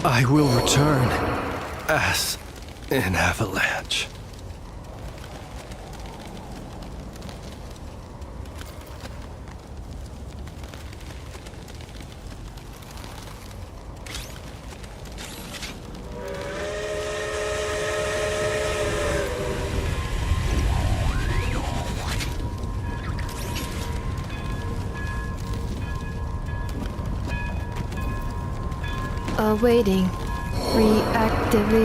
I will return as an avalanche. Awaiting reactivation.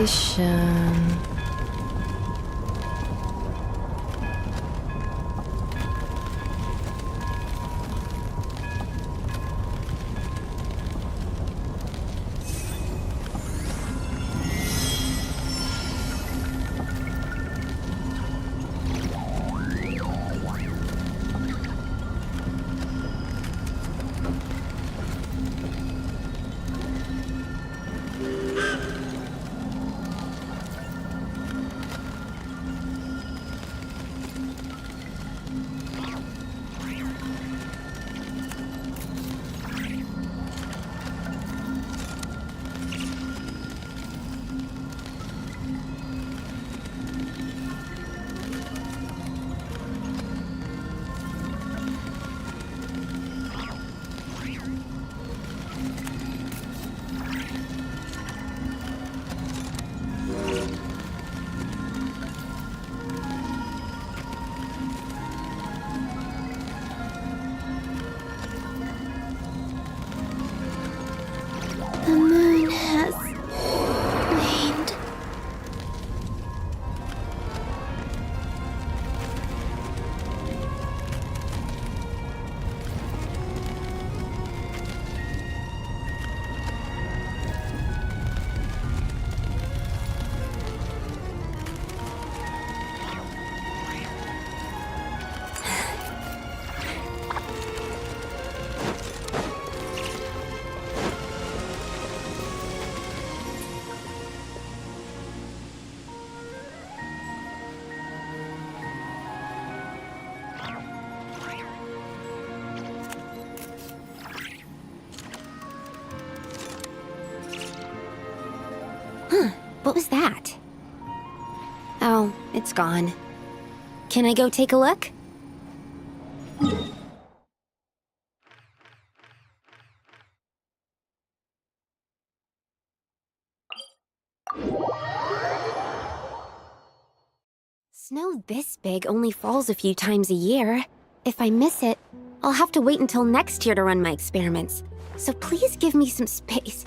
The moon has waned. What was that? Oh, it's gone. Can I go take a look? Snow this big only falls a few times a year. If I miss it, I'll have to wait until next year to run my experiments. So please give me some space.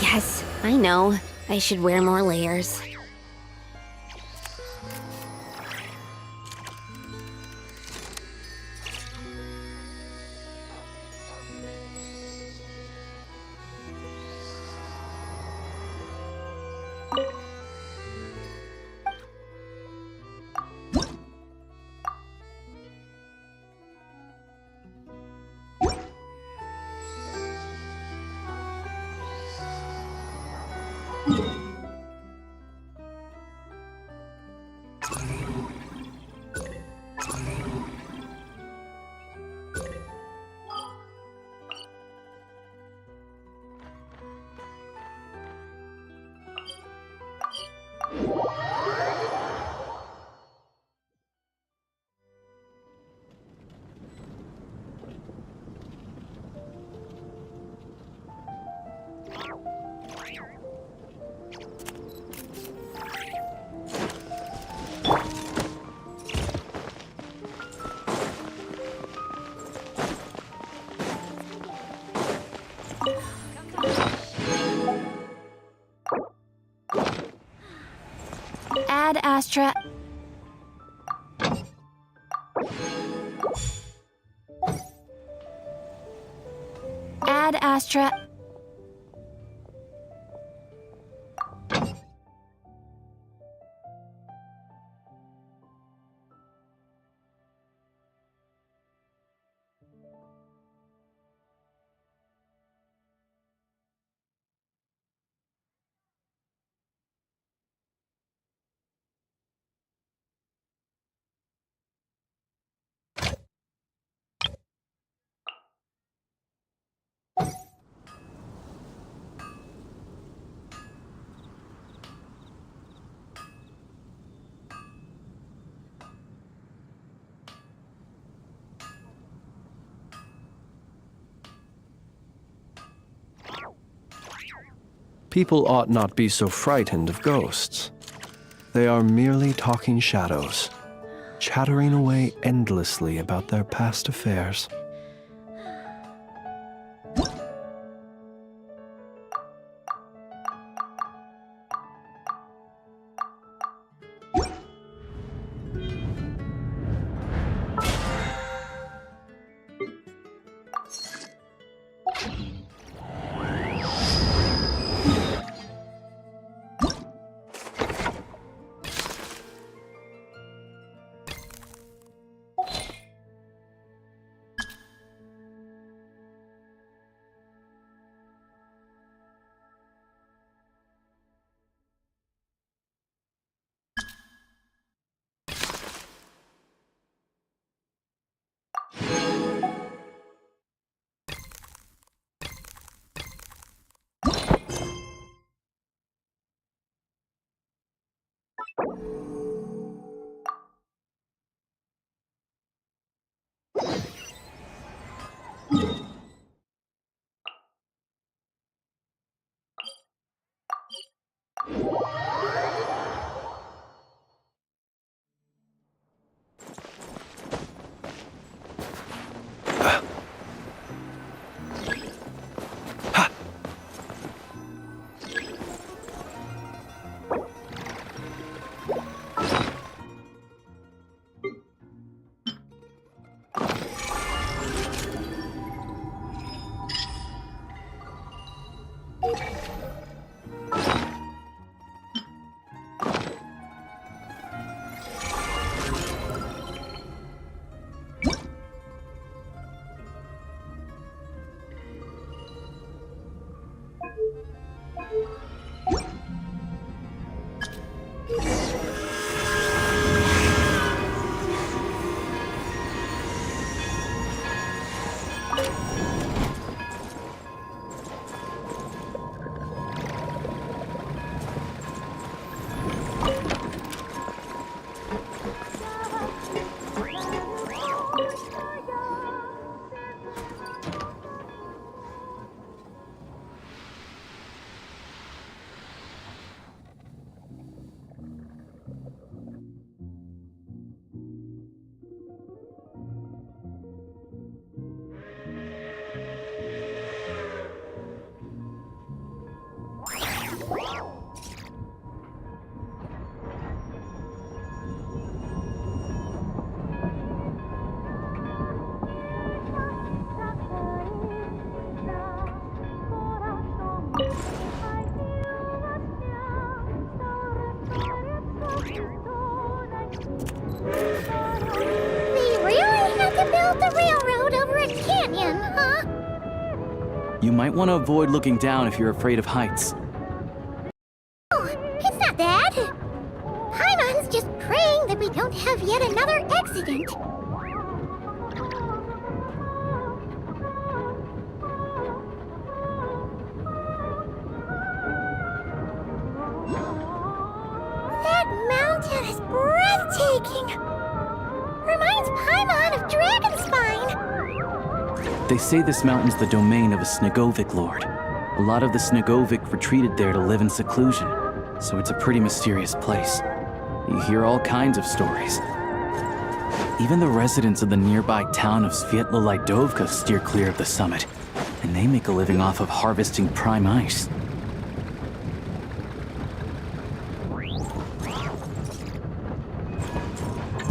Yes, I know. I should wear more layers. Ad Astra. Ad Astra. People ought not be so frightened of ghosts. They are merely talking shadows, chattering away endlessly about their past affairs. You might want to avoid looking down if you're afraid of heights. Oh, it's not that. Paimon's just praying that we don't have yet another accident. That mountain is breathtaking. Reminds Paimon of Dragonspine. They say this mountain's the domain of a Snegovic lord. A lot of the Snegovic retreated there to live in seclusion, so it's a pretty mysterious place. You hear all kinds of stories. Even the residents of the nearby town of Svietlo-Lidovka steer clear of the summit, and they make a living off of harvesting prime ice.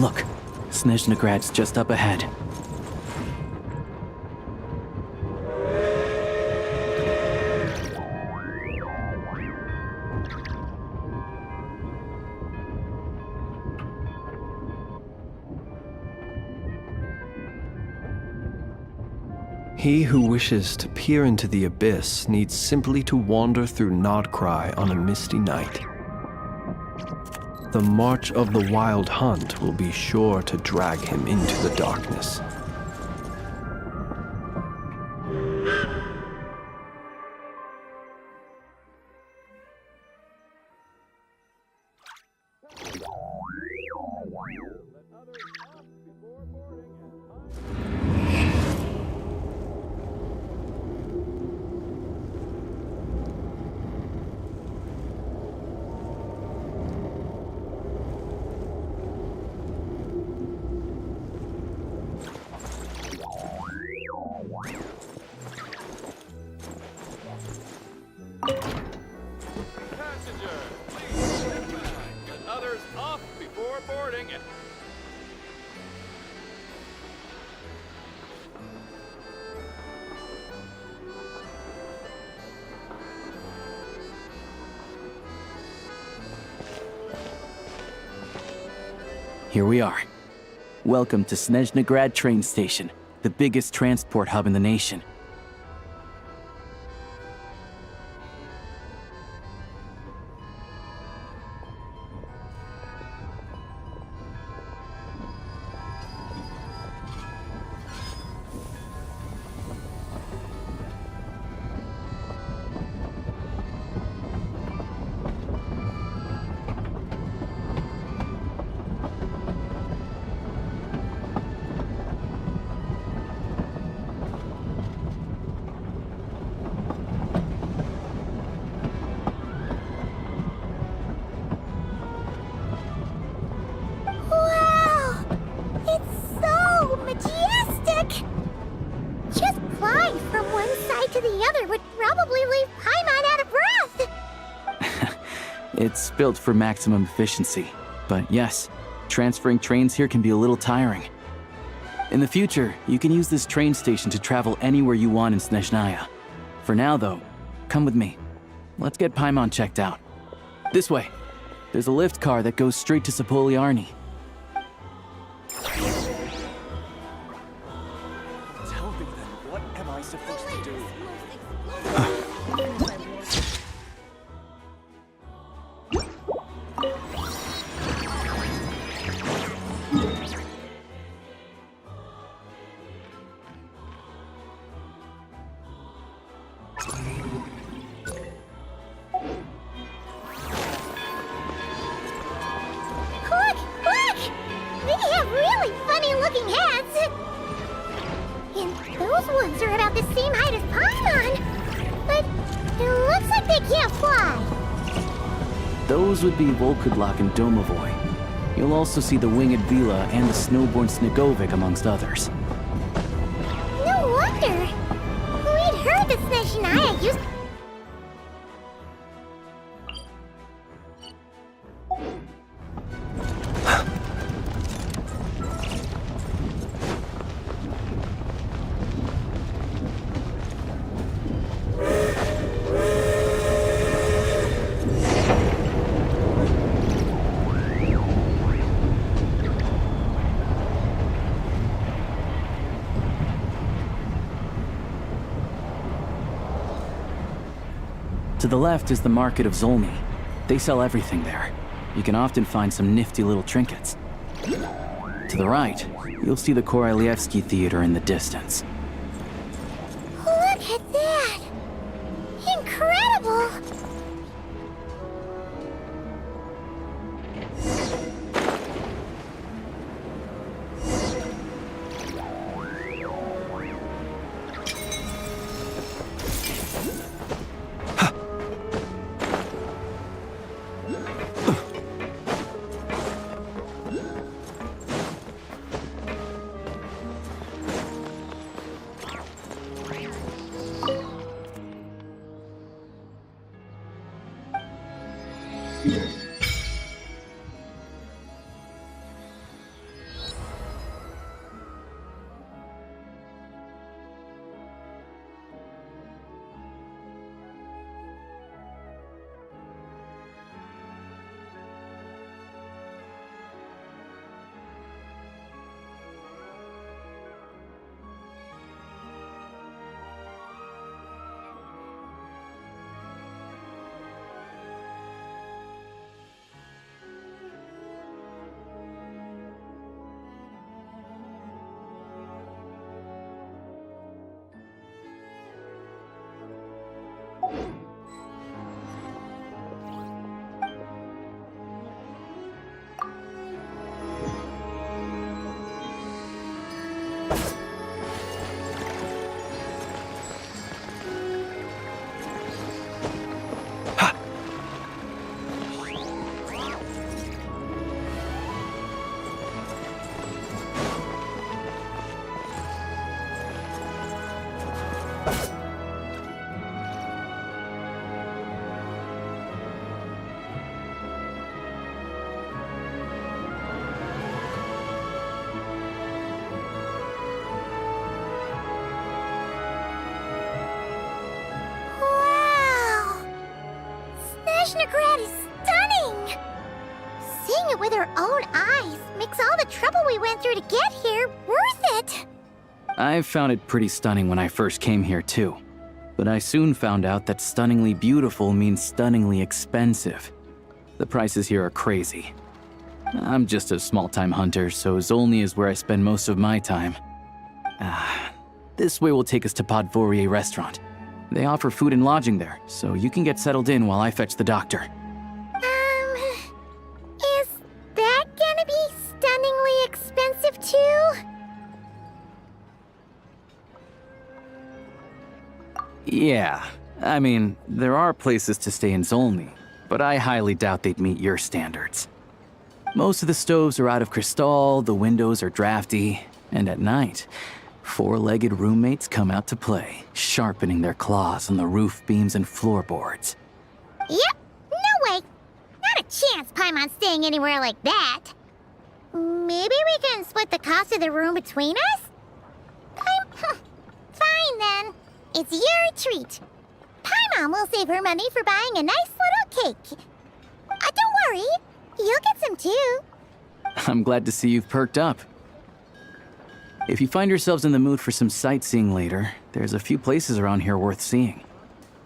Look, Snezhnograd's just up ahead. He who wishes to peer into the abyss needs simply to wander through Nodcry on a misty night. The march of the Wild Hunt will be sure to drag him into the darkness. Reporting. Here we are. Welcome to Snezhnograd train station, the biggest transport hub in the nation. Wow! It's so majestic! Just flying from one side to the other would probably leave Paimon out of breath! It's built for maximum efficiency, but yes, transferring trains here can be a little tiring. In the future, you can use this train station to travel anywhere you want in Snezhnaya. For now, though, come with me. Let's get Paimon checked out. This way. There's a lift car that goes straight to Sapoliarni. Tell me then, what am I supposed to do? Look! Look! They have really funny-looking heads! And those ones are about the same height as Paimon! But it looks like they can't fly! Those would be Volkudlak and Domovoy. You'll also see the Winged Vila and the Snowborn Snegovic amongst others. No wonder! We'd heard that Snezhnaya used... To the left is the Market of Zolny. They sell everything there. You can often find some nifty little trinkets. To the right, you'll see the Korolyevsky Theater in the distance. Look at that! Incredible! Snezhnograd is stunning! Seeing it with our own eyes makes all the trouble we went through to get here worth it! I found it pretty stunning when I first came here too. But I soon found out that stunningly beautiful means stunningly expensive. The prices here are crazy. I'm just a small-time hunter, so Zolny is where I spend most of my time. This way will take us to Podvorier restaurant. They offer food and lodging there, so you can get settled in while I fetch the doctor. Is that gonna be stunningly expensive too? Yeah, I mean, there are places to stay in Zolny, but I highly doubt they'd meet your standards. Most of the stoves are out of crystal, the windows are drafty, and at night, four-legged roommates come out to play, sharpening their claws on the roof beams and floorboards. Yep, no way. Not a chance Paimon's staying anywhere like that. Maybe we can split the cost of the room between us? Fine then. It's your treat. Paimon will save her money for buying a nice little cake. Don't worry, you'll get some too. I'm glad to see you've perked up. If you find yourselves in the mood for some sightseeing later, there's a few places around here worth seeing.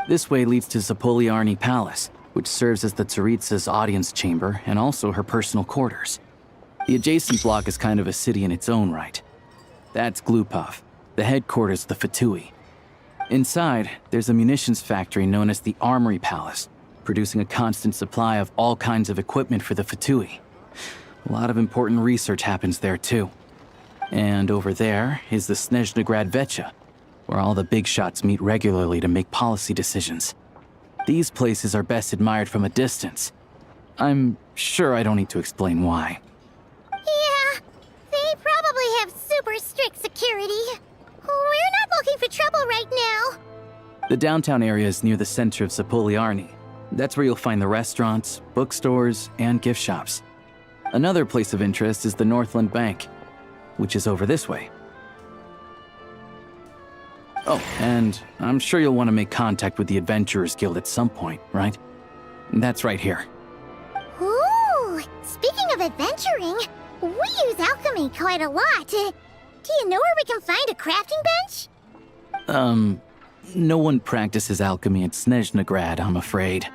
This way leads to Zapoliarny Palace, which serves as the Tsaritsa's audience chamber and also her personal quarters. The adjacent block is kind of a city in its own right. That's Glupov, the headquarters of the Fatui. Inside, there's a munitions factory known as the Armory Palace, producing a constant supply of all kinds of equipment for the Fatui. A lot of important research happens there too. And over there is the Snezhnograd Vecha, where all the big shots meet regularly to make policy decisions. These places are best admired from a distance. I'm sure I don't need to explain why. Yeah, they probably have super strict security. We're not looking for trouble right now. The downtown area is near the center of Zapoliarny. That's where you'll find the restaurants, bookstores, and gift shops. Another place of interest is the Northland Bank, which is over this way. Oh, and I'm sure you'll want to make contact with the Adventurers Guild at some point, right? That's right here. Ooh, speaking of adventuring, we use alchemy quite a lot. Do you know where we can find a crafting bench? No one practices alchemy at Snezhnograd, I'm afraid.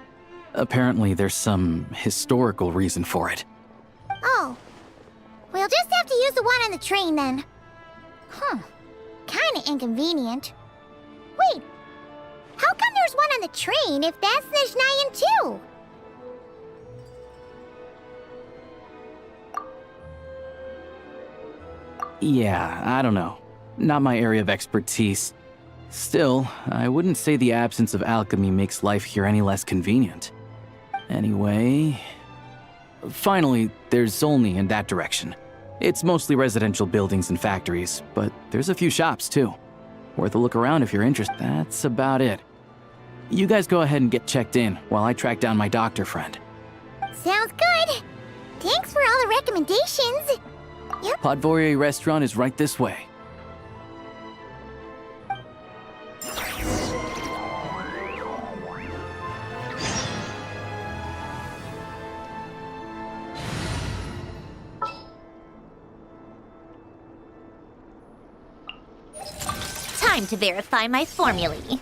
Apparently there's some historical reason for it. Oh. We'll just have to use the one on the train then. Kinda inconvenient. Wait, how come there's one on the train if that's Snezhnayan too? Yeah, I don't know. Not my area of expertise. Still, I wouldn't say the absence of alchemy makes life here any less convenient. Anyway... Finally, there's Zolny in that direction. It's mostly residential buildings and factories, but there's a few shops too. Worth a look around if you're interested. That's about it. You guys go ahead and get checked in while I track down my doctor friend. Sounds good. Thanks for all the recommendations. Yep. Podvorier restaurant is right this way. Time to verify my formulae.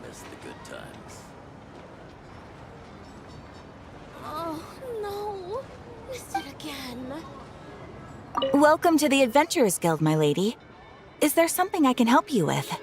miss the good times. Oh, no. Missed it again. Welcome to the Adventurers Guild, my lady. Is there something I can help you with?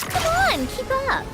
Come on, keep up.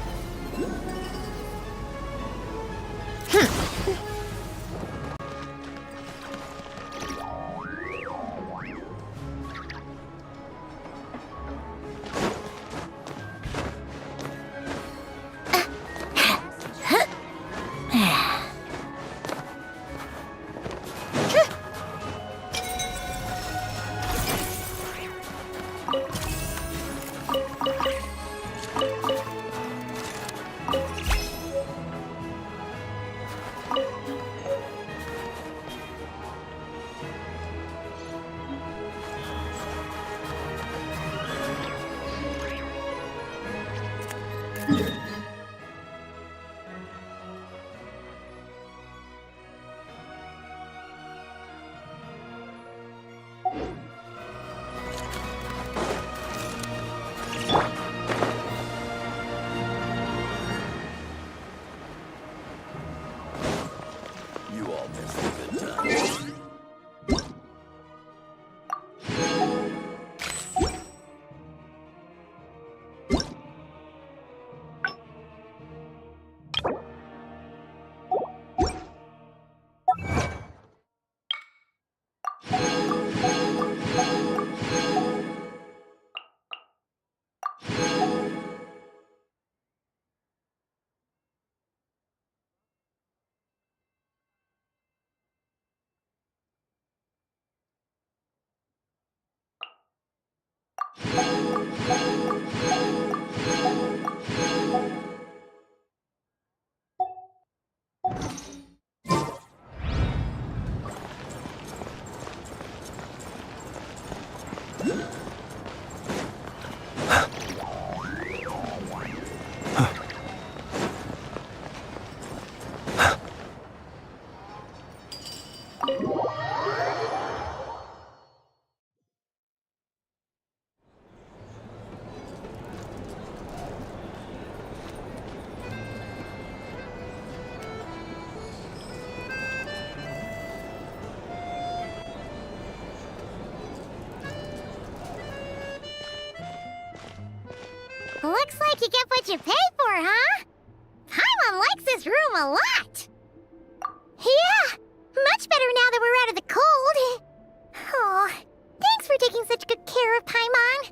You all miss the good times. Looks like you get what you pay for, huh? Paimon likes this room a lot. Yeah, much better now that we're out of the cold. Oh, thanks for taking such good care of Paimon.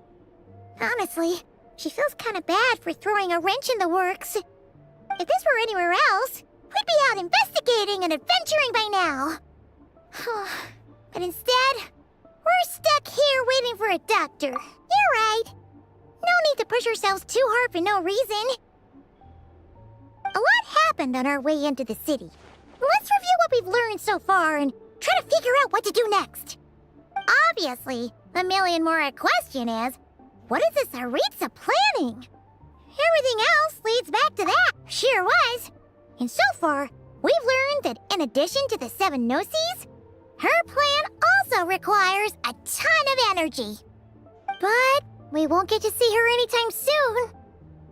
Honestly, she feels kind of bad for throwing a wrench in the works. If this were anywhere else, we'd be out investigating and adventuring by now. But instead, we're stuck here waiting for a doctor. You're right. No need to push ourselves too hard for no reason. A lot happened on our way into the city. Let's review what we've learned so far and try to figure out what to do next. Obviously, the million more question is, what is this Aritza planning? Everything else leads back to that. Sure was. And so far, we've learned that in addition to the 7 Gnosis, her plan also requires a ton of energy. But we won't get to see her anytime soon.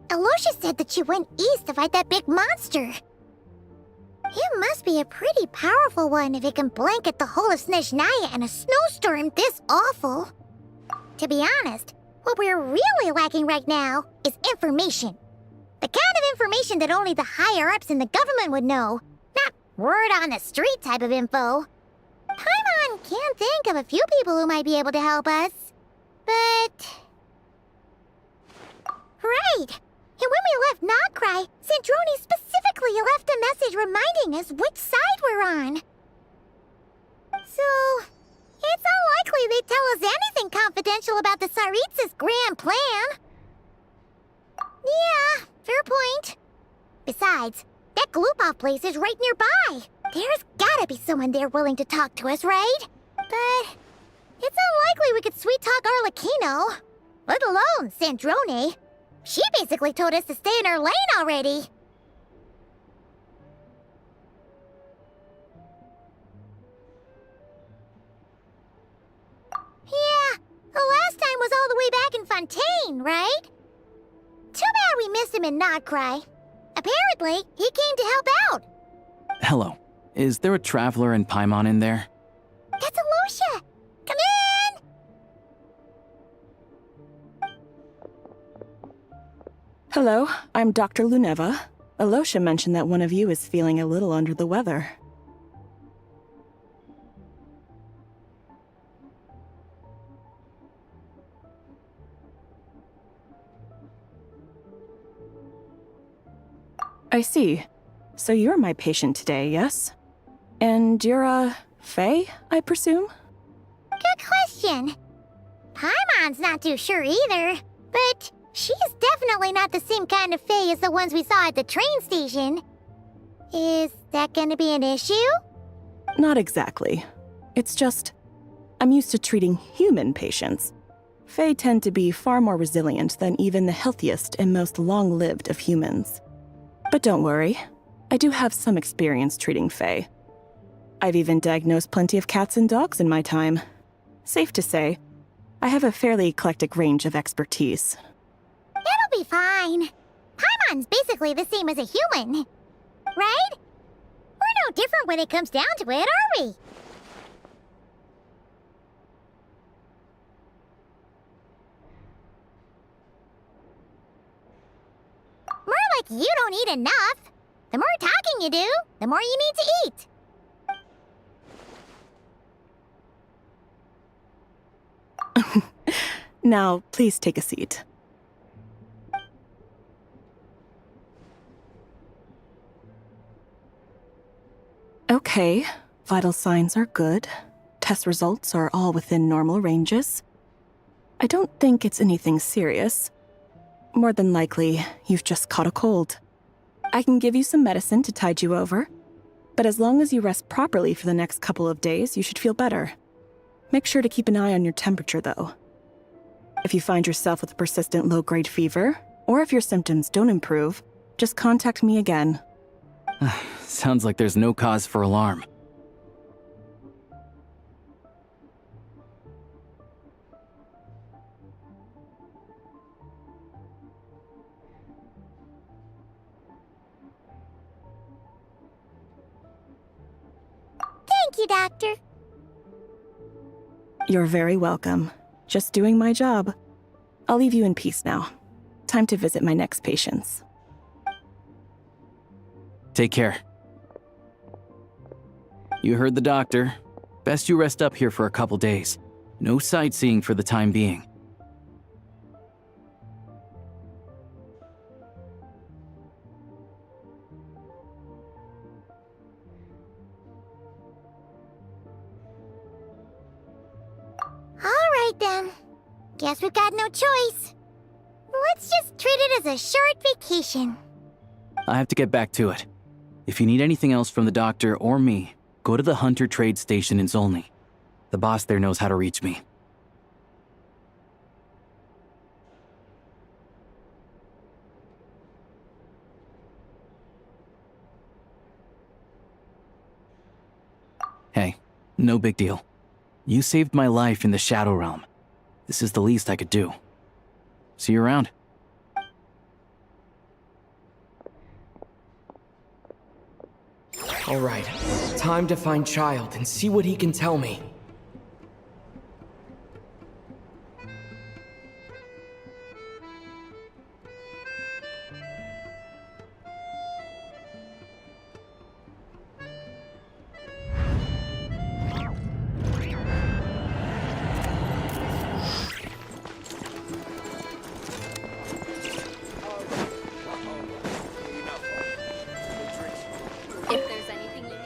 Alyosha said that she went east to fight that big monster. It must be a pretty powerful one if it can blanket the whole of Snezhnaya in a snowstorm this awful. To be honest, what we're really lacking right now is information. The kind of information that only the higher-ups in the government would know, not word-on-the-street type of info. Paimon can think of a few people who might be able to help us, but... Right! And when we left Nogcry, Zandroni specifically left a message reminding us which side we're on. So, it's unlikely they'd tell us anything confidential feel about the Tsaritsa's grand plan. Yeah, fair point. Besides, that Gloop-Off place is right nearby. There's gotta be someone there willing to talk to us, right? But it's unlikely we could sweet-talk Arlecchino. Let alone Snezhnaya. She basically told us to stay in her lane already. Yeah, the last time was all the way back in Fontaine, right? Too bad we missed him in Nodcry. Apparently, he came to help out. Hello. Is there a traveler in Paimon in there? That's Alyosha! Come in! Hello, I'm Dr. Luneva. Alyosha mentioned that one of you is feeling a little under the weather. I see. So you're my patient today, yes? And you're, Faye, I presume? Good question. Paimon's not too sure either, but she's definitely not the same kind of Fae as the ones we saw at the train station. Is that gonna be an issue? Not exactly. It's just, I'm used to treating human patients. Fae tend to be far more resilient than even the healthiest and most long-lived of humans. But don't worry, I do have some experience treating Fae. I've even diagnosed plenty of cats and dogs in my time. Safe to say, I have a fairly eclectic range of expertise. It'll be fine. Paimon's basically the same as a human. Right? We're no different when it comes down to it, are we? More like you don't eat enough. The more talking you do, the more you need to eat. Now, please take a seat. Okay, vital signs are good. Test results are all within normal ranges. I don't think it's anything serious. More than likely, you've just caught a cold. I can give you some medicine to tide you over, but as long as you rest properly for the next couple of days, you should feel better. Make sure to keep an eye on your temperature, though. If you find yourself with a persistent low-grade fever, or if your symptoms don't improve, just contact me again. Sounds like there's no cause for alarm. Thank you, Doctor. You're very welcome. Just doing my job. I'll leave you in peace now. Time to visit my next patients. Take care. You heard the doctor. Best you rest up here for a couple days. No sightseeing for the time being. Alright then. Guess we've got no choice. Let's just treat it as a short vacation. I have to get back to it. If you need anything else from the doctor or me, go to the Hunter Trade Station in Zolny. The boss there knows how to reach me. Hey, no big deal. You saved my life in the Shadow Realm. This is the least I could do. See you around. All right, time to find Child and see what he can tell me. If there's anything you need.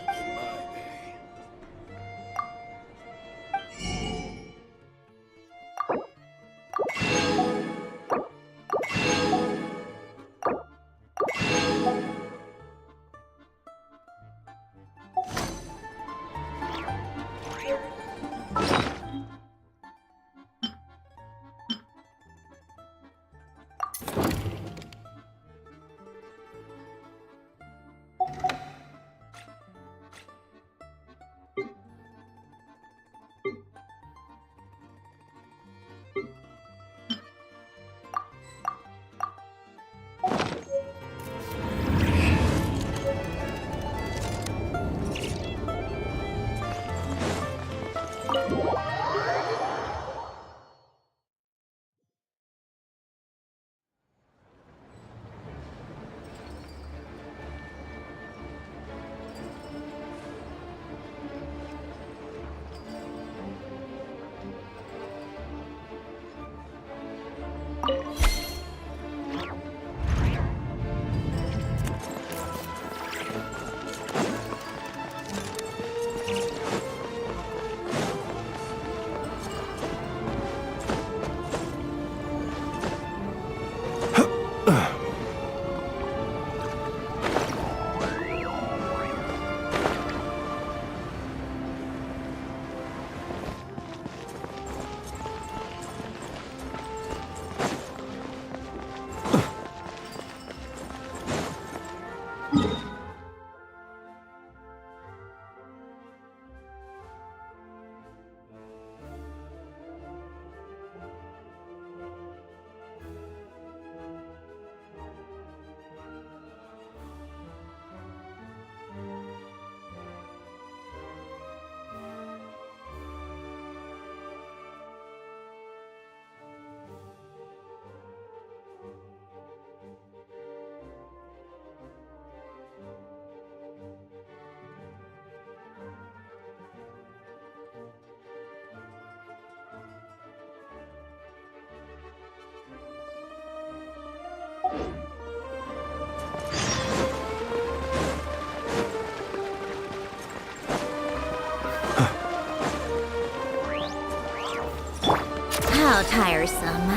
How tiresome.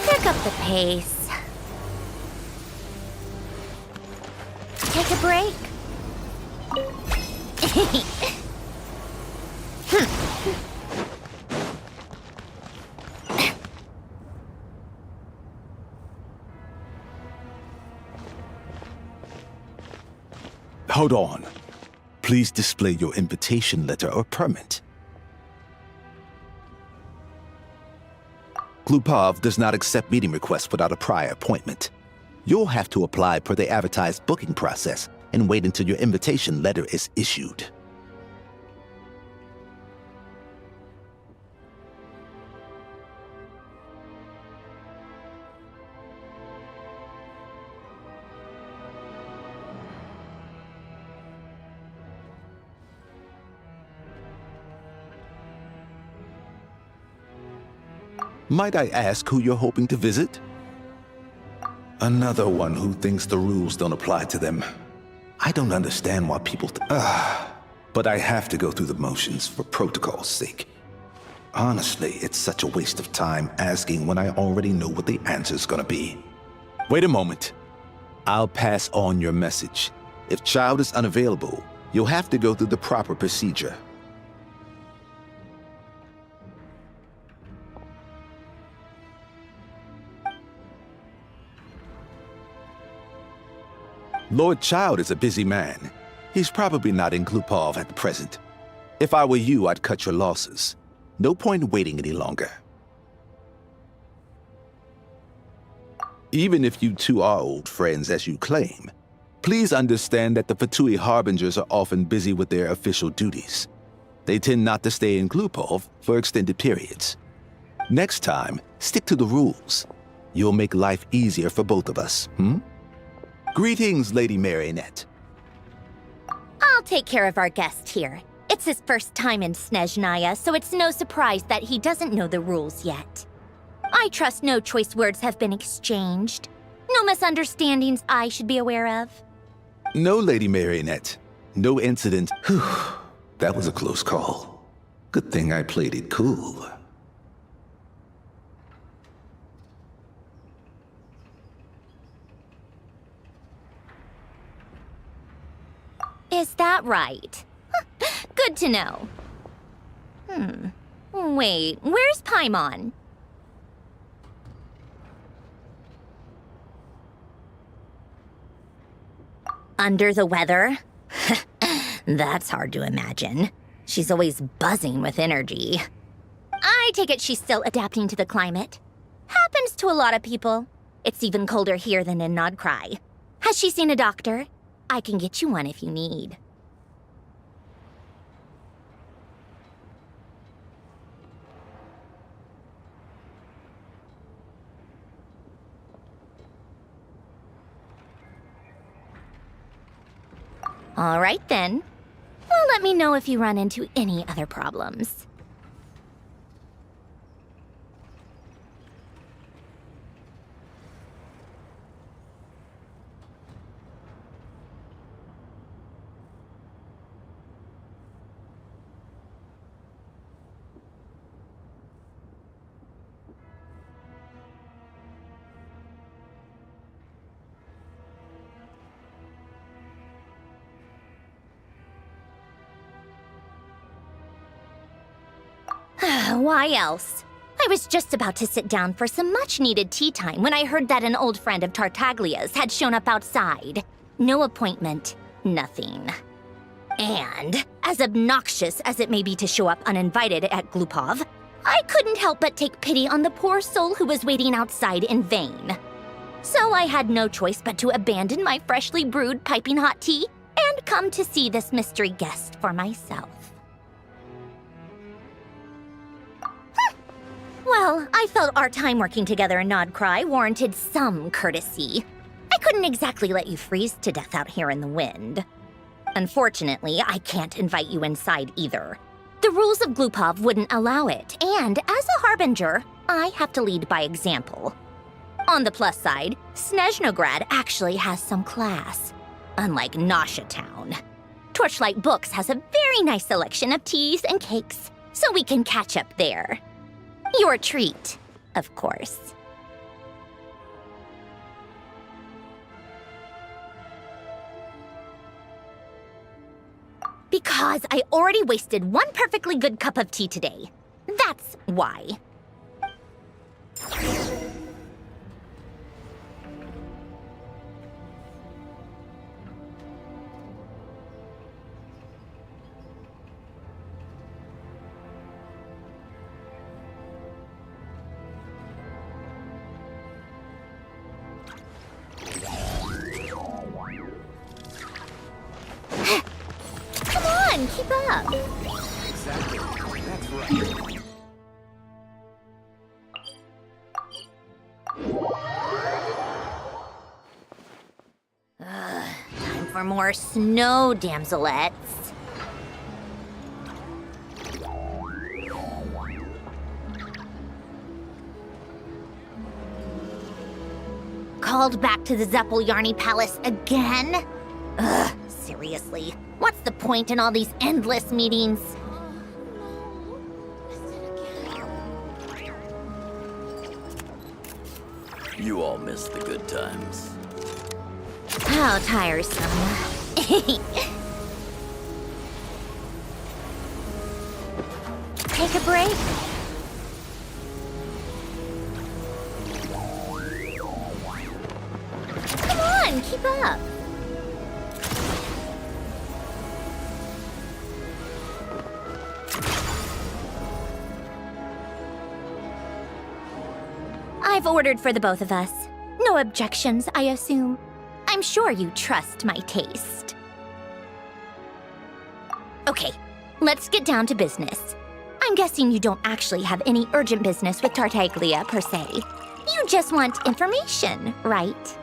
Pick up the pace. Take a break. Hold on. Please display your invitation letter or permit. Glupov does not accept meeting requests without a prior appointment. You'll have to apply per the advertised booking process and wait until your invitation letter is issued. Might I ask who you're hoping to visit? Another one who thinks the rules don't apply to them. I don't understand why people but I have to go through the motions for protocol's sake. Honestly, it's such a waste of time asking when I already know what the answer's gonna be. Wait a moment. I'll pass on your message. If child is unavailable, you'll have to go through the proper procedure. Lord Child is a busy man. He's probably not in Glupov at the present. If I were you, I'd cut your losses. No point in waiting any longer. Even if you two are old friends as you claim, please understand that the Fatui Harbingers are often busy with their official duties. They tend not to stay in Glupov for extended periods. Next time, stick to the rules. You'll make life easier for both of us, Greetings, Lady Marionette. I'll take care of our guest here. It's his first time in Snezhnaya, so it's no surprise that he doesn't know the rules yet. I trust no choice words have been exchanged. No misunderstandings I should be aware of. No, Lady Marionette. No incident. Whew. That was a close call. Good thing I played it cool. Is that right? Good to know. Wait, where's Paimon? Under the weather? That's hard to imagine. She's always buzzing with energy. I take it she's still adapting to the climate. Happens to a lot of people. It's even colder here than in Nodcry. Has she seen a doctor? I can get you one if you need. All right then. Well, let me know if you run into any other problems. Why else? I was just about to sit down for some much-needed tea time when I heard that an old friend of Tartaglia's had shown up outside. No appointment, nothing. And, as obnoxious as it may be to show up uninvited at Glupov, I couldn't help but take pity on the poor soul who was waiting outside in vain. So I had no choice but to abandon my freshly brewed piping hot tea and come to see this mystery guest for myself. Well, I felt our time working together in Nodcry warranted some courtesy. I couldn't exactly let you freeze to death out here in the wind. Unfortunately, I can't invite you inside either. The rules of Glupov wouldn't allow it, and as a harbinger, I have to lead by example. On the plus side, Snezhnograd actually has some class, unlike Nasha Town. Torchlight Books has a very nice selection of teas and cakes, so we can catch up there. Your treat, of course. Because I already wasted one perfectly good cup of tea today. That's why. Come on, keep up. Exactly. That's right. Time for more snow, damselettes. Called back to the Zeppeljärny Palace again? Ugh, seriously. What's the point in all these endless meetings? You all miss the good times. How tiresome. Take a break? Come on, keep up. I've ordered for the both of us. No objections, I assume. I'm sure you trust my taste. Okay, let's get down to business. I'm guessing you don't actually have any urgent business with Tartaglia, per se. You just want information, right?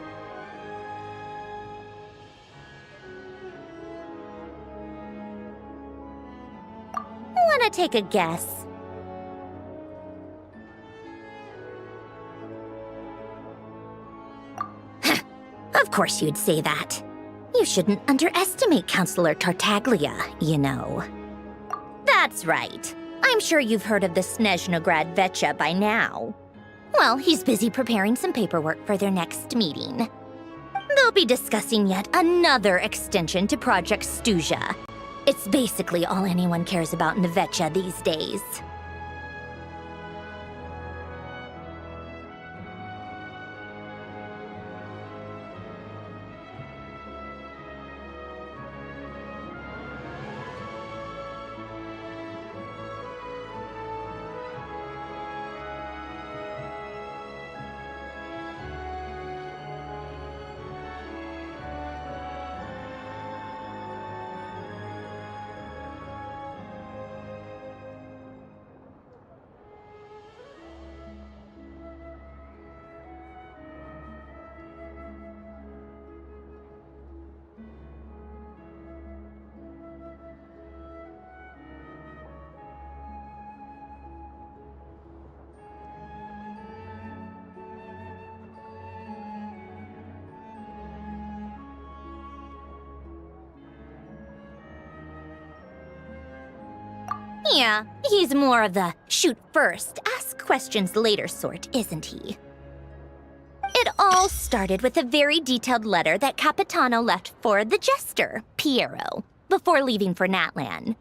Wanna take a guess? Of course you'd say that. You shouldn't underestimate Counselor Tartaglia, you know. That's right. I'm sure you've heard of the Snezhnograd Vecha by now. Well, he's busy preparing some paperwork for their next meeting. They'll be discussing yet another extension to Project Stuzha. It's basically all anyone cares about in the Vecha these days. Yeah, he's more of the shoot first, ask questions later sort, isn't he? It all started with a very detailed letter that Capitano left for the jester, Piero, before leaving for Natlan.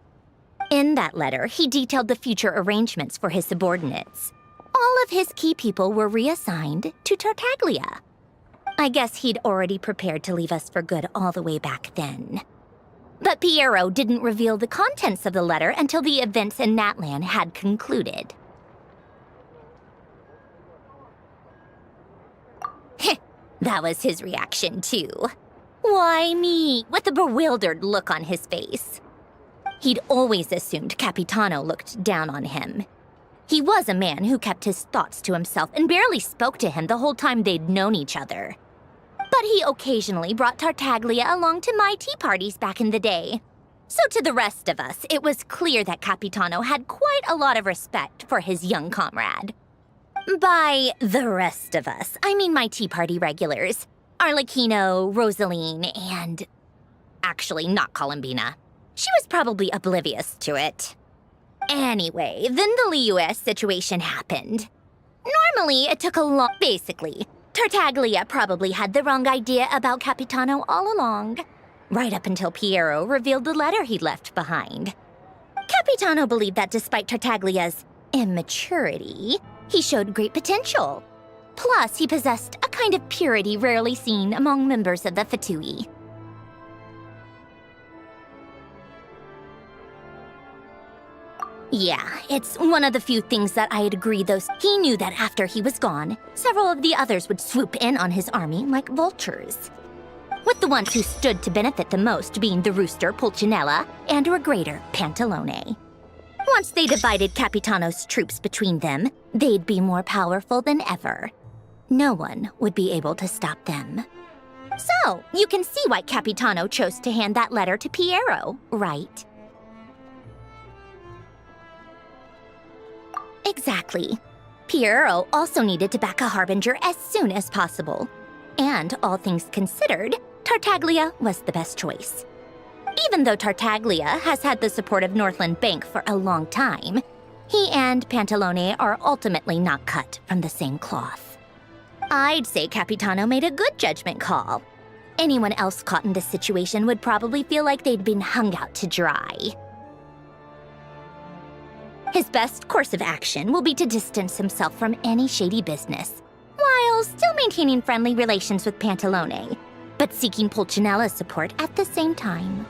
In that letter, he detailed the future arrangements for his subordinates. All of his key people were reassigned to Tartaglia. I guess he'd already prepared to leave us for good all the way back then. But Piero didn't reveal the contents of the letter until the events in Natlan had concluded. That was his reaction, too. Why me? With a bewildered look on his face. He'd always assumed Capitano looked down on him. He was a man who kept his thoughts to himself and barely spoke to him the whole time they'd known each other. But he occasionally brought Tartaglia along to my tea parties back in the day. So to the rest of us, it was clear that Capitano had quite a lot of respect for his young comrade. By the rest of us, I mean my Tea Party regulars. Arlecchino, Rosaline, and... actually, not Columbina. She was probably oblivious to it. Anyway, then the Liu-S situation happened. Normally, it took a long... Basically, Tartaglia probably had the wrong idea about Capitano all along. Right up until Piero revealed the letter he'd left behind. Capitano believed that despite Tartaglia's immaturity, he showed great potential. Plus, he possessed a kind of purity rarely seen among members of the Fatui. Yeah, it's one of the few things that I'd agree, though. He knew that after he was gone, several of the others would swoop in on his army like vultures. With the ones who stood to benefit the most being the rooster Pulcinella and Regrator Pantalone. Once they divided Capitano's troops between them, they'd be more powerful than ever. No one would be able to stop them. So, you can see why Capitano chose to hand that letter to Piero, right? Exactly. Piero also needed to back a harbinger as soon as possible. And all things considered, Tartaglia was the best choice. Even though Tartaglia has had the support of Northland Bank for a long time, he and Pantalone are ultimately not cut from the same cloth. I'd say Capitano made a good judgment call. Anyone else caught in this situation would probably feel like they'd been hung out to dry. His best course of action will be to distance himself from any shady business, while still maintaining friendly relations with Pantalone, but seeking Pulcinella's support at the same time.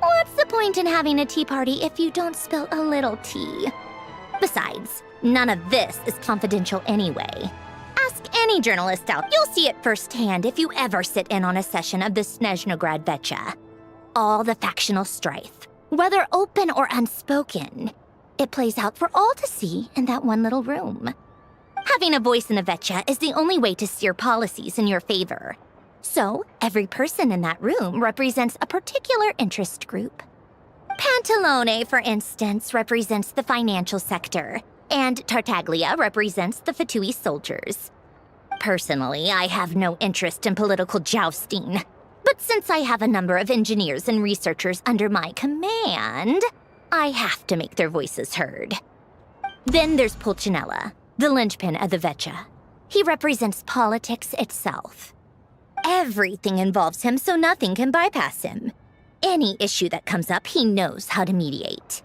What's the point in having a tea party if you don't spill a little tea? Besides, none of this is confidential anyway. Ask any journalist out. You'll see it firsthand if you ever sit in on a session of the Snezhnograd Vecha. All the factional strife, whether open or unspoken, it plays out for all to see in that one little room. Having a voice in the Vecha is the only way to steer policies in your favor. So, every person in that room represents a particular interest group. Pantalone, for instance, represents the financial sector, and Tartaglia represents the Fatui soldiers. Personally, I have no interest in political jousting. But since I have a number of engineers and researchers under my command, I have to make their voices heard. Then there's Pulcinella, the linchpin of the Vecha. He represents politics itself. Everything involves him, so nothing can bypass him. Any issue that comes up, he knows how to mediate.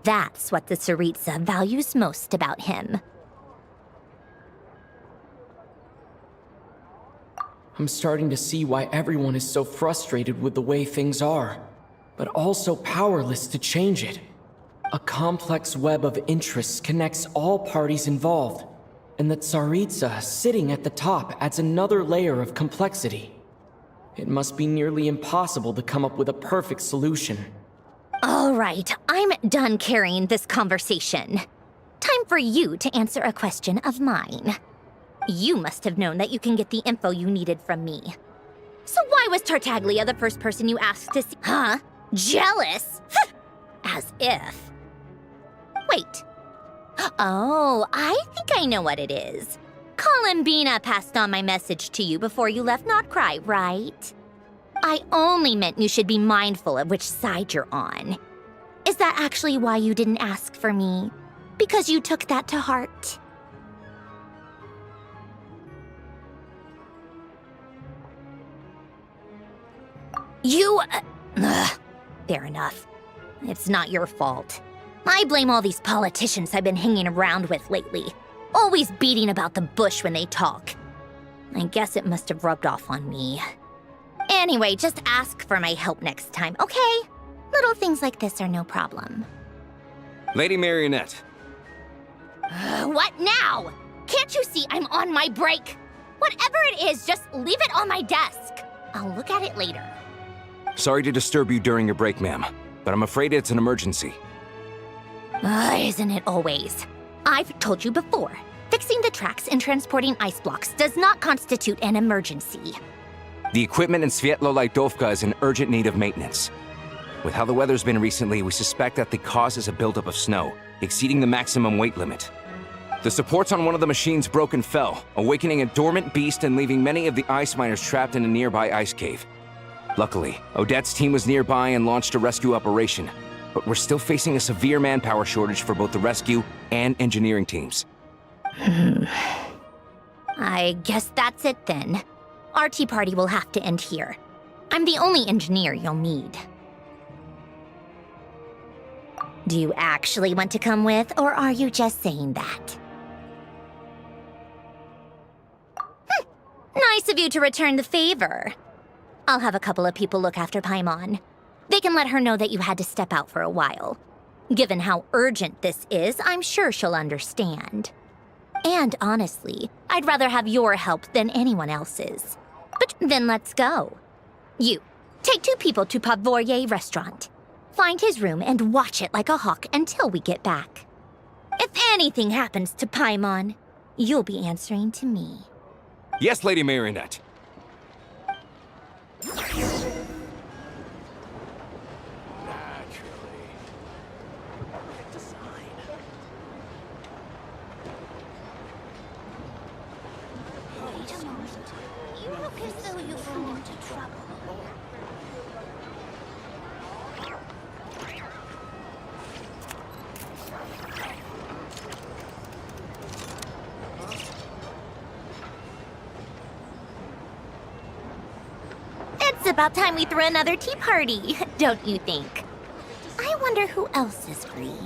That's what the Tsaritsa values most about him. I'm starting to see why everyone is so frustrated with the way things are, but also powerless to change it. A complex web of interests connects all parties involved, and the Tsaritsa sitting at the top adds another layer of complexity. It must be nearly impossible to come up with a perfect solution. All right, I'm done carrying this conversation. Time for you to answer a question of mine. You must have known that you can get the info you needed from me. So why was Tartaglia the first person you asked to see? Huh? Jealous? As if. Wait. Oh, I think I know what it is. Columbina passed on my message to you before you left Notcry, right? I only meant you should be mindful of which side you're on. Is that actually why you didn't ask for me? Because you took that to heart? Fair enough. It's not your fault. I blame all these politicians I've been hanging around with lately. Always beating about the bush when they talk. I guess it must have rubbed off on me. Anyway, just ask for my help next time, okay? Little things like this are no problem. Lady Marionette. What now? Can't you see I'm on my break? Whatever it is, just leave it on my desk. I'll look at it later. Sorry to disturb you during your break, ma'am, but I'm afraid it's an emergency. Isn't it always? I've told you before, fixing the tracks and transporting ice blocks does not constitute an emergency. The equipment in Svietlo-Laidovka is in urgent need of maintenance. With how the weather's been recently, we suspect that the cause is a buildup of snow, exceeding the maximum weight limit. The supports on one of the machines broke and fell, awakening a dormant beast and leaving many of the ice miners trapped in a nearby ice cave. Luckily, Odette's team was nearby and launched a rescue operation, but we're still facing a severe manpower shortage for both the rescue and engineering teams. I guess that's it then. Our tea party will have to end here. I'm the only engineer you'll need. Do you actually want to come with, or are you just saying that? Nice of you to return the favor. I'll have a couple of people look after Paimon. They can let her know that you had to step out for a while. Given how urgent this is, I'm sure she'll understand. And honestly, I'd rather have your help than anyone else's. But then let's go. You, take 2 people to Pavoyer restaurant. Find his room and watch it like a hawk until we get back. If anything happens to Paimon, you'll be answering to me. Yes, Lady Marionette. You look as though you've run into trouble. It's about time we threw another tea party, don't you think? I wonder who else is free.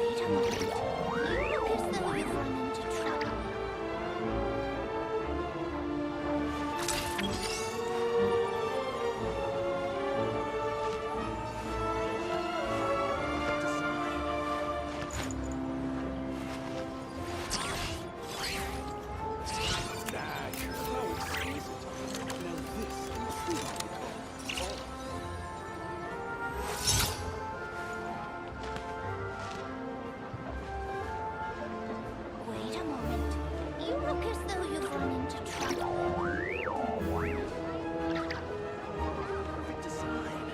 Wait a moment. You look as though you've run into trouble. Wait a moment. You look as though you've run into trouble. Wait a moment. You look as though you've run into trouble. Perfect design.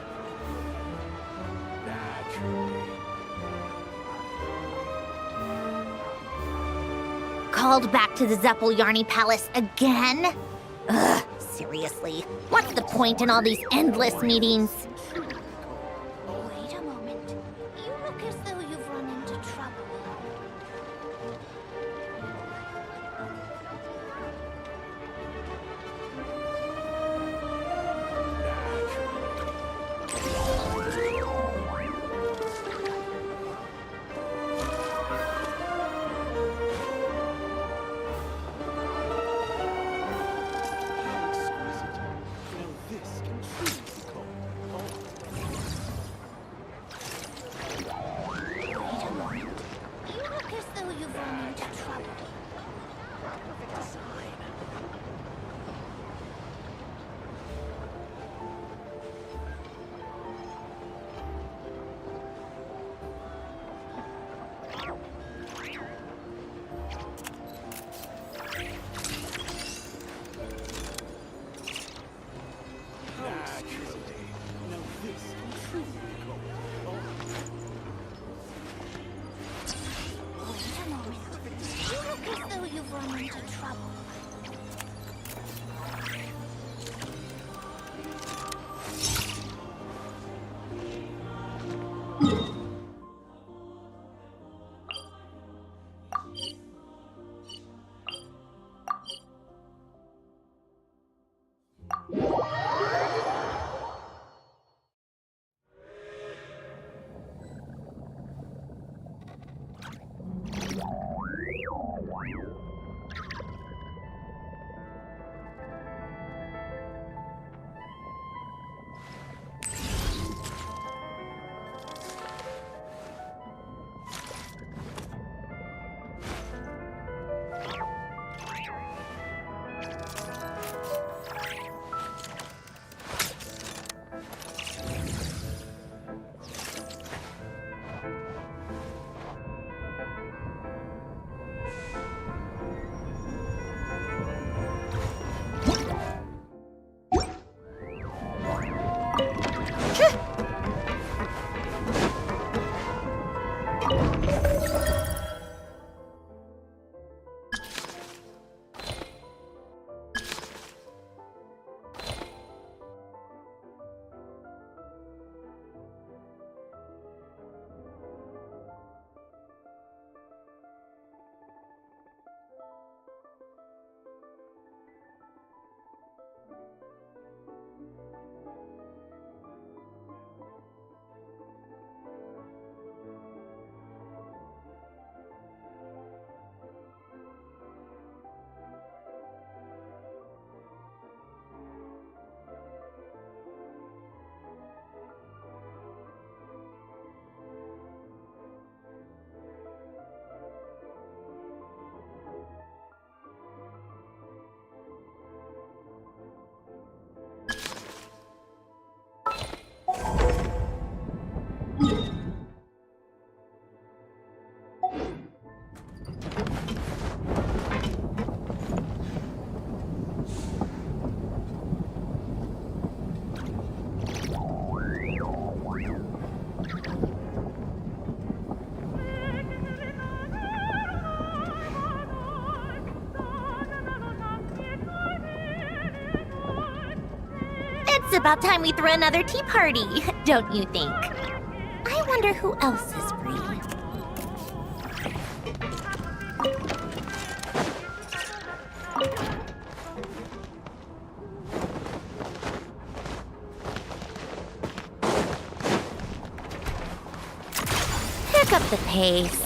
Called back to the Zeppeljärny Palace again? Ugh, seriously. What's the point in all these endless meetings? Wait a moment. You look as though you've run into trouble. Now this can truly be called about time we threw another tea party, don't you think? I wonder who else is free. Pick up the pace.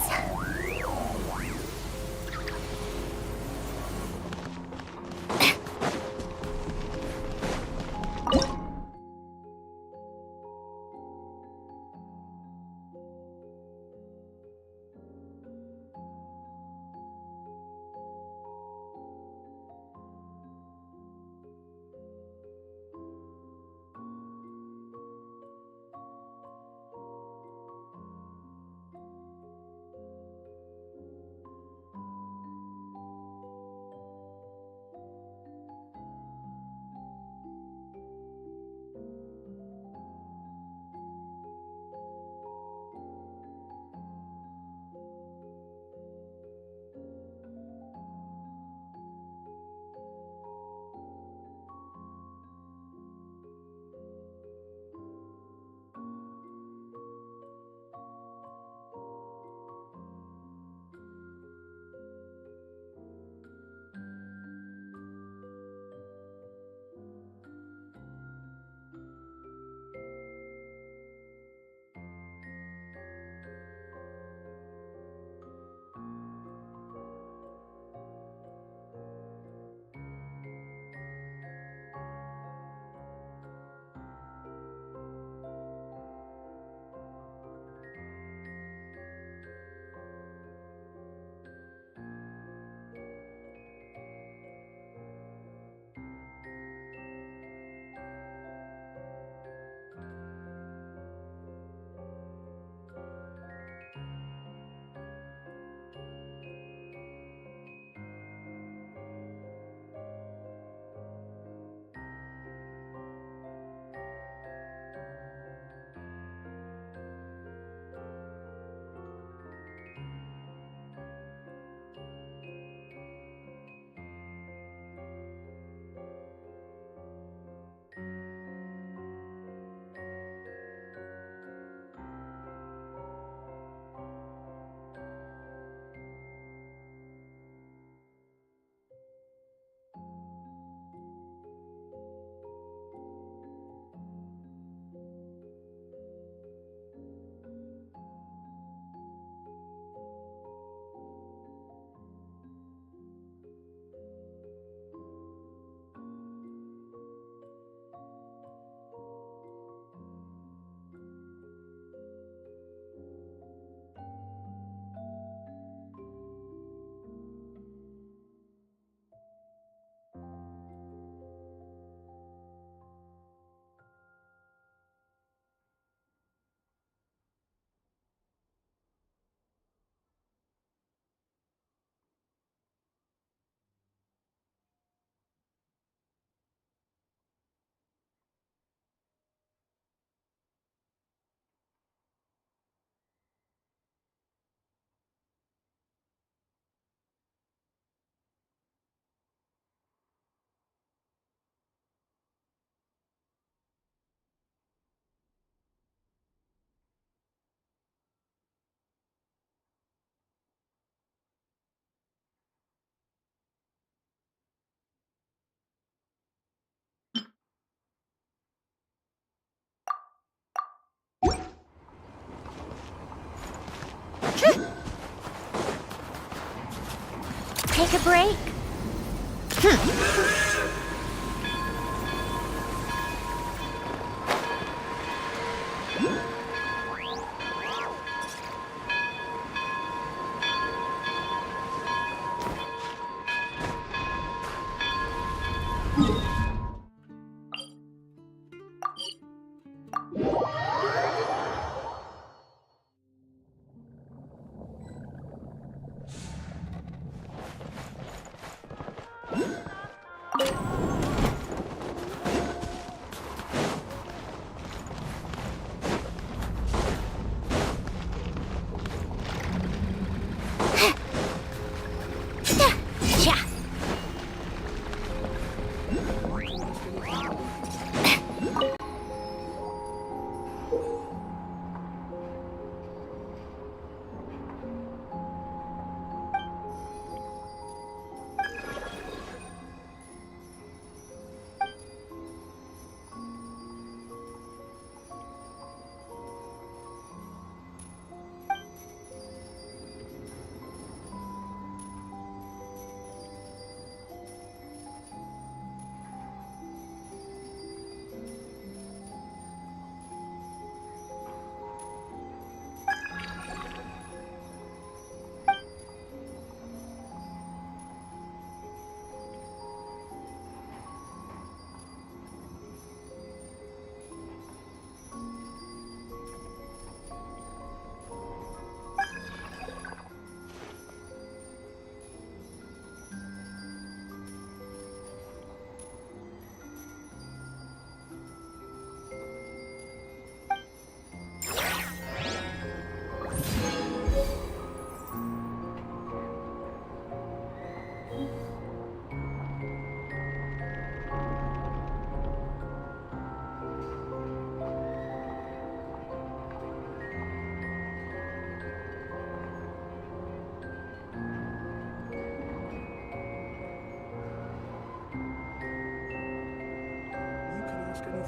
Take a break?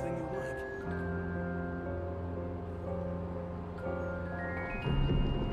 anything you like. You can ask anything you like.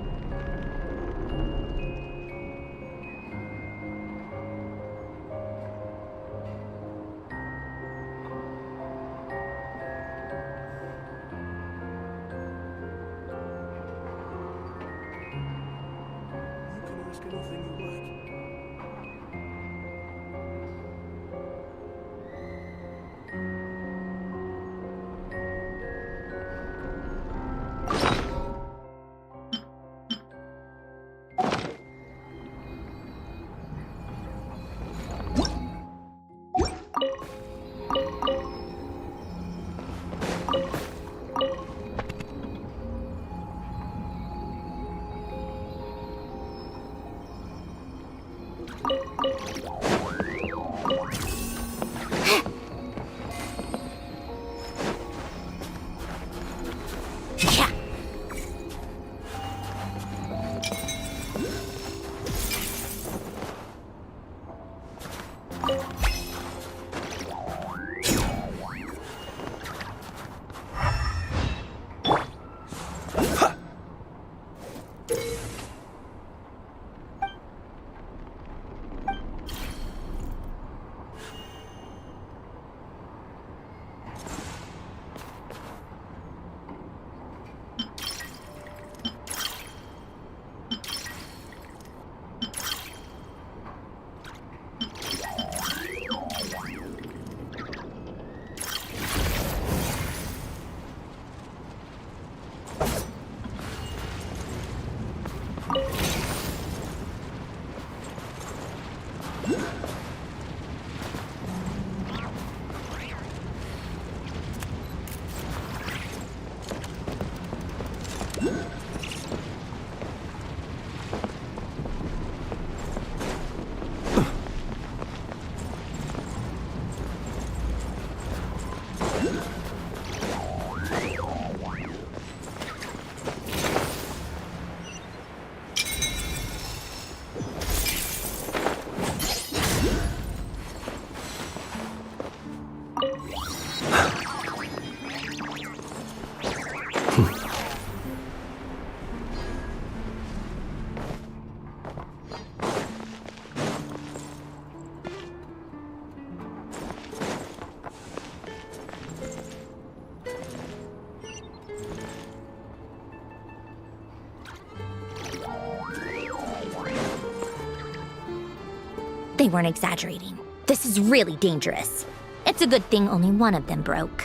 They weren't exaggerating. This is really dangerous. It's a good thing only one of them broke.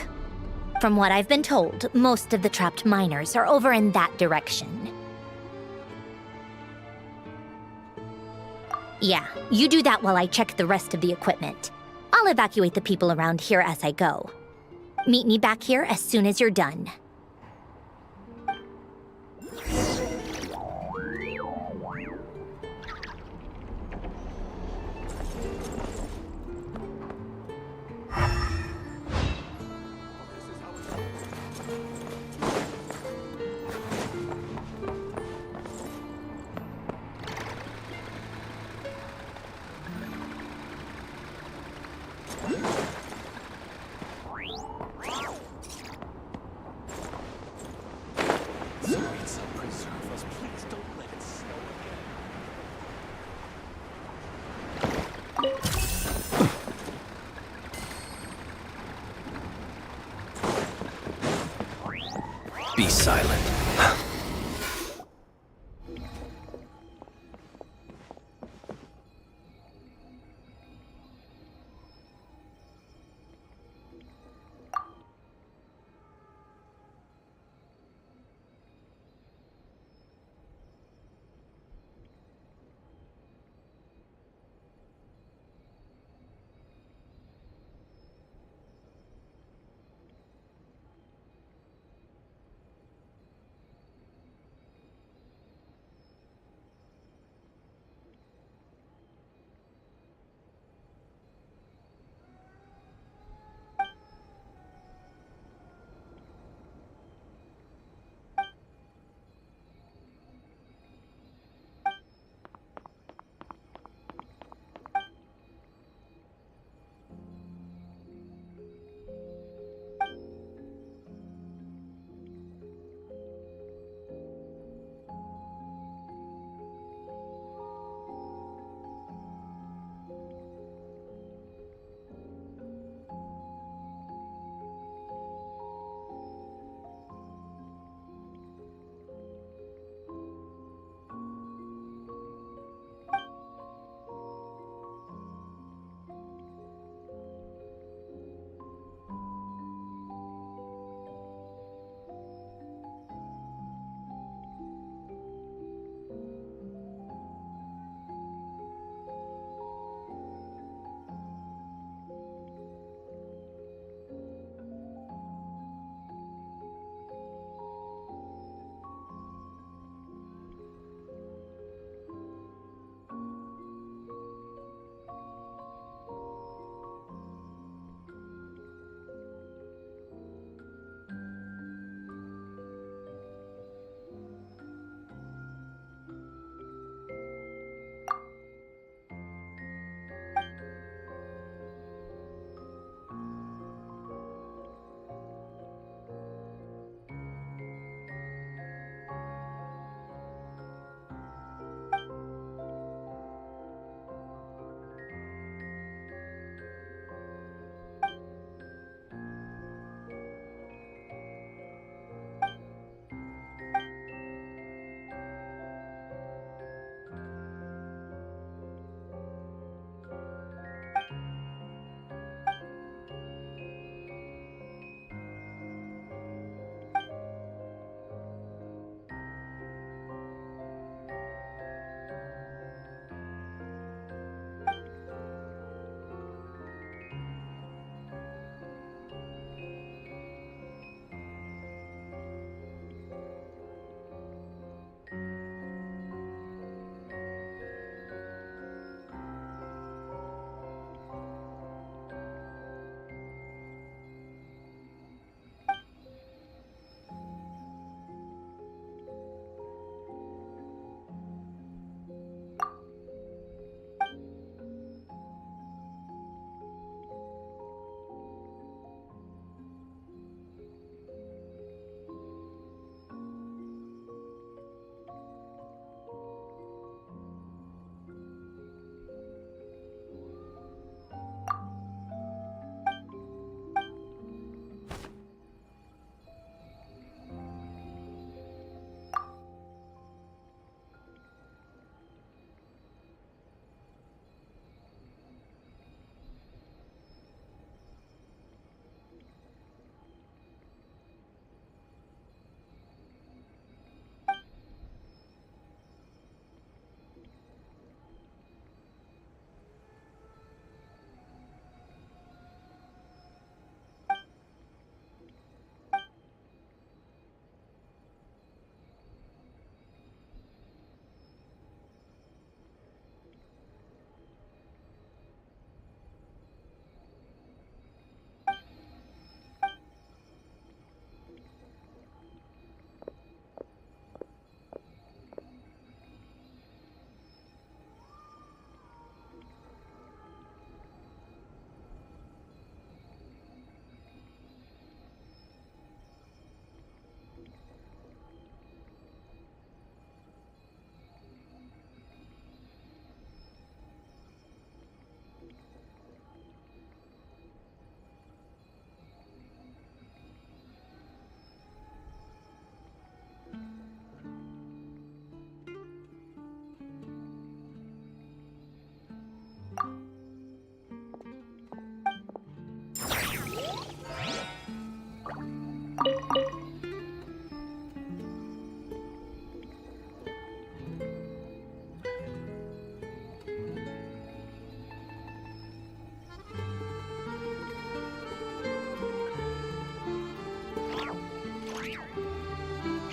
From what I've been told, most of the trapped miners are over in that direction. Yeah, you do that while I check the rest of the equipment. I'll evacuate the people around here as I go. Meet me back here as soon as you're done. Be silent.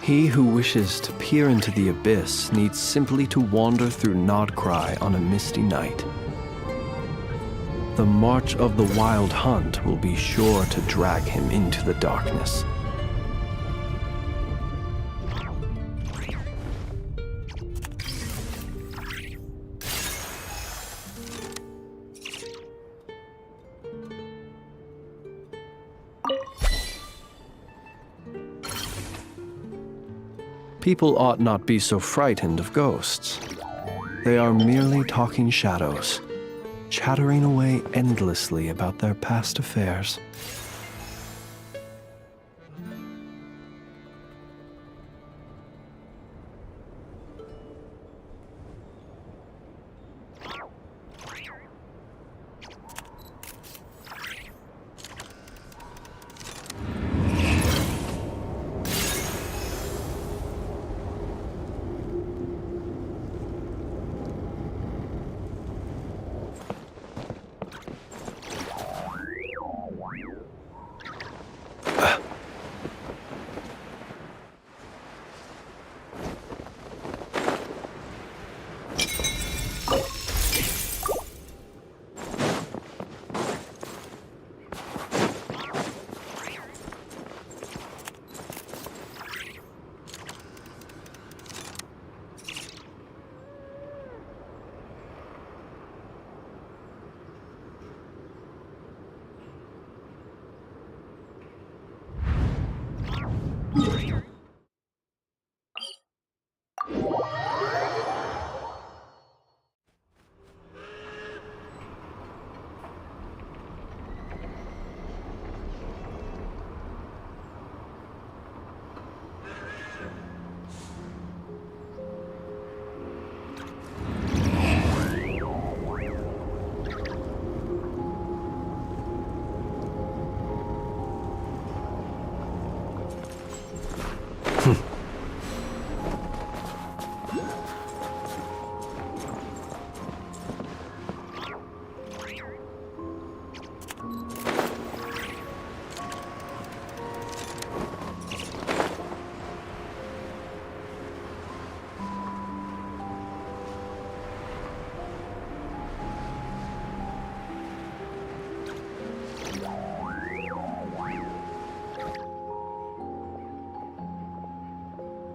He who wishes to peer into the abyss needs simply to wander through Snezhnograd on a misty night. The march of the wild hunt will be sure to drag him into the darkness. People ought not be so frightened of ghosts. They are merely talking shadows, chattering away endlessly about their past affairs.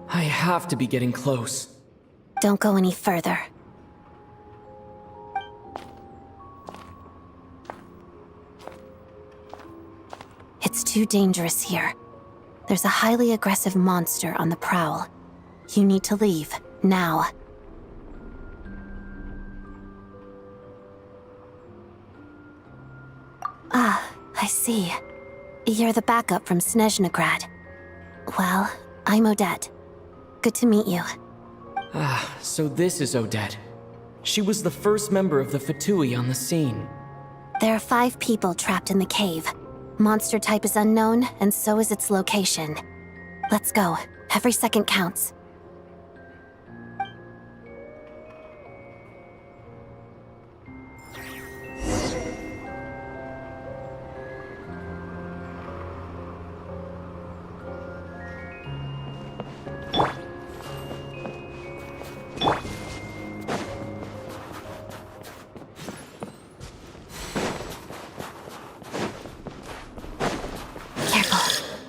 I have to be getting close. Don't go any further. It's too dangerous here. There's a highly aggressive monster on the prowl. You need to leave, now. Ah, I see. You're the backup from Snezhnograd. Well, I'm Odette. Good to meet you. Ah, so this is Odette. She was the first member of the Fatui on the scene. There are 5 people trapped in the cave. Monster type is unknown, and so is its location. Let's go. Every second counts.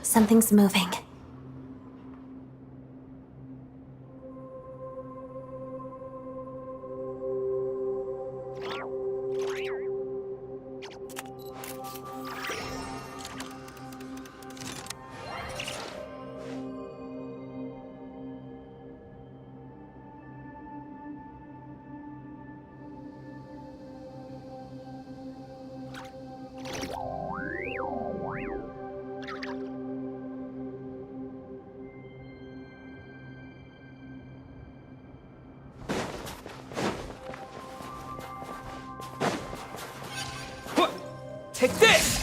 Something's moving. Take this!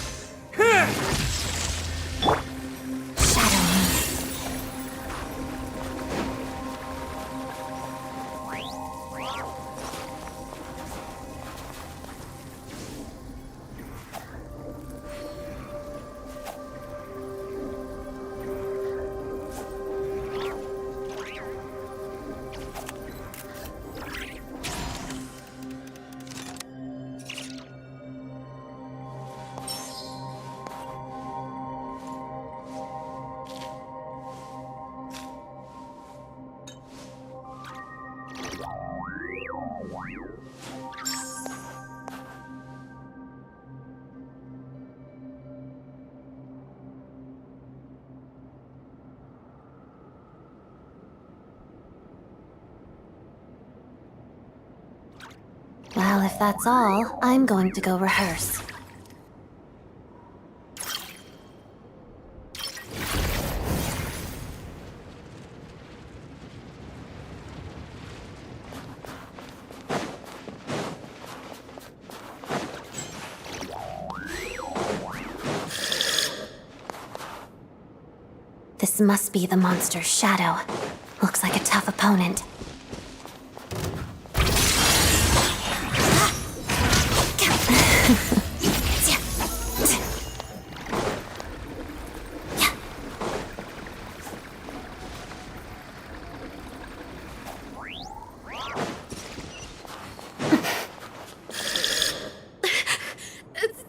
Well, if that's all, I'm going to go rehearse. This must be the monster's shadow. Looks like a tough opponent.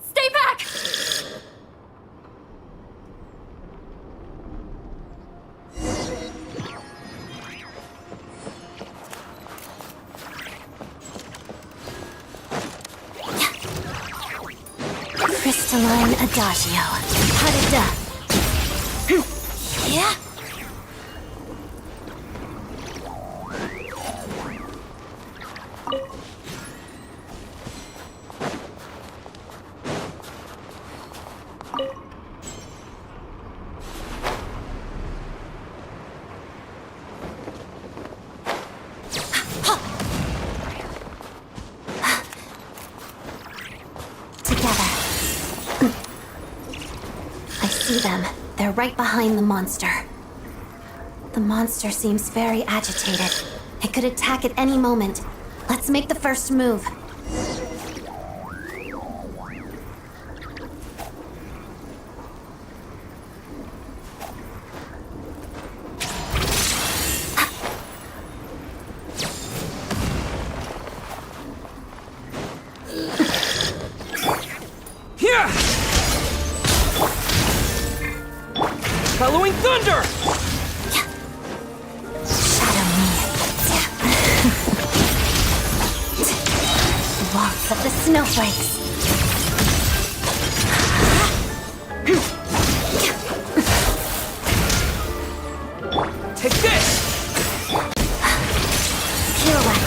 Stay back! Crystalline Adagio. Harada. Yeah? See them. They're right behind the monster. The monster seems very agitated. It could attack at any moment. Let's make the first move. Bellowing thunder! Shadow me. Waltz of the snowflakes. Take this! Pirouette.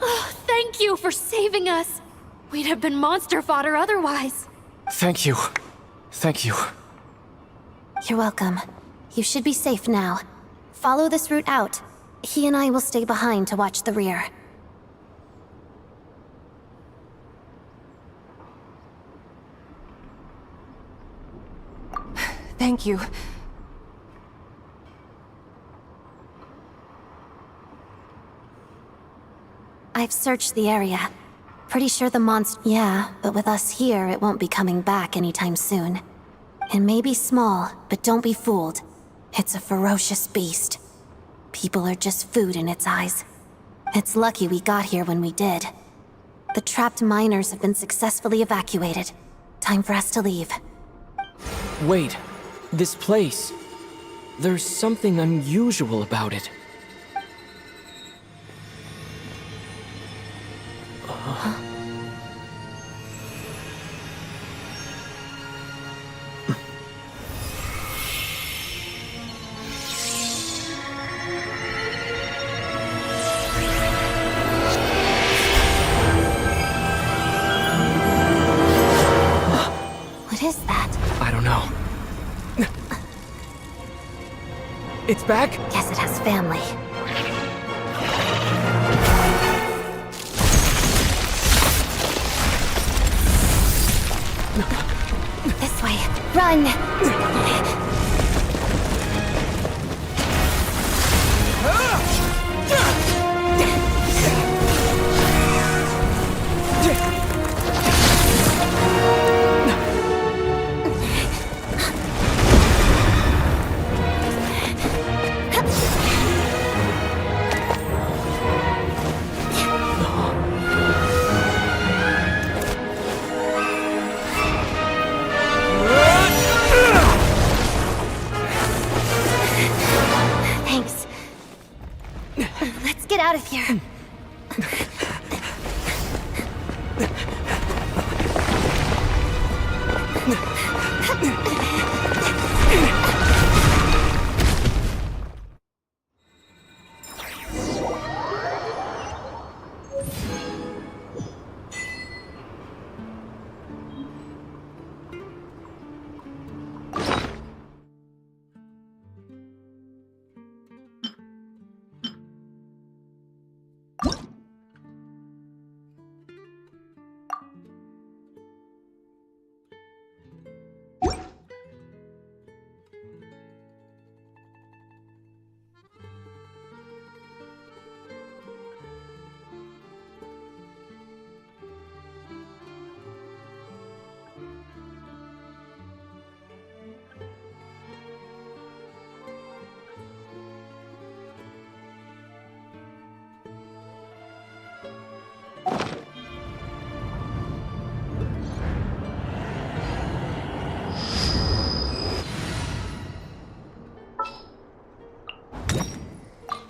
Oh, thank you for saving us. We'd have been monster fodder otherwise. Thank you. Thank you. You're welcome. You should be safe now. Follow this route out. He and I will stay behind to watch the rear. Thank you. I've searched the area. Pretty sure the monster... Yeah, but with us here, it won't be coming back anytime soon. It may be small, but don't be fooled. It's a ferocious beast. People are just food in its eyes. It's lucky we got here when we did. The trapped miners have been successfully evacuated. Time for us to leave. Wait, this place. There's something unusual about it. What is that? I don't know. It's back? Guess it has family. This way. Run! Thanks. Let's get out of here.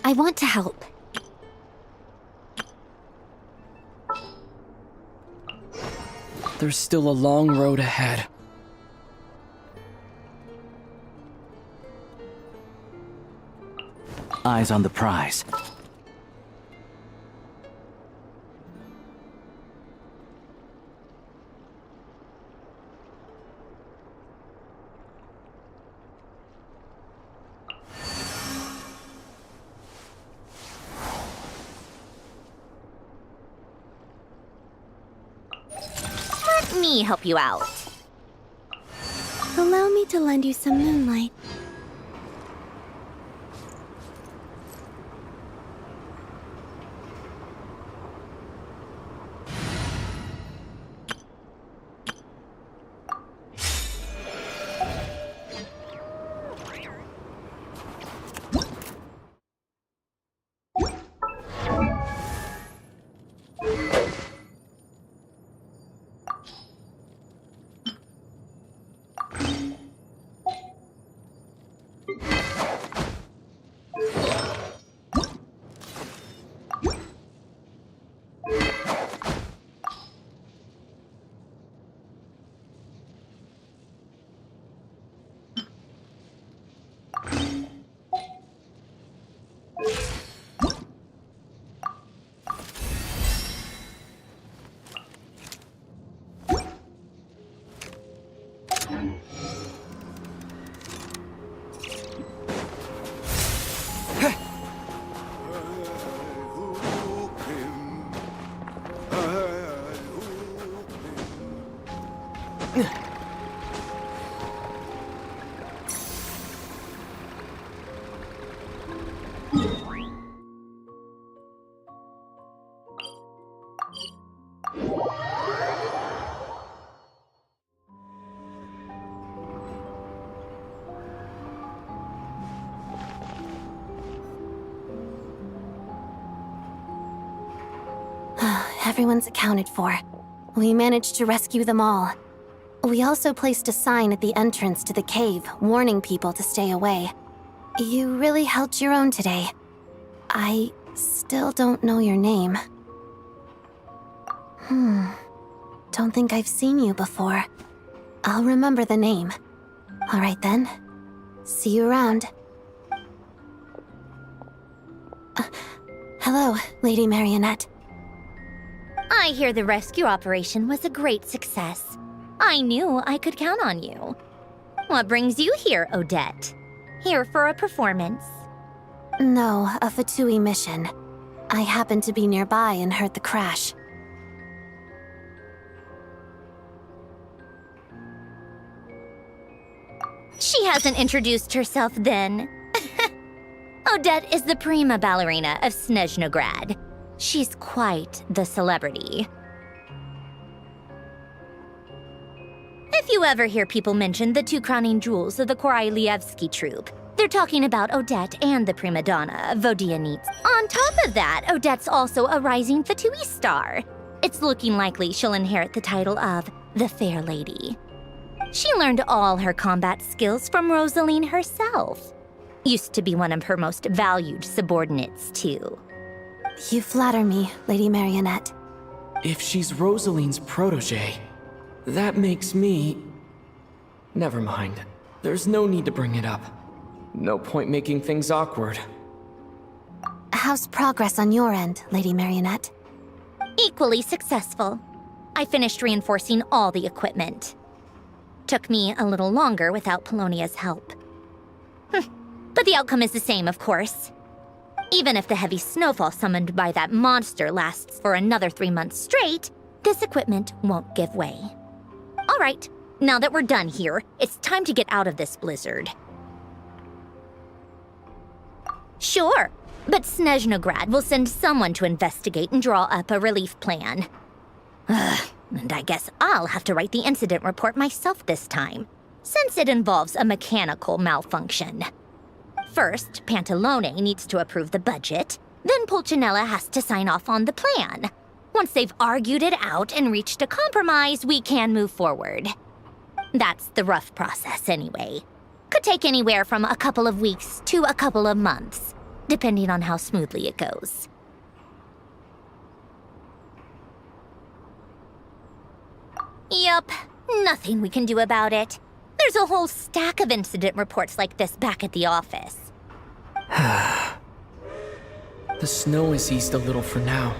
I want to help. There's still a long road ahead. Eyes on the prize. Let me help you out. Allow me to lend you some moonlight. Everyone's accounted for. We managed to rescue them all. We also placed a sign at the entrance to the cave, warning people to stay away. You really held your own today. I still don't know your name. Don't think I've seen you before. I'll remember the name. All right then. See you around. Hello, Lady Marionette. I hear the rescue operation was a great success. I knew I could count on you. What brings you here, Odette? Here for a performance? No, a Fatui mission. I happened to be nearby and heard the crash. She hasn't introduced herself then. Odette is the prima ballerina of Snezhnograd. She's quite the celebrity. If you ever hear people mention the two crowning jewels of the Korolievsky troupe, they're talking about Odette and the prima donna, Vodianits. On top of that, Odette's also a rising Fatui star. It's looking likely she'll inherit the title of the Fair Lady. She learned all her combat skills from Rosaline herself. Used to be one of her most valued subordinates, too. You flatter me, Lady Marionette. If she's Rosaline's protege, that makes me... Never mind. There's no need to bring it up. No point making things awkward. How's progress on your end, Lady Marionette? Equally successful. I finished reinforcing all the equipment. Took me a little longer without Polonia's help. But the outcome is the same, of course. Even if the heavy snowfall summoned by that monster lasts for another 3 months straight, this equipment won't give way. All right, now that we're done here, it's time to get out of this blizzard. Sure, but Snezhnograd will send someone to investigate and draw up a relief plan. And I guess I'll have to write the incident report myself this time, since it involves a mechanical malfunction. First, Pantalone needs to approve the budget, then Pulcinella has to sign off on the plan. Once they've argued it out and reached a compromise, we can move forward. That's the rough process anyway. Could take anywhere from a couple of weeks to a couple of months. depending on how smoothly it goes. Yup, nothing we can do about it. There's a whole stack of incident reports like this back at the office. The snow has eased a little for now,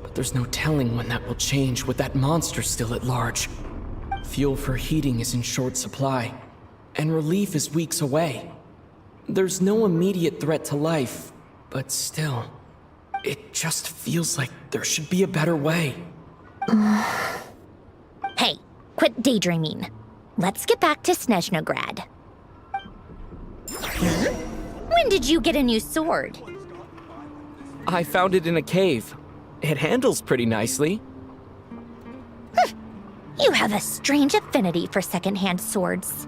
but there's no telling when that will change with that monster still at large. Fuel for heating is in short supply, and relief is weeks away. There's no immediate threat to life, but still, it just feels like there should be a better way. Hey, quit daydreaming. Let's get back to Snezhnograd. When did you get a new sword? I found it in a cave. It handles pretty nicely. You have a strange affinity for secondhand swords.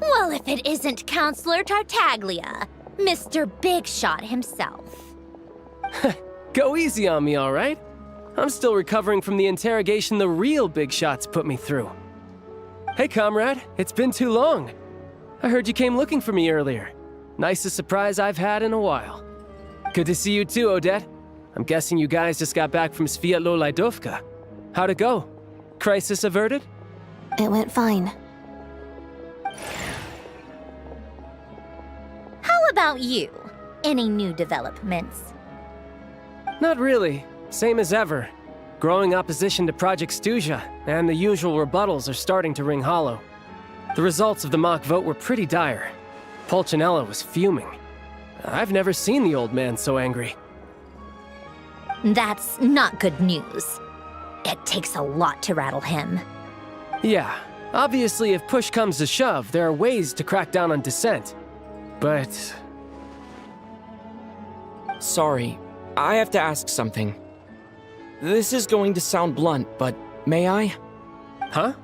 Well, if it isn't Counselor Tartaglia, Mr. Big Shot himself. Go easy on me, all right? I'm still recovering from the interrogation the real Big Shots put me through. Hey, comrade, it's been too long. I heard you came looking for me earlier. Nicest surprise I've had in a while. Good to see you too, Odette. I'm guessing you guys just got back from Sviatlo Lajdovka. How'd it go? Crisis averted? It went fine. How about you? Any new developments? Not really. Same as ever. Growing opposition to Project Stuzha, and the usual rebuttals are starting to ring hollow. The results of the mock vote were pretty dire. Pulcinella was fuming. I've never seen the old man so angry. That's not good news. It takes a lot to rattle him. Yeah, obviously if push comes to shove, there are ways to crack down on dissent. But... Sorry, I have to ask something. This is going to sound blunt, but may I? Huh?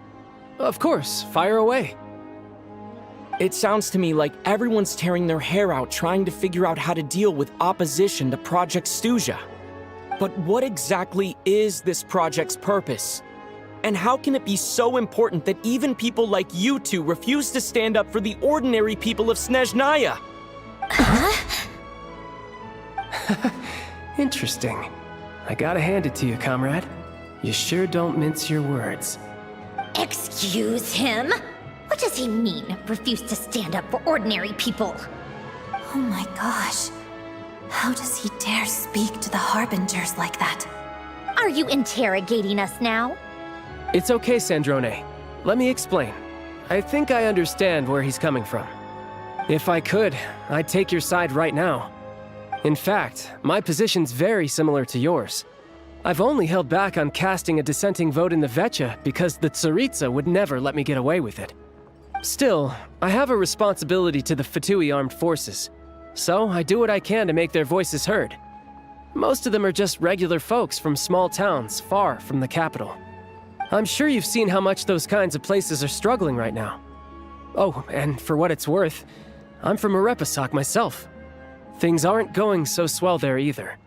Of course, fire away. It sounds to me like everyone's tearing their hair out trying to figure out how to deal with opposition to Project Snezhnaya. But what exactly is this project's purpose? And how can it be so important that even people like you two refuse to stand up for the ordinary people of Snezhnaya? Interesting. I gotta hand it to you, comrade. You sure don't mince your words. Excuse him? What does he mean, refuse to stand up for ordinary people? Oh my gosh. How does he dare speak to the Harbingers like that? Are you interrogating us now? It's okay, Sandrone. Let me explain. I think I understand where he's coming from. If I could, I'd take your side right now. In fact, my position's very similar to yours. I've only held back on casting a dissenting vote in the Vecha because the Tsaritsa would never let me get away with it. Still, I have a responsibility to the Fatui armed forces, so I do what I can to make their voices heard. Most of them are just regular folks from small towns far from the capital. I'm sure you've seen how much those kinds of places are struggling right now. Oh, and for what it's worth, I'm from Arepasak myself. Things aren't going so swell there either.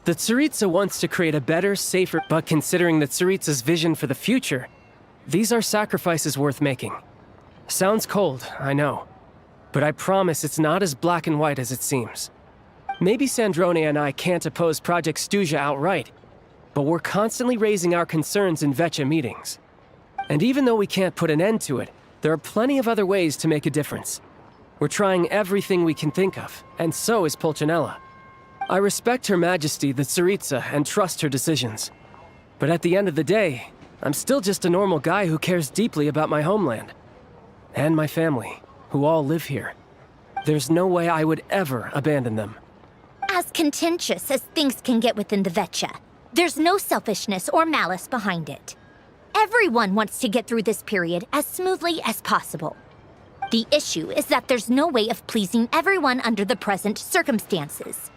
The Tsaritsa wants to create a better, safer, but considering the Tsaritsa's vision for the future, these are sacrifices worth making. Sounds cold, I know, but I promise it's not as black and white as it seems. Maybe Sandrone and I can't oppose Project Snezhnaya outright, but we're constantly raising our concerns in Vecha meetings. And even though we can't put an end to it, there are plenty of other ways to make a difference. We're trying everything we can think of, and so is Pulcinella. I respect Her Majesty, the Tsaritsa, and trust her decisions. But at the end of the day, I'm still just a normal guy who cares deeply about my homeland. And my family, who all live here. There's no way I would ever abandon them. As contentious as things can get within the Vecha, there's no selfishness or malice behind it. Everyone wants to get through this period as smoothly as possible. The issue is that there's no way of pleasing everyone under the present circumstances.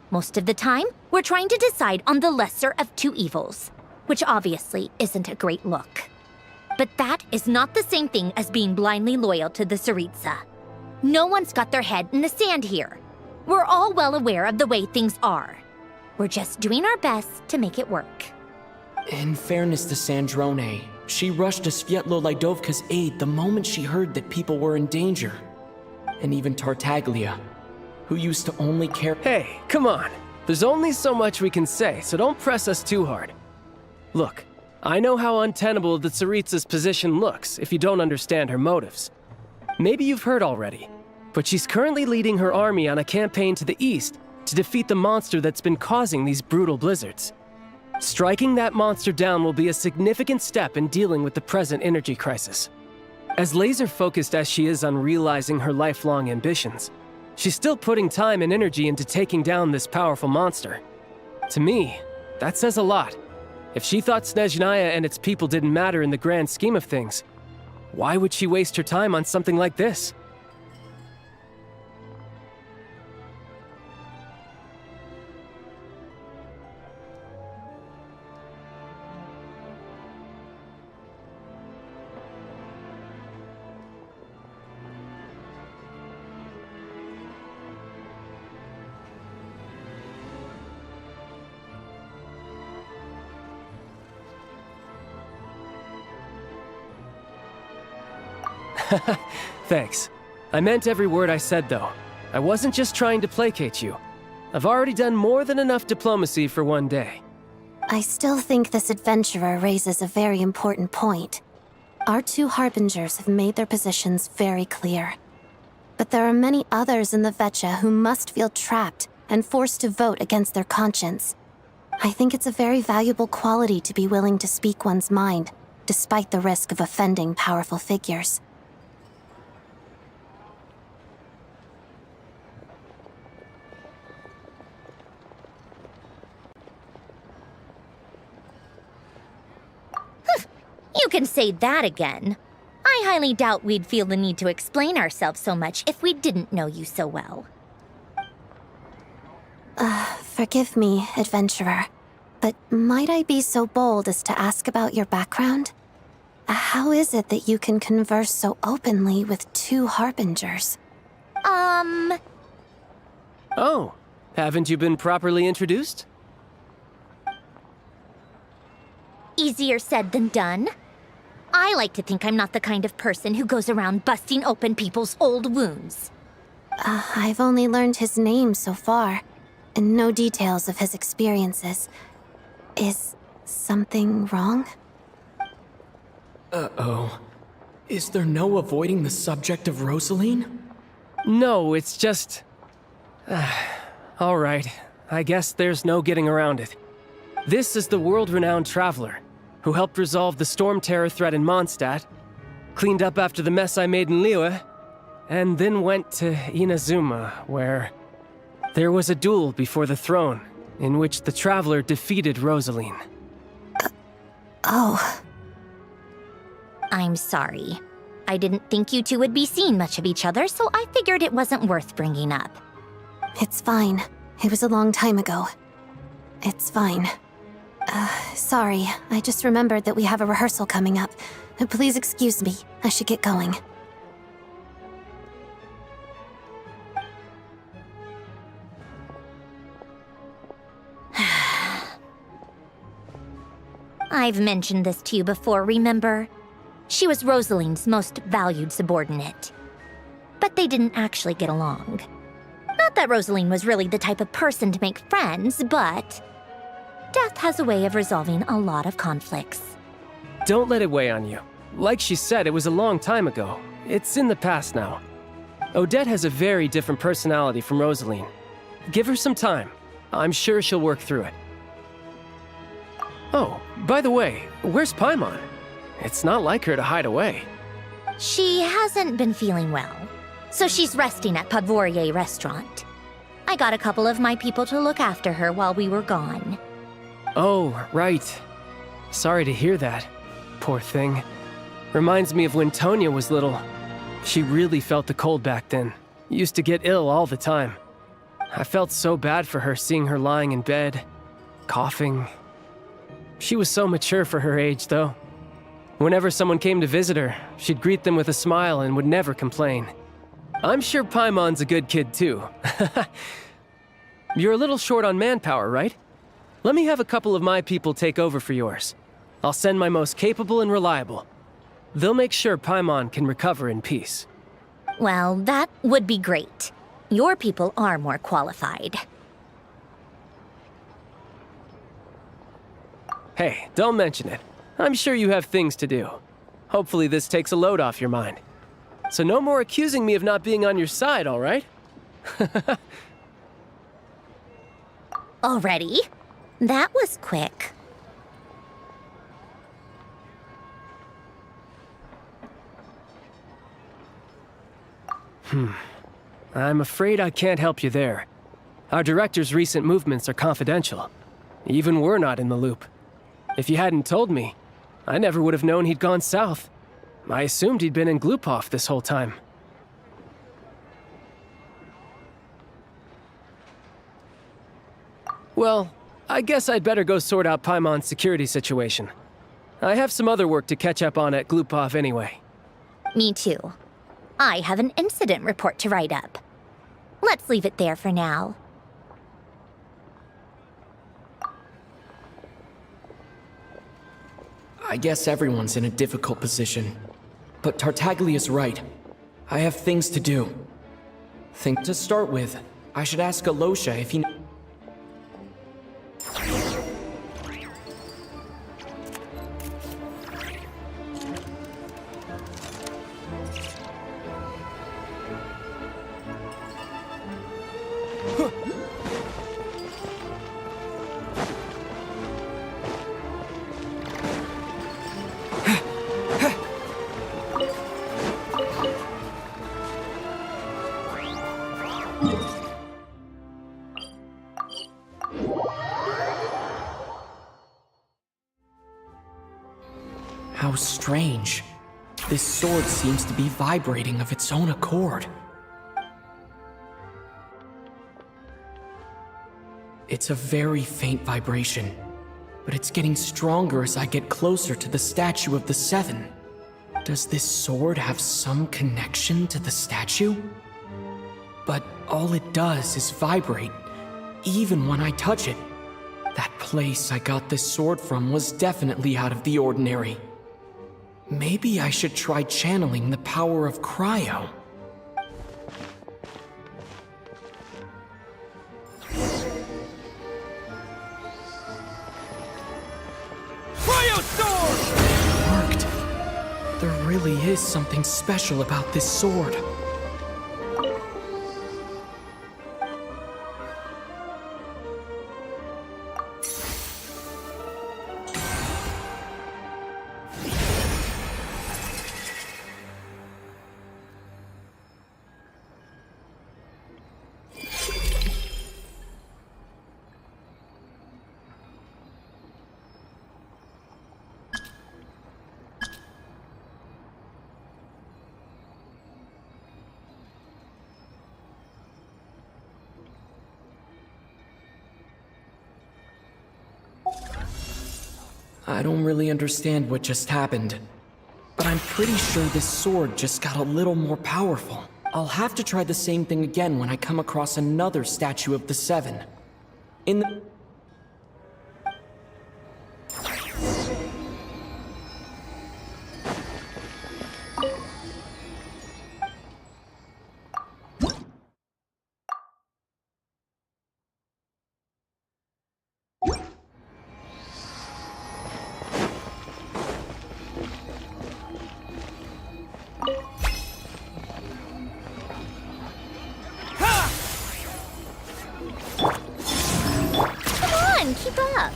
Most of the time, we're trying to decide on the lesser of two evils, which obviously isn't a great look. But that is not the same thing as being blindly loyal to the Tsaritsa. No one's got their head in the sand here. We're all well aware of the way things are. We're just doing our best to make it work. In fairness to Sandrone, she rushed to Svietlo Lidovka's aid the moment she heard that people were in danger. And even Tartaglia, who used to only care— Hey, come on. There's only so much we can say, so don't press us too hard. Look, I know how untenable the Tsaritsa's position looks if you don't understand her motives. Maybe you've heard already, but she's currently leading her army on a campaign to the east to defeat the monster that's been causing these brutal blizzards. Striking that monster down will be a significant step in dealing with the present energy crisis. As laser-focused as she is on realizing her lifelong ambitions, she's still putting time and energy into taking down this powerful monster. To me, that says a lot. If she thought Snezhnaya and its people didn't matter in the grand scheme of things, why would she waste her time on something like this? Thanks. I meant every word I said, though. I wasn't just trying to placate you. I've already done more than enough diplomacy for one day. I still think this adventurer raises a very important point. Our two Harbingers have made their positions very clear. But there are many others in the Vecha who must feel trapped and forced to vote against their conscience. I think it's a very valuable quality to be willing to speak one's mind, despite the risk of offending powerful figures. You can say that again. I highly doubt we'd feel the need to explain ourselves so much if we didn't know you so well. Forgive me, adventurer, but might I be so bold as to ask about your background? How is it that you can converse so openly with two harbingers? Oh, haven't you been properly introduced? Easier said than done. I like to think I'm not the kind of person who goes around busting open people's old wounds. I've only learned his name so far, and no details of his experiences. Is something wrong? Uh-oh. Is there no avoiding the subject of Rosaline? No, it's just... all right, I guess there's no getting around it. This is the world-renowned traveler, who helped resolve the storm terror threat in Mondstadt, cleaned up after the mess I made in Liyue, and then went to Inazuma, where there was a duel before the throne, in which the traveler defeated Rosaline. Oh. I'm sorry. I didn't think you two would be seeing much of each other, so I figured it wasn't worth bringing up. It's fine. It was a long time ago. It's fine. Sorry, I just remembered that we have a rehearsal coming up. Please excuse me, I should get going. I've mentioned this to you before, remember? She was Rosaline's most valued subordinate. But they didn't actually get along. Not that Rosaline was really the type of person to make friends, but death has a way of resolving a lot of conflicts. Don't let it weigh on you. Like she said, it was a long time ago. It's in the past now. Odette has a very different personality from Rosaline. Give her some time. I'm sure she'll work through it. Oh, by the way, where's Paimon? It's not like her to hide away. She hasn't been feeling well, so she's resting at Podvorier restaurant. I got a couple of my people to look after her while we were gone. Oh, right. Sorry to hear that. Poor thing. Reminds me of when Tonya was little. She really felt the cold back then. Used to get ill all the time. I felt so bad for her seeing her lying in bed, coughing. She was so mature for her age, though. Whenever someone came to visit her, she'd greet them with a smile and would never complain. I'm sure Paimon's a good kid, too. You're a little short on manpower, right? Let me have a couple of my people take over for yours. I'll send my most capable and reliable. They'll make sure Paimon can recover in peace. Well, that would be great. Your people are more qualified. Hey, don't mention it. I'm sure you have things to do. Hopefully this takes a load off your mind. So no more accusing me of not being on your side, all right? Already? That was quick. I'm afraid I can't help you there. Our director's recent movements are confidential. Even we're not in the loop. If you hadn't told me, I never would have known he'd gone south. I assumed he'd been in Glupov this whole time. Well, I guess I'd better go sort out Paimon's security situation. I have some other work to catch up on at Glupov anyway. Me too. I have an incident report to write up. Let's leave it there for now. I guess everyone's in a difficult position. But Tartaglia's right. I have things to do. To start with, I should ask Alyosha if he... How strange. This sword seems to be vibrating of its own accord. It's a very faint vibration, but it's getting stronger as I get closer to the statue of the Seven. Does this sword have some connection to the statue? But all it does is vibrate, even when I touch it. That place I got this sword from was definitely out of the ordinary. Maybe I should try channeling the power of Cryo. Cryo sword! It worked. There really is something special about this sword. I don't really understand what just happened, but I'm pretty sure this sword just got a little more powerful. I'll have to try the same thing again when I come across another statue of the Seven. In the... Keep up.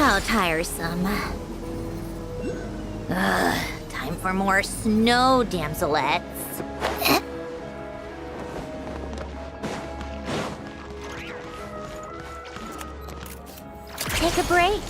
How tiresome. Ugh, time for more snow damselettes. Take a break.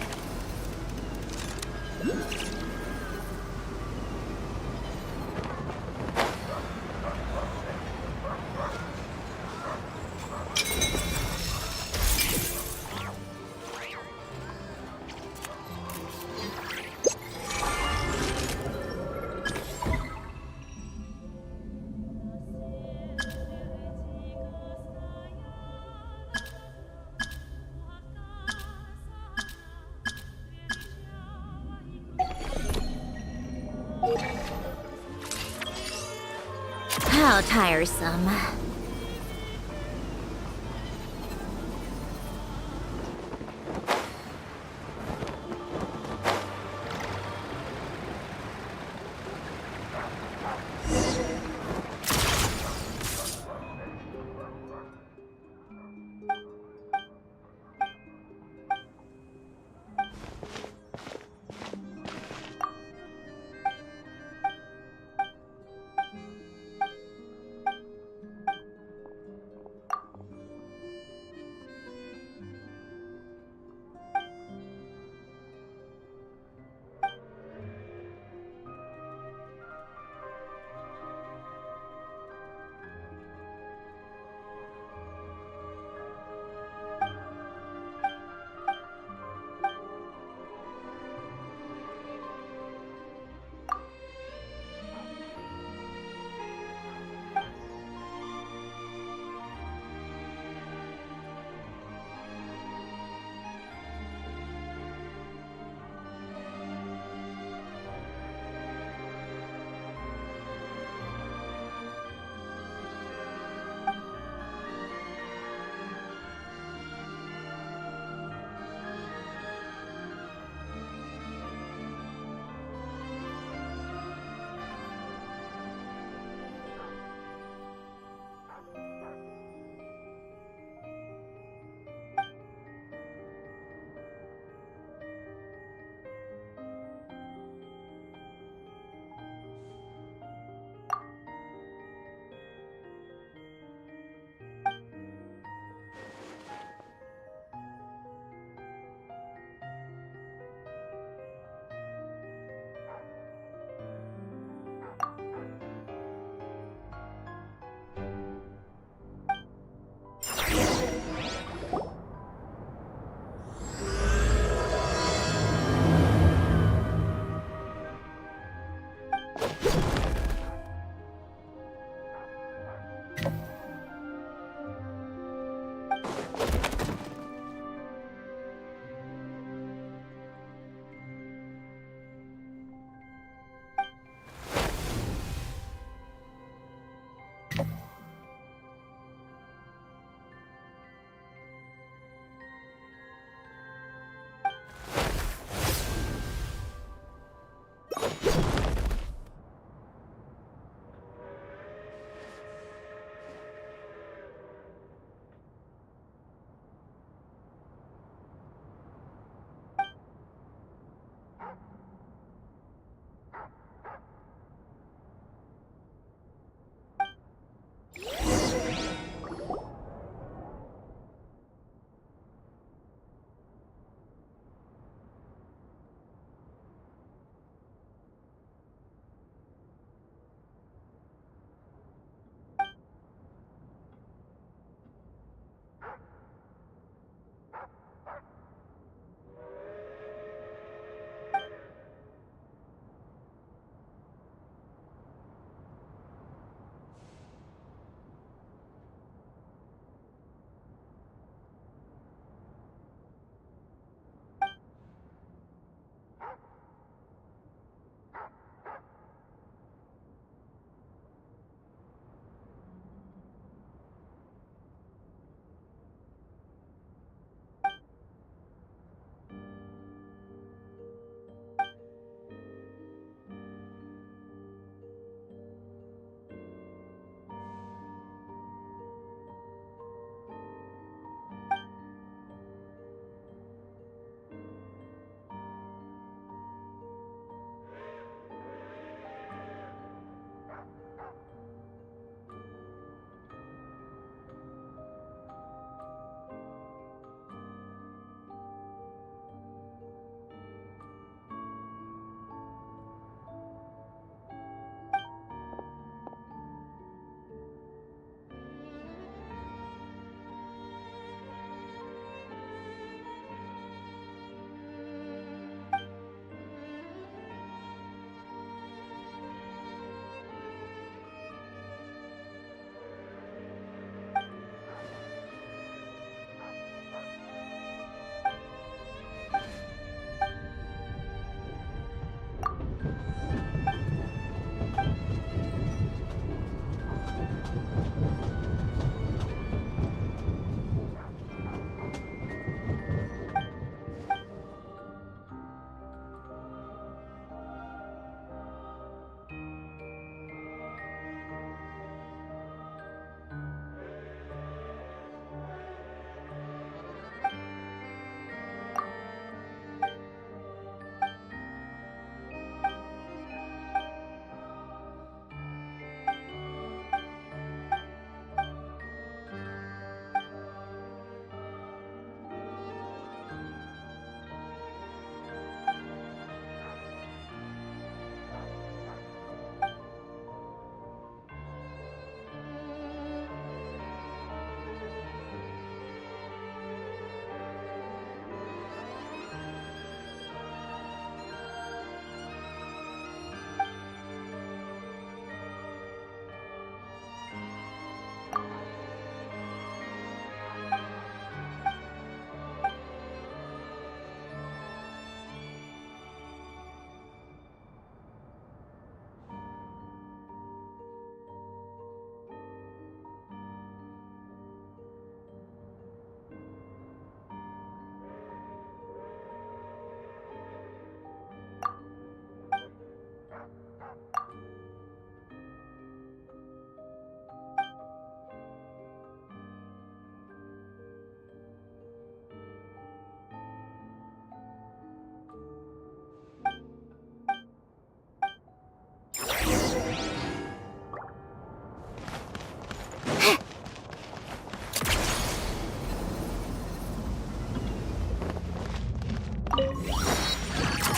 How tiresome.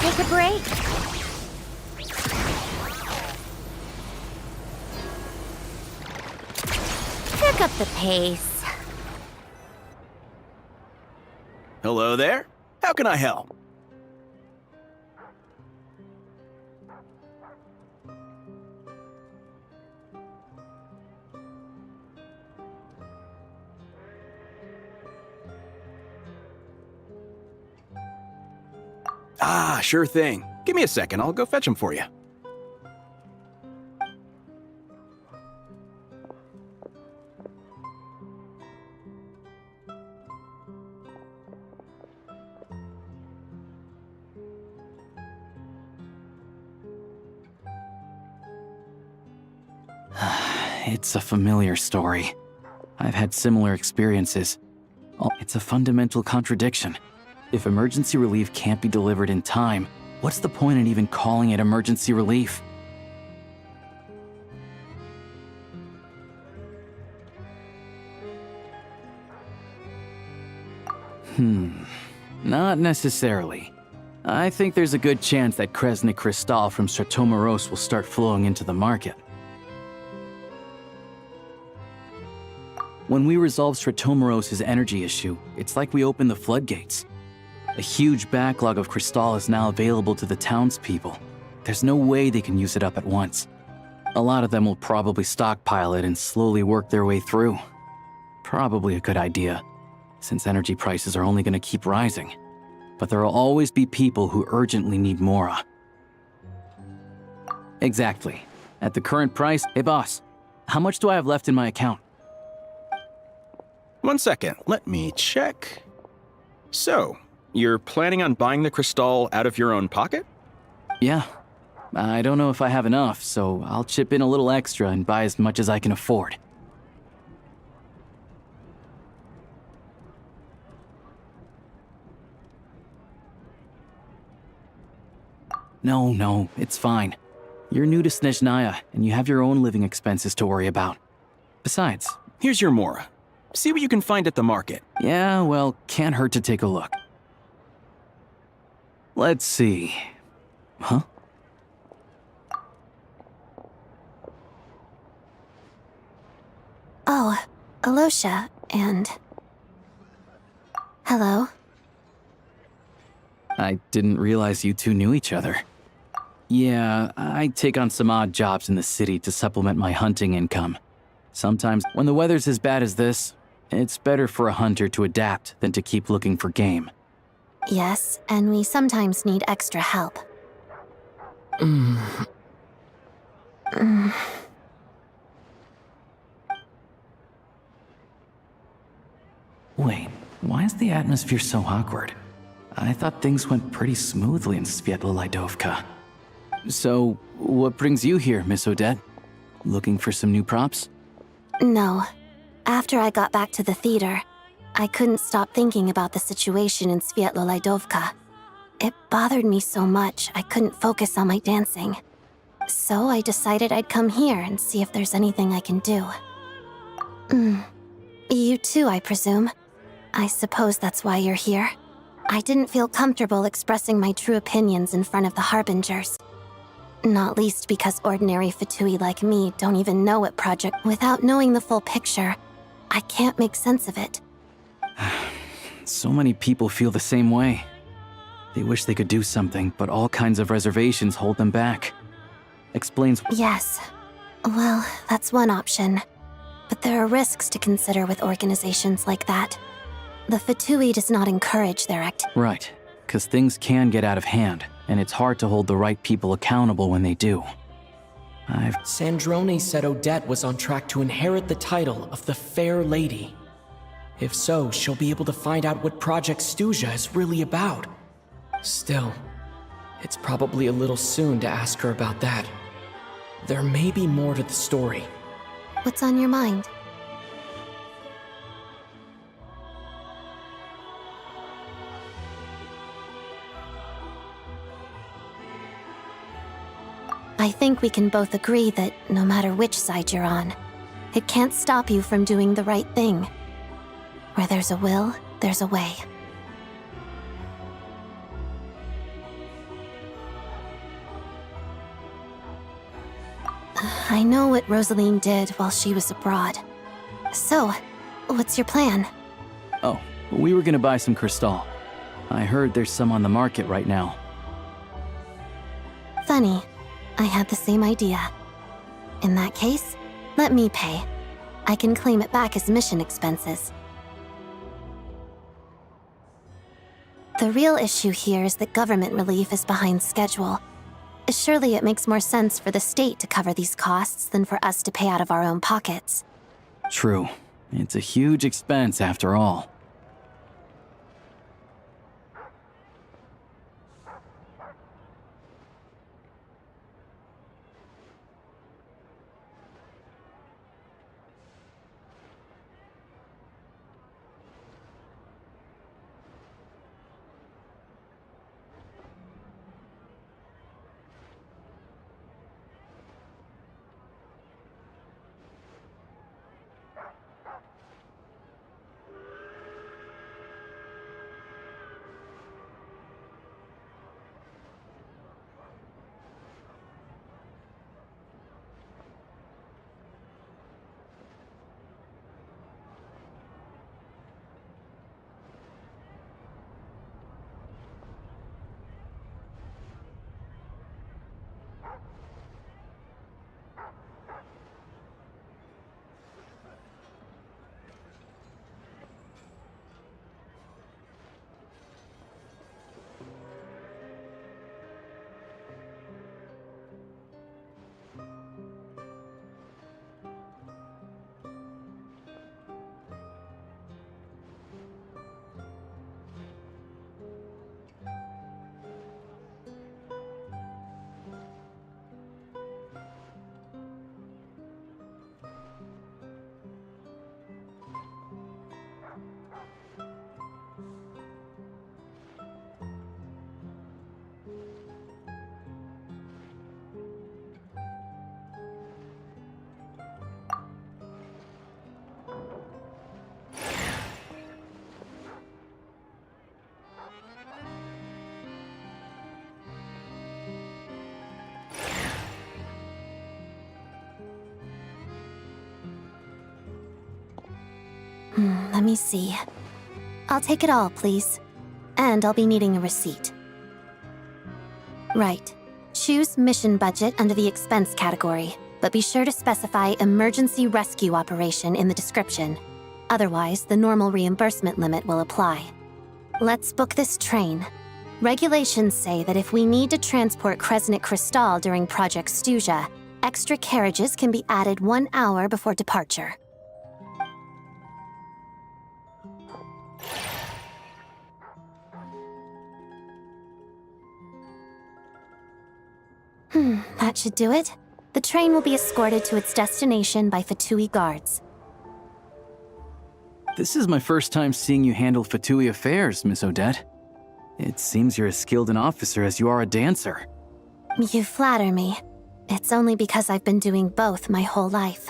Take a break. Pick up the pace. Hello there. How can I help? Ah, sure thing. Give me a second, I'll go fetch them for you. It's a familiar story. I've had similar experiences. Oh, it's a fundamental contradiction. If emergency relief can't be delivered in time, what's the point in even calling it emergency relief? Not necessarily. I think there's a good chance that Kresny Crystal from Stratomeros will start flowing into the market. When we resolve Stratomeros' energy issue, it's like we open the floodgates. A huge backlog of Crystal is now available to the townspeople. There's no way they can use it up at once. A lot of them will probably stockpile it and slowly work their way through. Probably a good idea, since energy prices are only going to keep rising. But there will always be people who urgently need Mora. Exactly. At the current price, hey boss, how much do I have left in my account? 1 second, let me check. So, you're planning on buying the crystal out of your own pocket? Yeah. I don't know if I have enough, so I'll chip in a little extra and buy as much as I can afford. No, it's fine. You're new to Snezhnaya, and you have your own living expenses to worry about. Besides, here's your Mora. See what you can find at the market. Yeah, well, can't hurt to take a look. Let's see. Huh? Oh, Alyosha, and... Hello? I didn't realize you two knew each other. Yeah, I take on some odd jobs in the city to supplement my hunting income. Sometimes, when the weather's as bad as this, it's better for a hunter to adapt than to keep looking for game. Yes, and we sometimes need extra help. Wait, why is the atmosphere so awkward? I thought things went pretty smoothly in Svietlolaidovka. So, what brings you here, Miss Odette? Looking for some new props? No. After I got back to the theater, I couldn't stop thinking about the situation in Svietlolaidovka. It bothered me so much I couldn't focus on my dancing. So I decided I'd come here and see if there's anything I can do. You too, I presume. I suppose that's why you're here. I didn't feel comfortable expressing my true opinions in front of the Harbingers. Not least because ordinary Fatui like me don't even know what project. Without knowing the full picture, I can't make sense of it. So many people feel the same way. They wish they could do something, but all kinds of reservations hold them back. Explains. Yes. Well, that's one option. But there are risks to consider with organizations like that. The Fatui does not encourage their activity. Right, because things can get out of hand, and it's hard to hold the right people accountable when they do. Sandrone said Odette was on track to inherit the title of the Fair Lady. If so, she'll be able to find out what Project Stuja is really about. Still, it's probably a little soon to ask her about that. There may be more to the story. What's on your mind? I think we can both agree that no matter which side you're on, it can't stop you from doing the right thing. Where there's a will, there's a way. I know what Rosaline did while she was abroad. So, what's your plan? Oh, we were gonna buy some crystal. I heard there's some on the market right now. Funny. I had the same idea. In that case, let me pay. I can claim it back as mission expenses. The real issue here is that government relief is behind schedule. Surely it makes more sense for the state to cover these costs than for us to pay out of our own pockets. True. It's a huge expense after all. Let me see. I'll take it all, please. And I'll be needing a receipt. Right. Choose mission budget under the expense category, but be sure to specify emergency rescue operation in the description. Otherwise, the normal reimbursement limit will apply. Let's book this train. Regulations say that if we need to transport Kresnik Crystal during Project Stuja, extra carriages can be added 1 hour before departure. That should do it. The train will be escorted to its destination by Fatui guards. This is my first time seeing you handle Fatui affairs, Miss Odette. It seems you're as skilled an officer as you are a dancer. You flatter me. It's only because I've been doing both my whole life.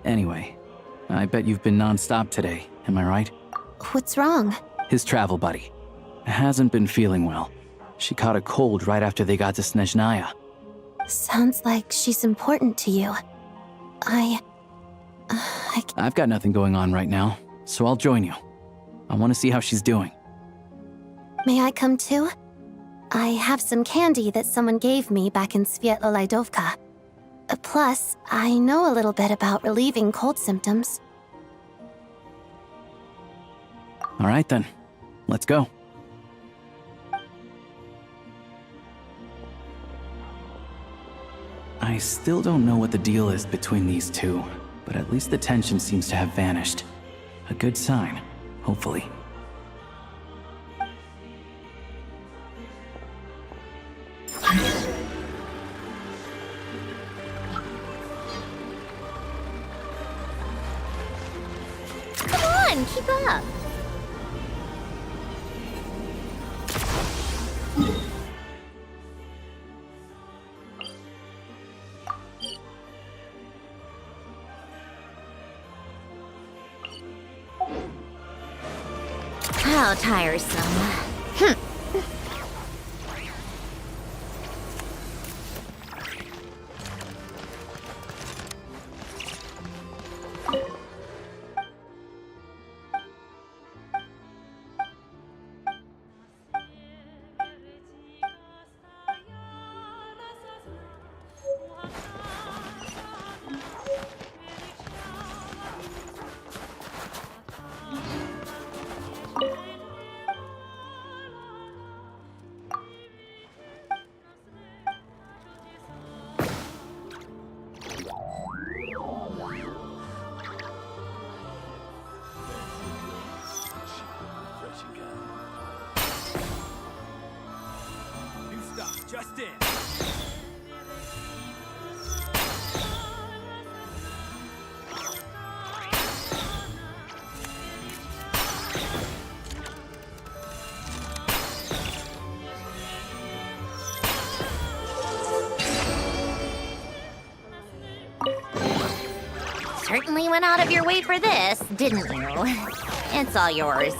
Anyway, I bet you've been non-stop today, am I right? What's wrong? His travel buddy hasn't been feeling well. She caught a cold right after they got to Snezhnaya. Sounds like she's important to you. I've got nothing going on right now, so I'll join you. I want to see how she's doing. May I come too? I have some candy that someone gave me back in Svietlolaidovka. Plus, I know a little bit about relieving cold symptoms. All right then, let's go. I still don't know what the deal is between these two, but at least the tension seems to have vanished. A good sign, hopefully. Come on, keep up. How tiresome. Just in. Certainly went out of your way for this, didn't you? It's all yours.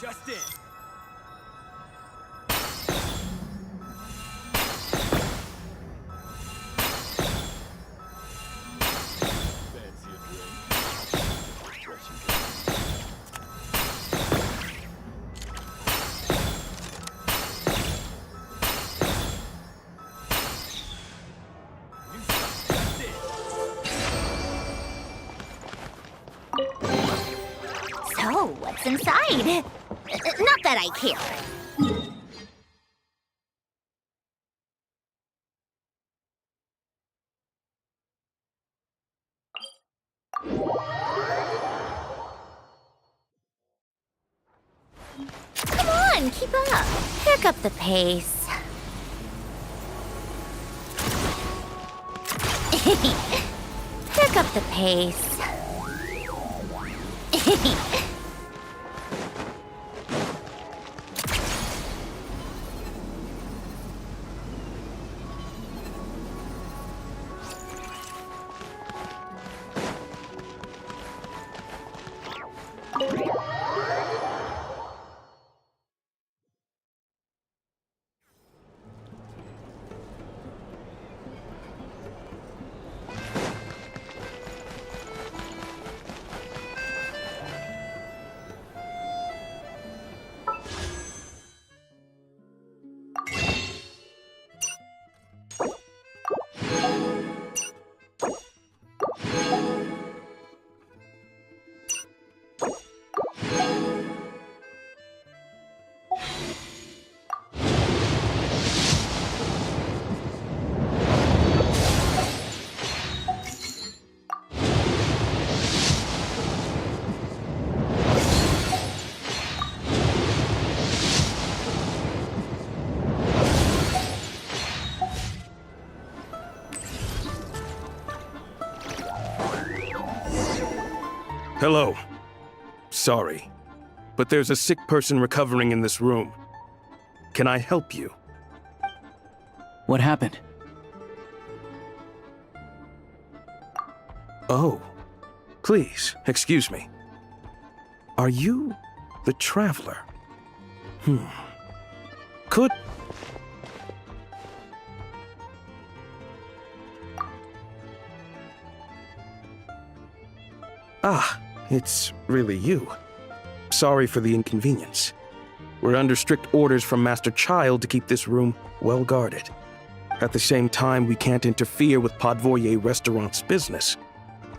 Just in. So, what's inside? Not that I care. Come on, keep up. Pick up the pace. Pick up the pace. Hello. Sorry, but there's a sick person recovering in this room. Can I help you? What happened? Oh, please, excuse me. Are you the Traveler? Could... Ah, it's really you. Sorry for the inconvenience. We're under strict orders from Master Child to keep this room well guarded. At the same time, we can't interfere with Podvoye Restaurant's business.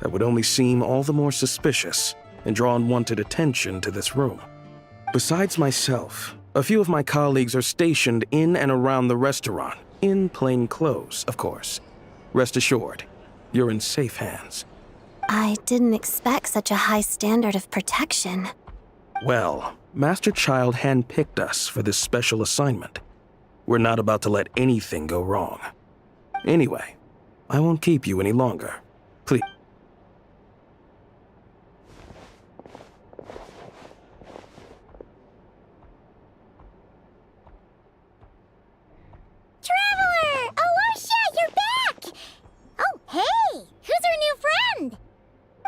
That would only seem all the more suspicious and draw unwanted attention to this room. Besides myself, a few of my colleagues are stationed in and around the restaurant, in plain clothes, of course. Rest assured, you're in safe hands. I didn't expect such a high standard of protection. Well, Master Child handpicked us for this special assignment. We're not about to let anything go wrong. Anyway, I won't keep you any longer. Please. Traveler! Alyosha, you're back! Oh, hey! Who's our new friend?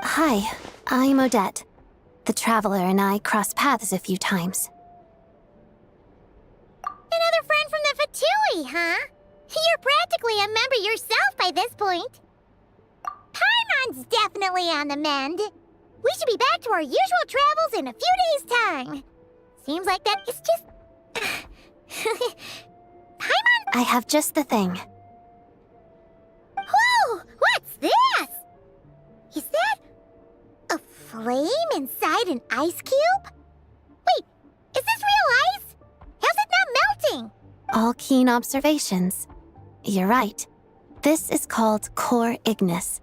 Hi, I'm Odette. The Traveler and I crossed paths a few times. Another friend from the Fatui, huh? You're practically a member yourself by this point. Paimon's definitely on the mend. We should be back to our usual travels in a few days' time. Seems like that is just... Paimon? I have just the thing. Whoa! What's this? Is that... a flame inside an ice cube? Wait, is this real ice? How's it not melting? All keen observations. You're right. This is called Core Ignis.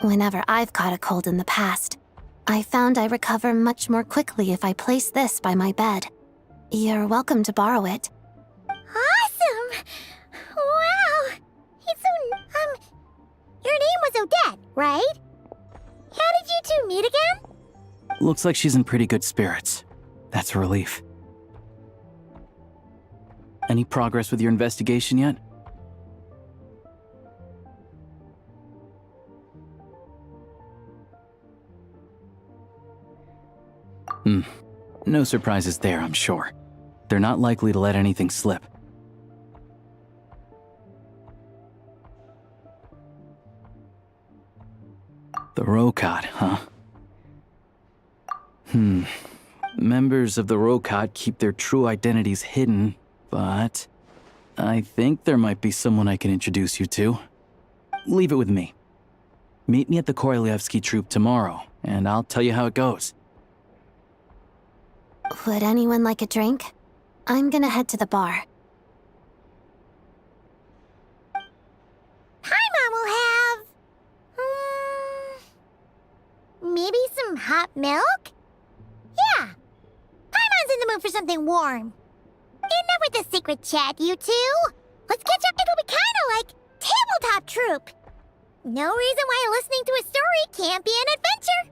Whenever I've caught a cold in the past, I found I recover much more quickly if I place this by my bed. You're welcome to borrow it. Awesome! Wow! It's so... Your name was Odette, right? How did you two meet again? Looks like she's in pretty good spirits. That's a relief. Any progress with your investigation yet? No surprises there, I'm sure. They're not likely to let anything slip. The Rokot, huh? Members of the Rokot keep their true identities hidden, but I think there might be someone I can introduce you to. Leave it with me. Meet me at the Korolyevsky troop tomorrow, and I'll tell you how it goes. Would anyone like a drink? I'm gonna head to the bar. Paimon will have... maybe some hot milk? Yeah. Paimon's in the mood for something warm. Enough with the secret chat, you two. Let's catch up. It'll be kinda like tabletop troop. No reason why listening to a story can't be an adventure.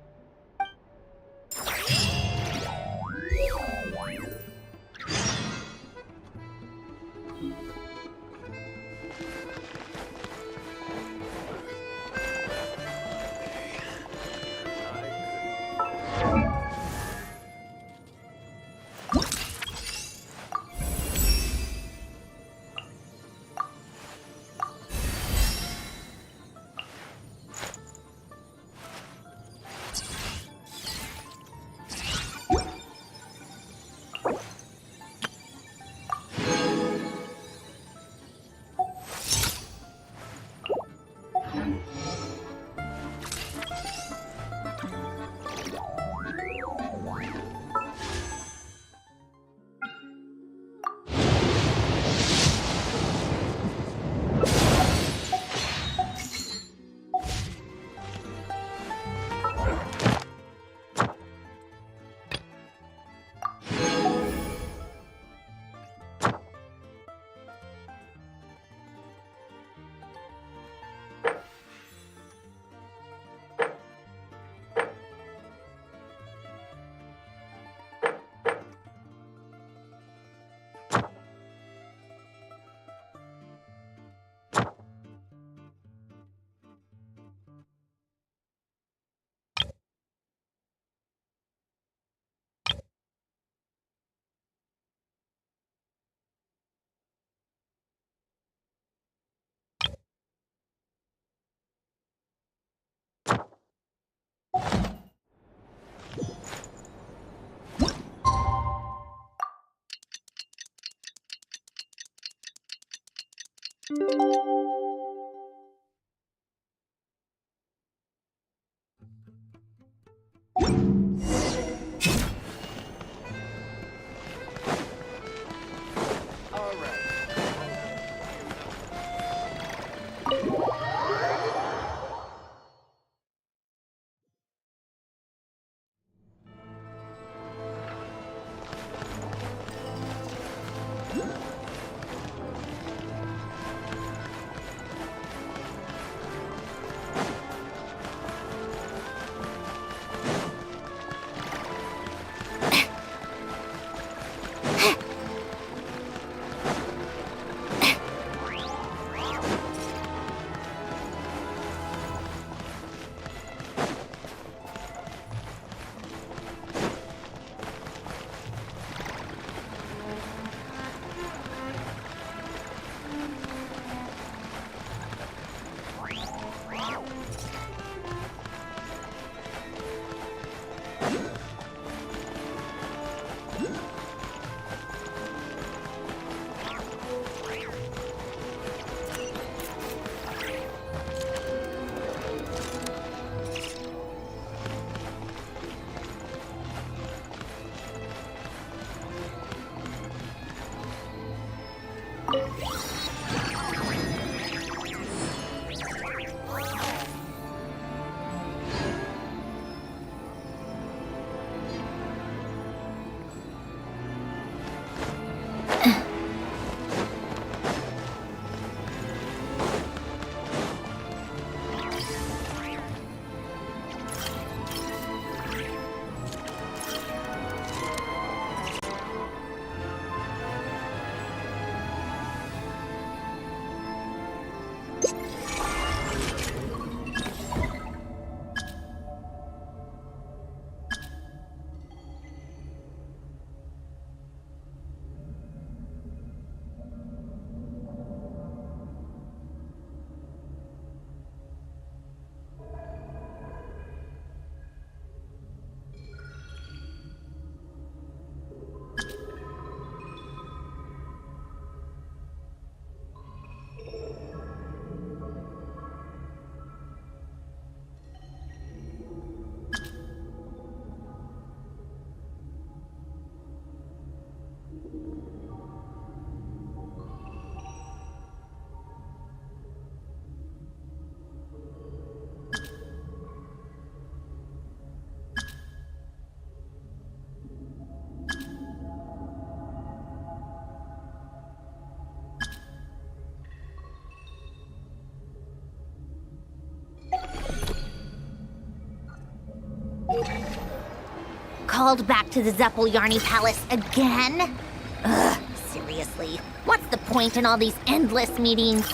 Called back to the Zeppeljärny Palace again? Ugh, seriously. What's the point in all these endless meetings?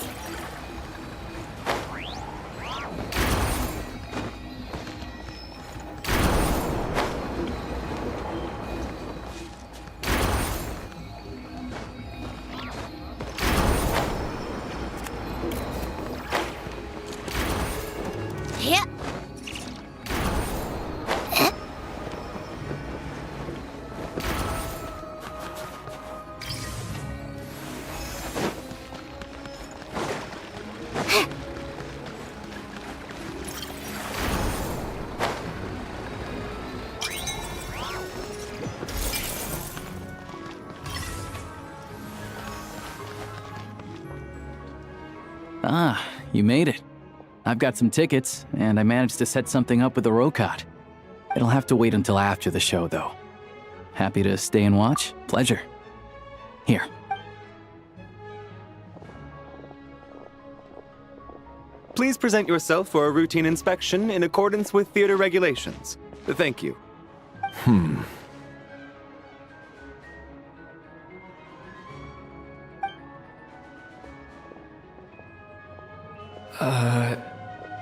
Ah, you made it. I've got some tickets, and I managed to set something up with the Rokot. It'll have to wait until after the show, though. Happy to stay and watch? Pleasure. Here. Please present yourself for a routine inspection in accordance with theater regulations. Thank you.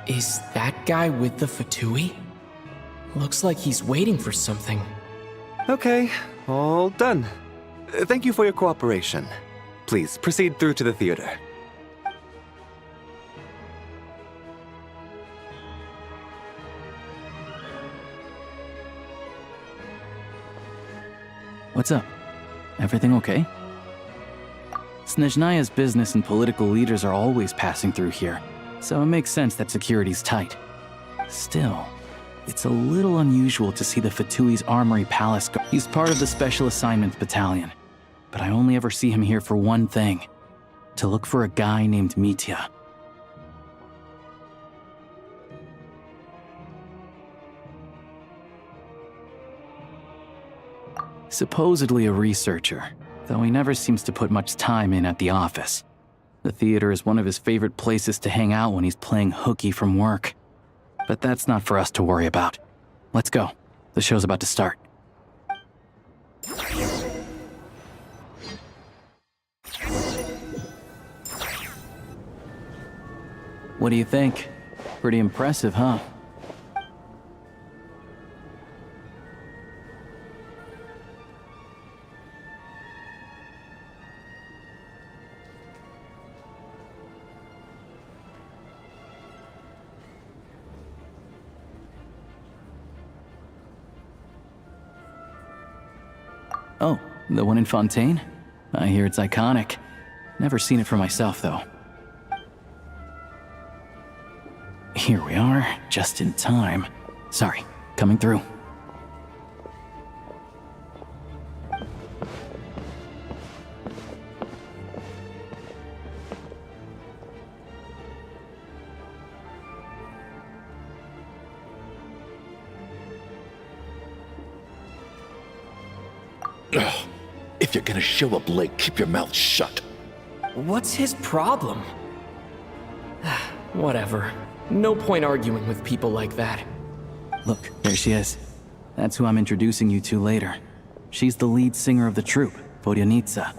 Is that guy with the Fatui? Looks like he's waiting for something. Okay, all done. Thank you for your cooperation. Please proceed through to the theater. What's up? Everything okay? Snezhnaya's business and political leaders are always passing through here, so it makes sense that security's tight. Still, it's a little unusual to see the Fatui's Armory Palace guard. He's part of the Special Assignments Battalion, but I only ever see him here for one thing: to look for a guy named Mitya. Supposedly a researcher, though he never seems to put much time in at the office. The theater is one of his favorite places to hang out when he's playing hooky from work. But that's not for us to worry about. Let's go. The show's about to start. What do you think? Pretty impressive, huh? Oh, the one in Fontaine? I hear it's iconic. Never seen it for myself, though. Here we are, just in time. Sorry, coming through. Ugh. If you're gonna show up late, keep your mouth shut. What's his problem? Whatever. No point arguing with people like that. Look, there she is. That's who I'm introducing you to later. She's the lead singer of the troupe, Vodyanitsa.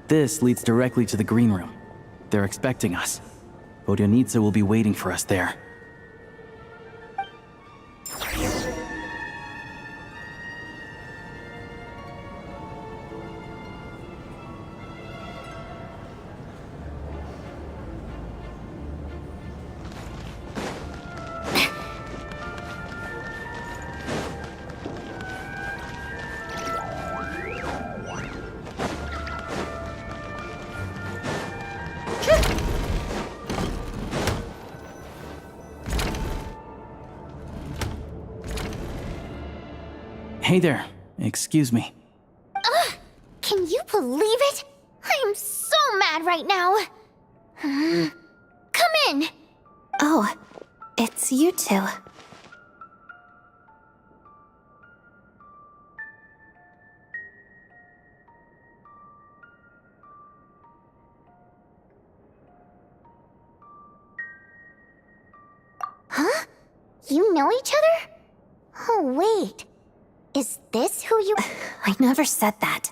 This leads directly to the green room. They're expecting us. Vodyanitsa will be waiting for us there. Hey there. Excuse me. Ugh! Can you believe it? I'm so mad right now. Come in. Oh, it's you two. Huh? You know each other? Oh, wait. Is this who you— I never said that.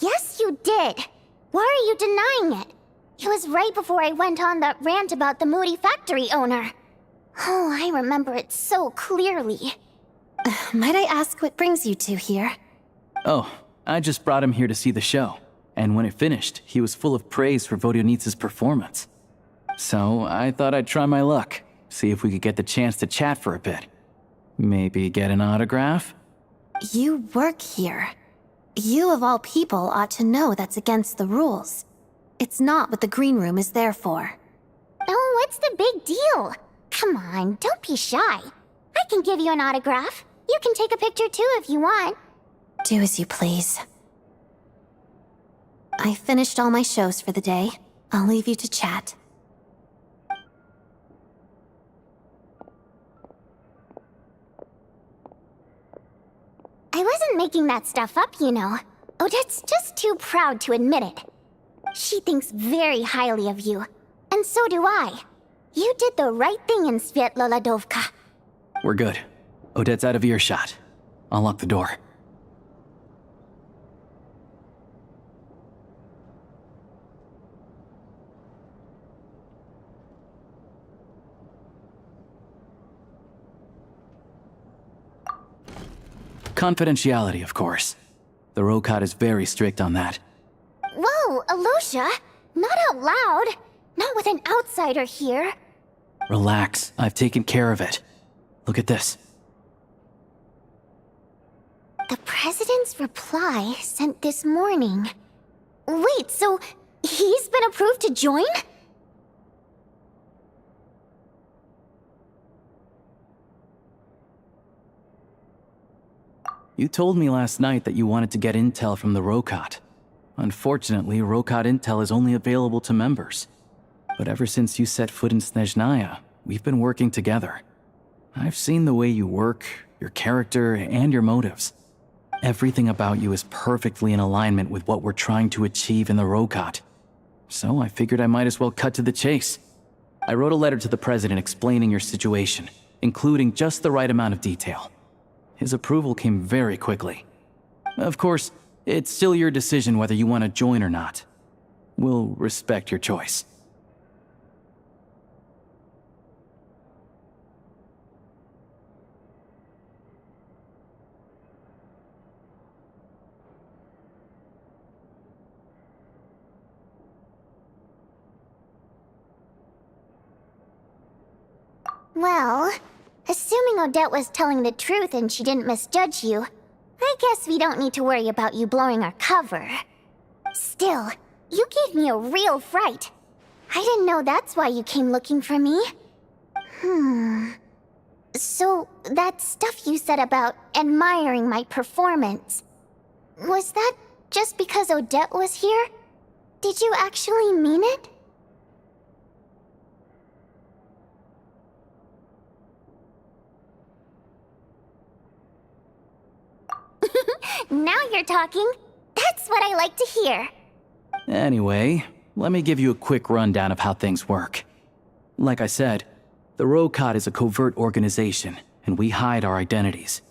Yes, you did. Why are you denying it? It was right before I went on that rant about the moody factory owner. Oh, I remember it so clearly. Might I ask what brings you two here? Oh, I just brought him here to see the show. And when it finished, he was full of praise for Vodyanitsa's performance. So I thought I'd try my luck, see if we could get the chance to chat for a bit. Maybe get an autograph? You work here. You of all people ought to know that's against the rules. It's not what the green room is there for. Oh, what's the big deal? Come on, don't be shy. I can give you an autograph. You can take a picture too if you want. Do as you please. I finished all my shows for the day. I'll leave you to chat. I wasn't making that stuff up, you know. Odette's just too proud to admit it. She thinks very highly of you. And so do I. You did the right thing in Svietloladovka. We're good. Odette's out of earshot. I'll lock the door. Confidentiality, of course. The Rokot is very strict on that. Whoa, Alyosha! Not out loud! Not with an outsider here! Relax, I've taken care of it. Look at this. The President's reply sent this morning. Wait, so he's been approved to join? You told me last night that you wanted to get intel from the Rokot. Unfortunately, Rokot intel is only available to members. But ever since you set foot in Snezhnaya, we've been working together. I've seen the way you work, your character, and your motives. Everything about you is perfectly in alignment with what we're trying to achieve in the Rokot. So I figured I might as well cut to the chase. I wrote a letter to the President explaining your situation, including just the right amount of detail. His approval came very quickly. Of course, it's still your decision whether you want to join or not. We'll respect your choice. Well, assuming Odette was telling the truth and she didn't misjudge you, I guess we don't need to worry about you blowing our cover. Still, you gave me a real fright. I didn't know that's why you came looking for me. So, that stuff you said about admiring my performance, was that just because Odette was here? Did you actually mean it? Now you're talking. That's what I like to hear. Anyway, let me give you a quick rundown of how things work. Like I said, the Rokot is a covert organization, and we hide our identities.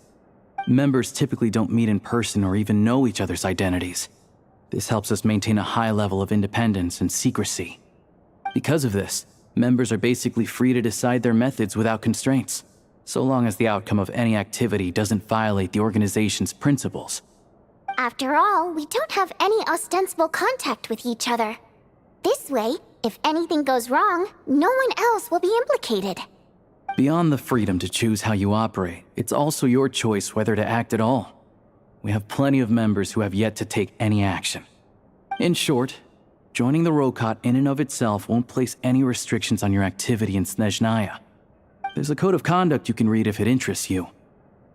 Members typically don't meet in person or even know each other's identities. This helps us maintain a high level of independence and secrecy. Because of this, members are basically free to decide their methods without constraints, so long as the outcome of any activity doesn't violate the organization's principles. After all, we don't have any ostensible contact with each other. This way, if anything goes wrong, no one else will be implicated. Beyond the freedom to choose how you operate, it's also your choice whether to act at all. We have plenty of members who have yet to take any action. In short, joining the Rokot in and of itself won't place any restrictions on your activity in Snezhnaya. There's a code of conduct you can read if it interests you.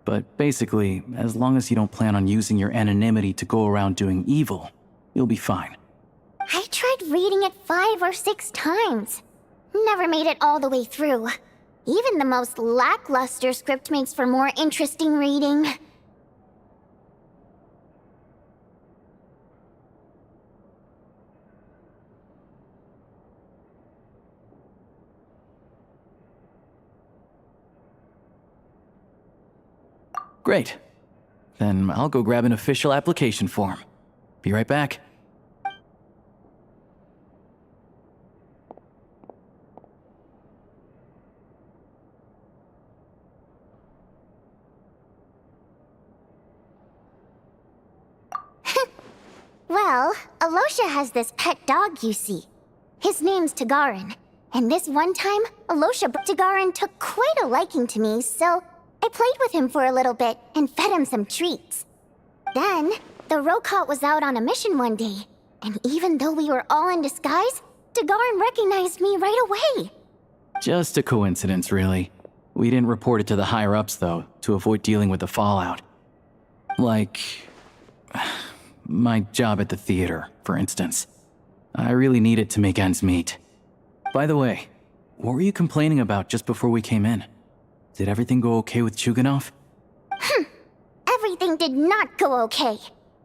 But basically, as long as you don't plan on using your anonymity to go around doing evil, you'll be fine. I tried reading it 5 or 6 times. Never made it all the way through. Even the most lackluster script makes for more interesting reading. Great. Then I'll go grab an official application form. Be right back. Well, Alyosha has this pet dog, you see. His name's Tagarin. And this one time, Tagarin took quite a liking to me, so I played with him for a little bit and fed him some treats. Then, The Rokot was out on a mission one day, and even though we were all in disguise, Dagarin recognized me right away. Just a coincidence, really. We didn't report it to the higher-ups, though, to avoid dealing with the fallout. Like... my job at the theater, for instance. I really needed to make ends meet. By the way, what were you complaining about just before we came in? Did everything go okay with Chuganov? Everything did not go okay.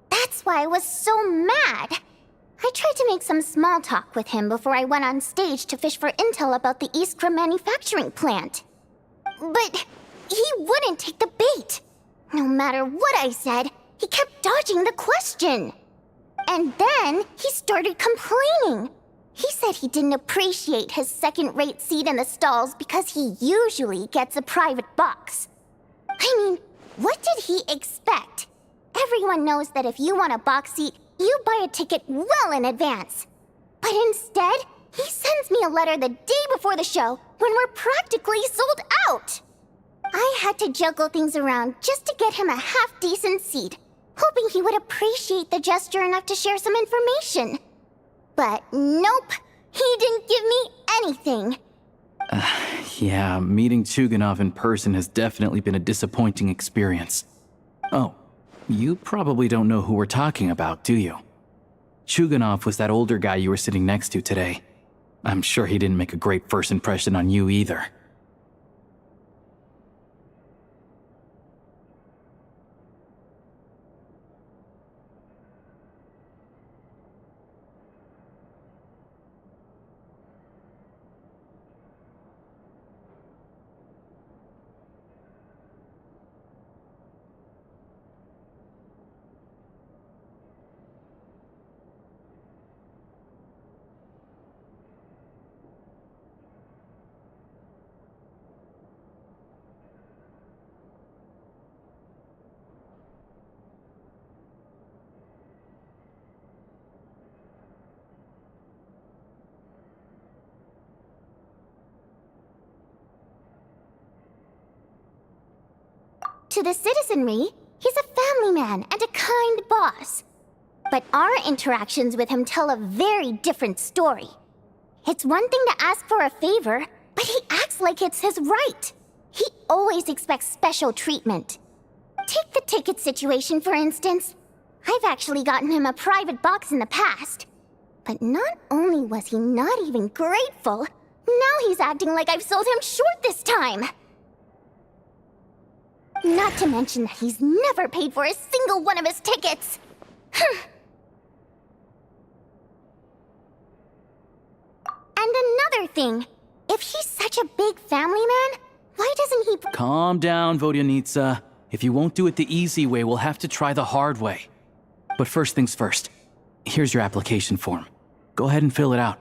That's why I was so mad. I tried to make some small talk with him before I went on stage to fish for intel about the Iskra manufacturing plant. But he wouldn't take the bait. No matter what I said, he kept dodging the question. And then he started complaining. He said he didn't appreciate his second-rate seat in the stalls because he usually gets a private box. I mean, what did he expect? Everyone knows that if you want a box seat, you buy a ticket well in advance. But instead, he sends me a letter the day before the show when we're practically sold out. I had to juggle things around just to get him a half-decent seat, hoping he would appreciate the gesture enough to share some information. But nope, he didn't give me anything. Yeah, meeting Chuganov in person has definitely been a disappointing experience. Oh, you probably don't know who we're talking about, do you? Chuganov was that older guy you were sitting next to today. I'm sure he didn't make a great first impression on you either. To the citizenry, he's a family man and a kind boss. But our interactions with him tell a very different story. It's one thing to ask for a favor, but he acts like it's his right. He always expects special treatment. Take the ticket situation, for instance. I've actually gotten him a private box in the past. But not only was he not even grateful, now he's acting like I've sold him short this time. Not to mention that he's never paid for a single one of his tickets. And another thing, if he's such a big family man, why doesn't he... Calm down, Vodyanitsa. If you won't do it the easy way, we'll have to try the hard way. But first things first. Here's your application form. Go ahead and fill it out.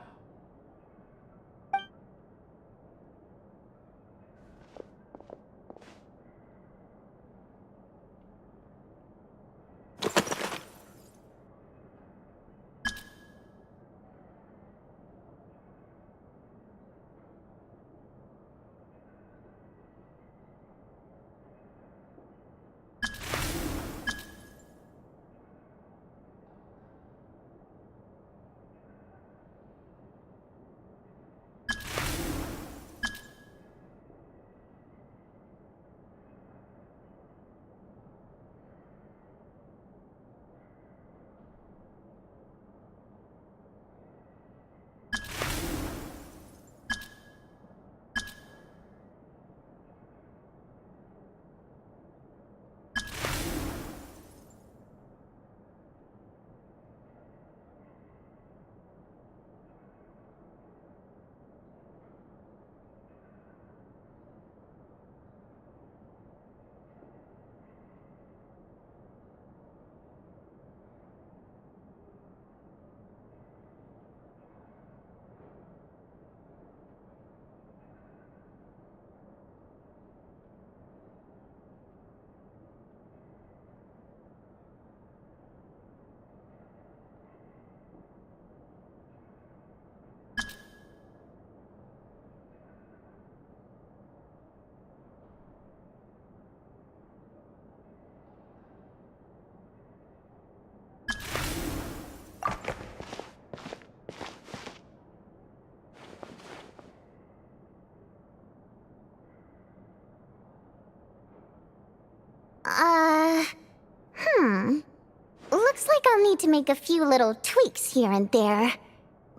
need to make a few little tweaks here and there.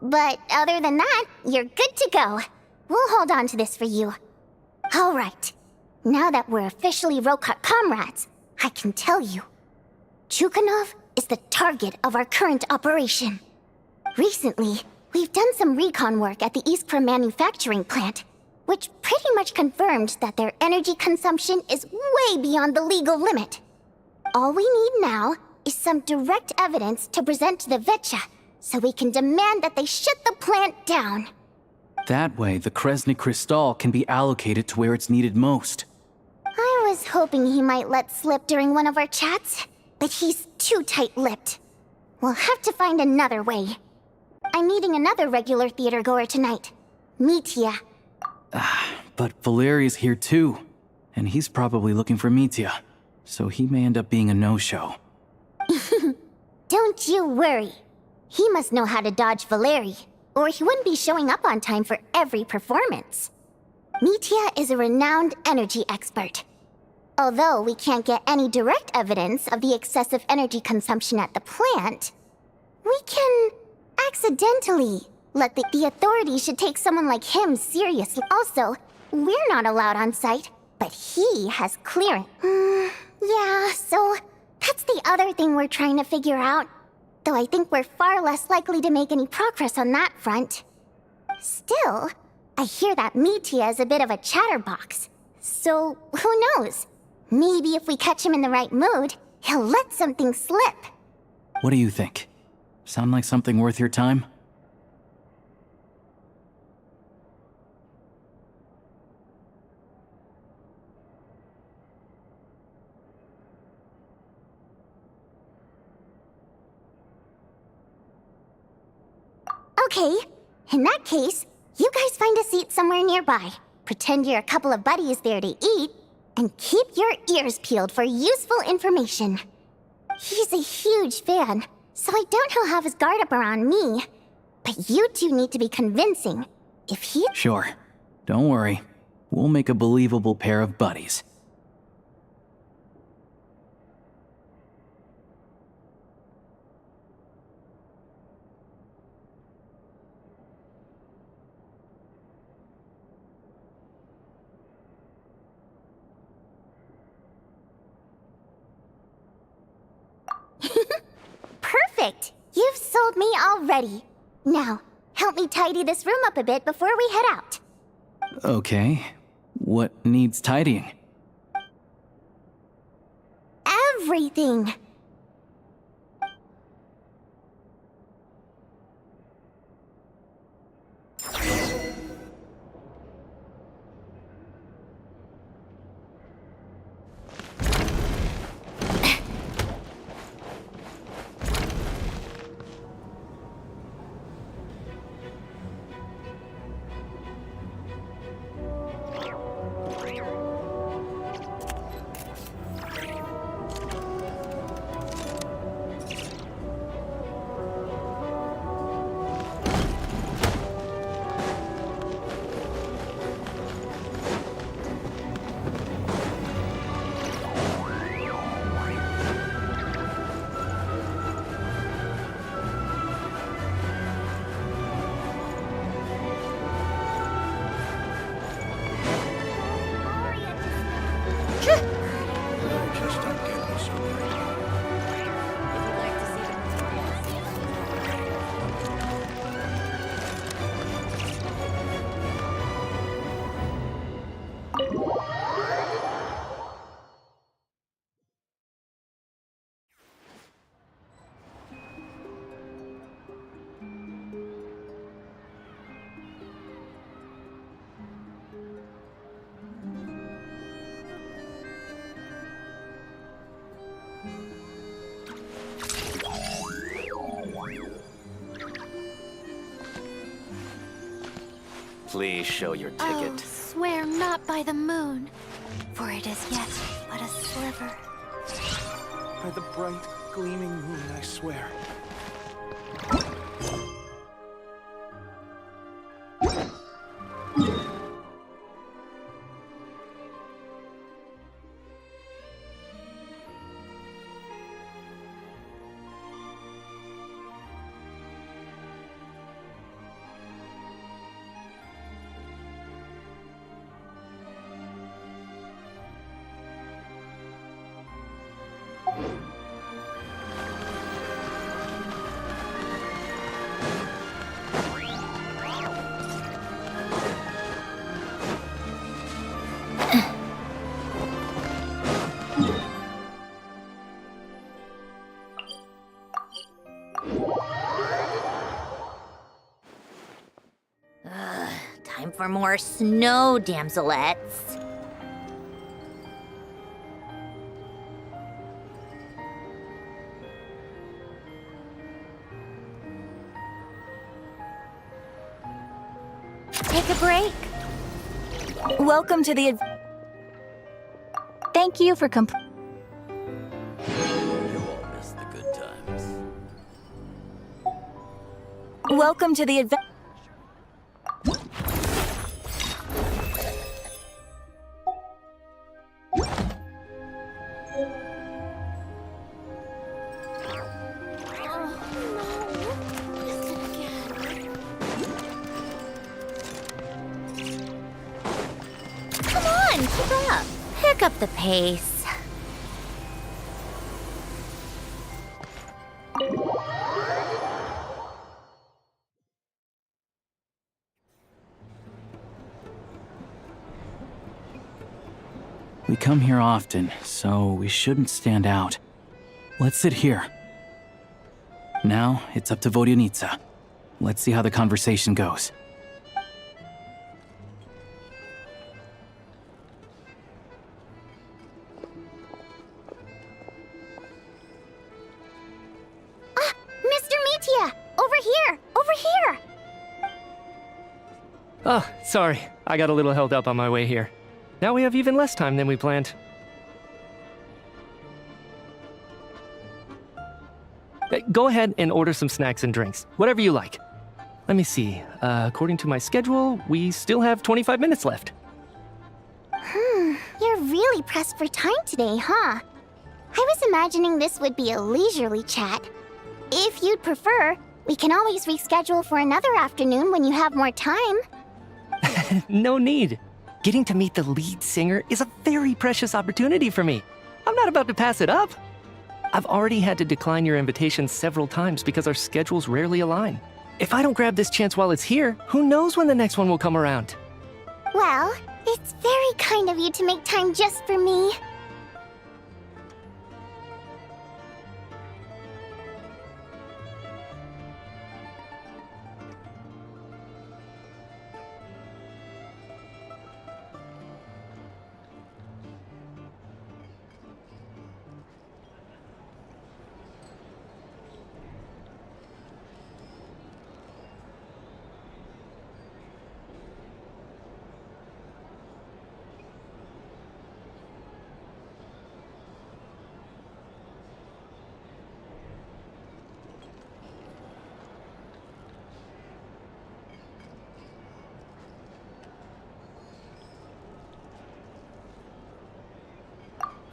But other than that, you're good to go. We'll hold on to this for you. Alright. Now that we're officially Rokot comrades, I can tell you. Chukhanov is the target of our current operation. Recently, we've done some recon work at the Iskra manufacturing plant, which pretty much confirmed that their energy consumption is way beyond the legal limit. All we need now is some direct evidence to present to the Vetcha, so we can demand that they shut the plant down. That way, the Kresny Crystal can be allocated to where it's needed most. I was hoping he might let slip during one of our chats, but he's too tight-lipped. We'll have to find another way. I'm meeting another regular theater goer tonight, Mitya. But Valeri's here too, and he's probably looking for Mitya, so he may end up being a no-show. Don't you worry. He must know how to dodge Valeri, or he wouldn't be showing up on time for every performance. Mitya is a renowned energy expert. Although we can't get any direct evidence of the excessive energy consumption at the plant, we can accidentally let the authorities should take someone like him seriously. Also, we're not allowed on site, but he has clearance. Yeah, so that's the other thing we're trying to figure out. Though I think we're far less likely to make any progress on that front. Still, I hear that Mitya is a bit of a chatterbox. So, who knows? Maybe if we catch him in the right mood, he'll let something slip. What do you think? Sound like something worth your time? Okay, in that case, you guys find a seat somewhere nearby. Pretend you're a couple of buddies there to eat, and keep your ears peeled for useful information. He's a huge fan, so I doubt he'll have his guard up around me. But you two need to be convincing. If he... Sure. Don't worry. We'll make a believable pair of buddies. Perfect! You've sold me already. Now, help me tidy this room up a bit before we head out. Okay. What needs tidying? Everything! Please show your ticket. Oh, swear not by the moon, for it is yet but a sliver. By the bright, gleaming moon, I swear. for more snow damselettes. Take a break. Welcome to the Thank you for You all missed the good times. Welcome to the Come on, keep up. Pick up the pace. We come here often, so we shouldn't stand out. Let's sit here. Now, it's up to Vodyanica. Let's see how the conversation goes. Mr. Mitya! Over here! Over here! Oh, sorry. I got a little held up on my way here. Now we have even less time than we planned. Go ahead and order some snacks and drinks. Whatever you like. Let me see. According to my schedule, we still have 25 minutes left. You're really pressed for time today, huh? I was imagining this would be a leisurely chat. If you'd prefer, we can always reschedule for another afternoon when you have more time. No need. Getting to meet the lead singer is a very precious opportunity for me. I'm not about to pass it up. I've already had to decline your invitation several times because our schedules rarely align. If I don't grab this chance while it's here, who knows when the next one will come around? Well, it's very kind of you to make time just for me.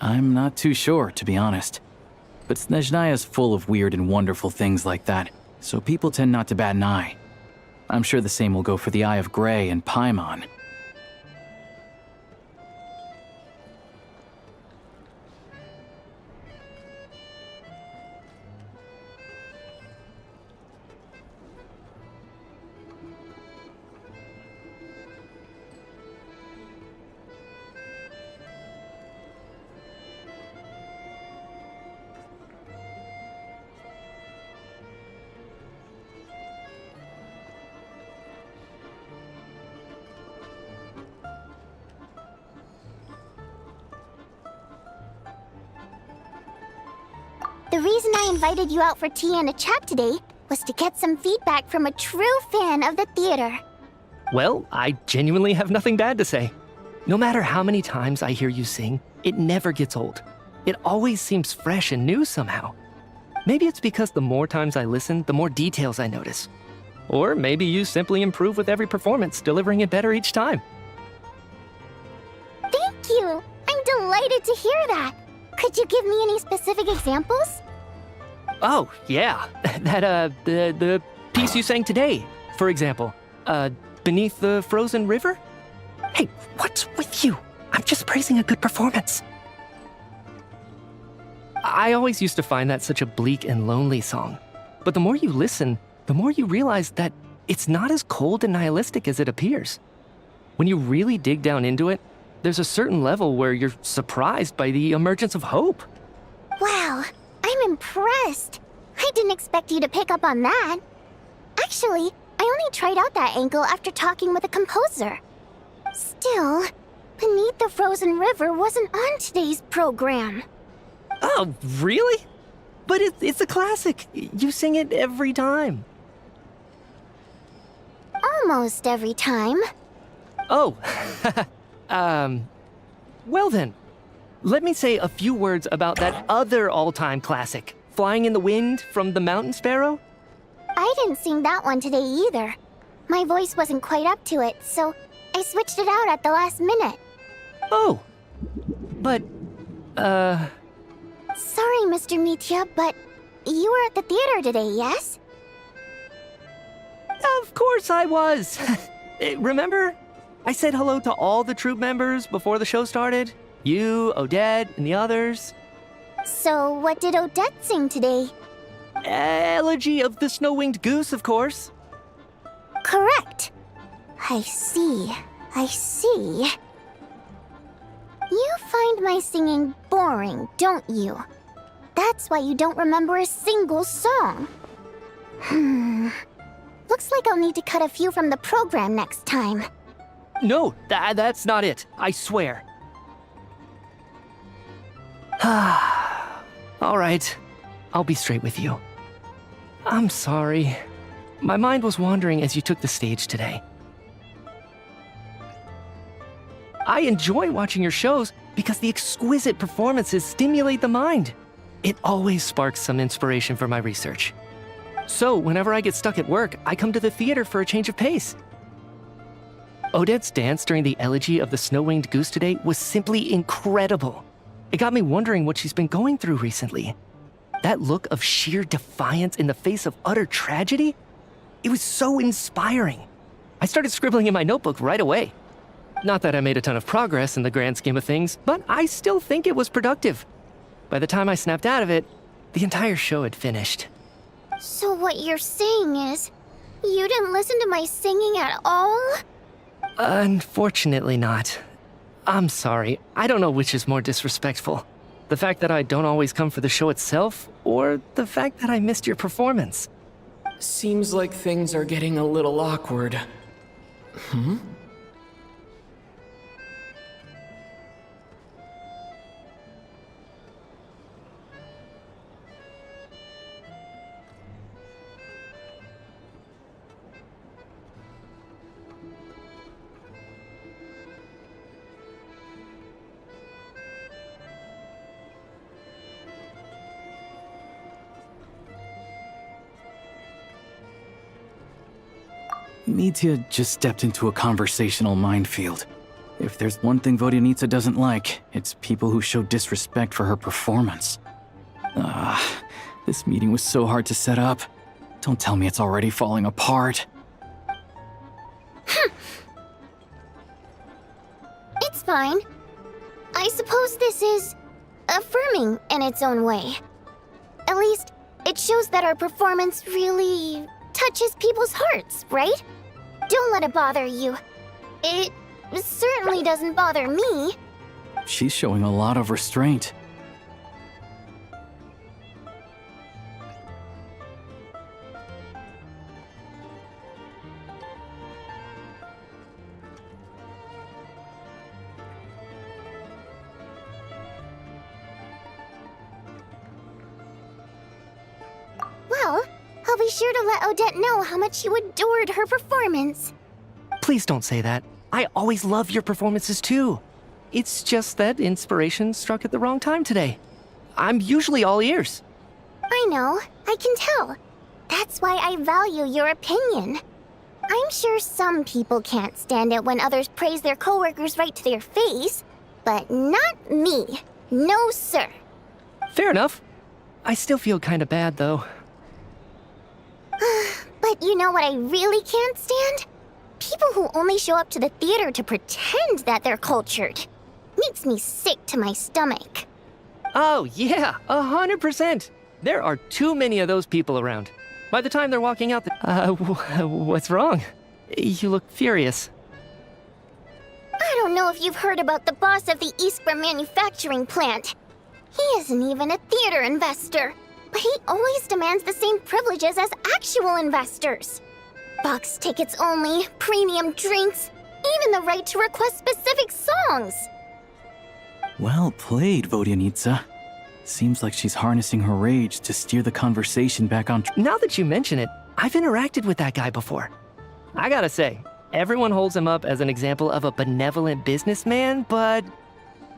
I'm not too sure, to be honest. But Snezhnaya's full of weird and wonderful things like that, so people tend not to bat an eye. I'm sure the same will go for the Eye of Grey and Paimon. The reason I invited you out for tea and a chat today was to get some feedback from a true fan of the theater. Well, I genuinely have nothing bad to say. No matter how many times I hear you sing, it never gets old. It always seems fresh and new somehow. Maybe it's because the more times I listen, the more details I notice. Or maybe you simply improve with every performance, delivering it better each time. Thank you! I'm delighted to hear that. Could you give me any specific examples? Oh, yeah. The piece you sang today, for example. Beneath the Frozen River? Hey, what's with you? I'm just praising a good performance. I always used to find that such a bleak and lonely song. But the more you listen, the more you realize that it's not as cold and nihilistic as it appears. When you really dig down into it, there's a certain level where you're surprised by the emergence of hope. Wow, I'm impressed. I didn't expect you to pick up on that. Actually, I only tried out that ankle after talking with a composer. Still, Beneath the Frozen River wasn't on today's program. Oh, really? But it's a classic. You sing it every time. Almost every time. Oh, well then. Let me say a few words about that other all-time classic, Flying in the Wind from the Mountain Sparrow. I didn't sing that one today either. My voice wasn't quite up to it, so I switched it out at the last minute. Oh, but, Sorry, Mr. Mitya, but you were at the theater today, yes? Of course I was. Remember? I said hello to all the troupe members before the show started. You, Odette, and the others. So, what did Odette sing today? Elegy of the Snow-Winged Goose, of course. Correct. I see. I see. You find my singing boring, don't you? That's why you don't remember a single song. Looks like I'll need to cut a few from the program next time. No, that's not it. I swear. All right. I'll be straight with you. I'm sorry. My mind was wandering as you took the stage today. I enjoy watching your shows because the exquisite performances stimulate the mind. It always sparks some inspiration for my research. So, whenever I get stuck at work, I come to the theater for a change of pace. Odette's dance during the Elegy of the Snow-Winged Goose today was simply incredible. It got me wondering what she's been going through recently. That look of sheer defiance in the face of utter tragedy? It was so inspiring. I started scribbling in my notebook right away. Not that I made a ton of progress in the grand scheme of things, but I still think it was productive. By the time I snapped out of it, the entire show had finished. So what you're saying is, you didn't listen to my singing at all? Unfortunately not. I'm sorry. I don't know which is more disrespectful. The fact that I don't always come for the show itself, or the fact that I missed your performance. Seems like things are getting a little awkward. Mitya just stepped into a conversational minefield. If there's one thing Vodyanica doesn't like, it's people who show disrespect for her performance. This meeting was so hard to set up. Don't tell me it's already falling apart. It's fine. I suppose this is affirming in its own way. At least, it shows that our performance really touches people's hearts, right? Don't let it bother you. It certainly doesn't bother me. She's showing a lot of restraint. Well, I'll be sure to let Odette know how much you adored her performance. Please don't say that. I always love your performances too. It's just that inspiration struck at the wrong time today. I'm usually all ears. I know, I can tell. That's why I value your opinion. I'm sure some people can't stand it when others praise their coworkers right to their face, but not me. No, sir. Fair enough. I still feel kinda bad though. But you know what I really can't stand? People who only show up to the theater to pretend that they're cultured. Makes me sick to my stomach. Oh yeah, 100%. There are too many of those people around. By the time they're walking out, what's wrong? You look furious. I don't know if you've heard about the boss of the Iskra manufacturing plant. He isn't even a theater investor, but he always demands the same privileges as actual investors. Box tickets only, premium drinks, even the right to request specific songs. Well played, Vodyanitsa. Seems like she's harnessing her rage to steer the conversation back on Now that you mention it, I've interacted with that guy before. I gotta say, everyone holds him up as an example of a benevolent businessman, but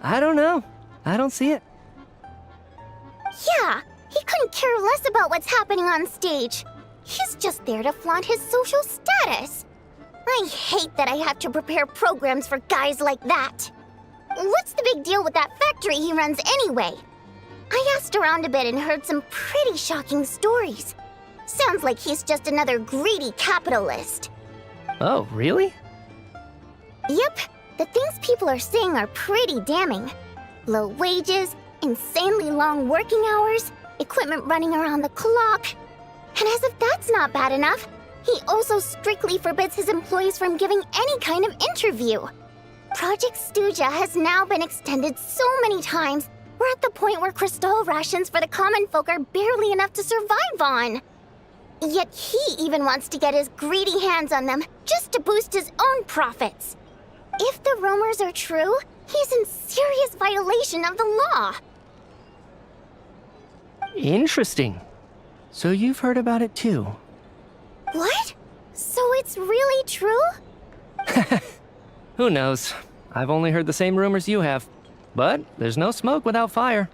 I don't know. I don't see it. Yeah, he couldn't care less about what's happening on stage. He's just there to flaunt his social status. I hate that I have to prepare programs for guys like that. What's the big deal with that factory he runs anyway? I asked around a bit and heard some pretty shocking stories. Sounds like he's just another greedy capitalist. Oh, really? Yep, the things people are saying are pretty damning. Low wages, insanely long working hours, equipment running around the clock. And as if that's not bad enough, he also strictly forbids his employees from giving any kind of interview. Project Stuja has now been extended so many times, we're at the point where crystal rations for the common folk are barely enough to survive on. Yet he even wants to get his greedy hands on them just to boost his own profits. If the rumors are true, he's in serious violation of the law. Interesting. So you've heard about it too? What? So it's really true? Who knows? I've only heard the same rumors you have. But there's no smoke without fire.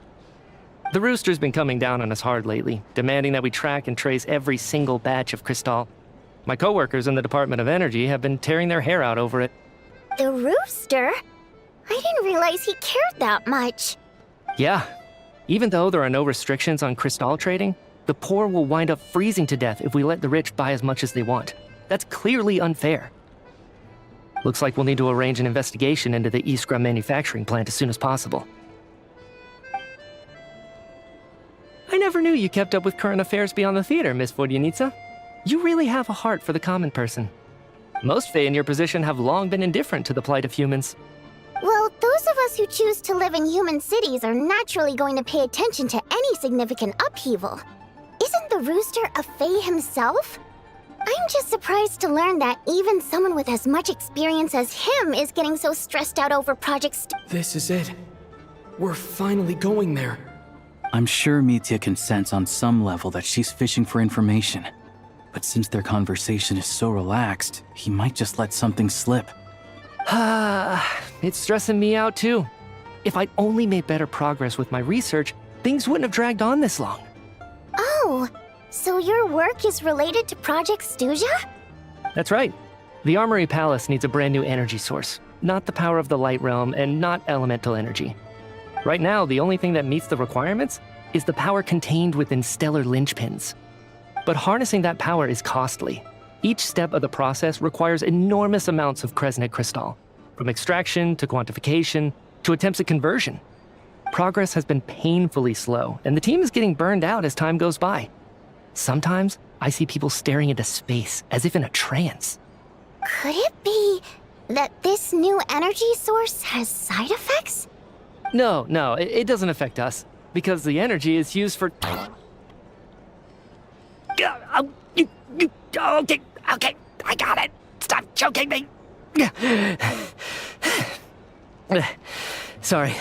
The Rooster's been coming down on us hard lately, demanding that we track and trace every single batch of Crystal. My coworkers in the Department of Energy have been tearing their hair out over it. The Rooster? I didn't realize he cared that much. Yeah. Even though there are no restrictions on Crystal trading, the poor will wind up freezing to death if we let the rich buy as much as they want. That's clearly unfair. Looks like we'll need to arrange an investigation into the Iskra manufacturing plant as soon as possible. I never knew you kept up with current affairs beyond the theater, Miss Vodyanitsa. You really have a heart for the common person. Most Fae in your position have long been indifferent to the plight of humans. Well, those of us who choose to live in human cities are naturally going to pay attention to any significant upheaval. Isn't the Rooster a Fae himself? I'm just surprised to learn that even someone with as much experience as him is getting so stressed out over projects. This is it. We're finally going there. I'm sure Mitya can sense on some level that she's fishing for information. But since their conversation is so relaxed, he might just let something slip. It's stressing me out too. If I'd only made better progress with my research, things wouldn't have dragged on this long. Oh, so your work is related to Project Stuja? That's right. The Armory Palace needs a brand new energy source. Not the power of the Light Realm and not elemental energy. Right now, the only thing that meets the requirements is the power contained within stellar linchpins. But harnessing that power is costly. Each step of the process requires enormous amounts of Kresnet crystal, from extraction to quantification to attempts at conversion. Progress has been painfully slow, and the team is getting burned out as time goes by. Sometimes, I see people staring into space as if in a trance. Could it be that this new energy source has side effects? No, it doesn't affect us, because the energy is used for... Okay, I got it. Stop choking me. Sorry,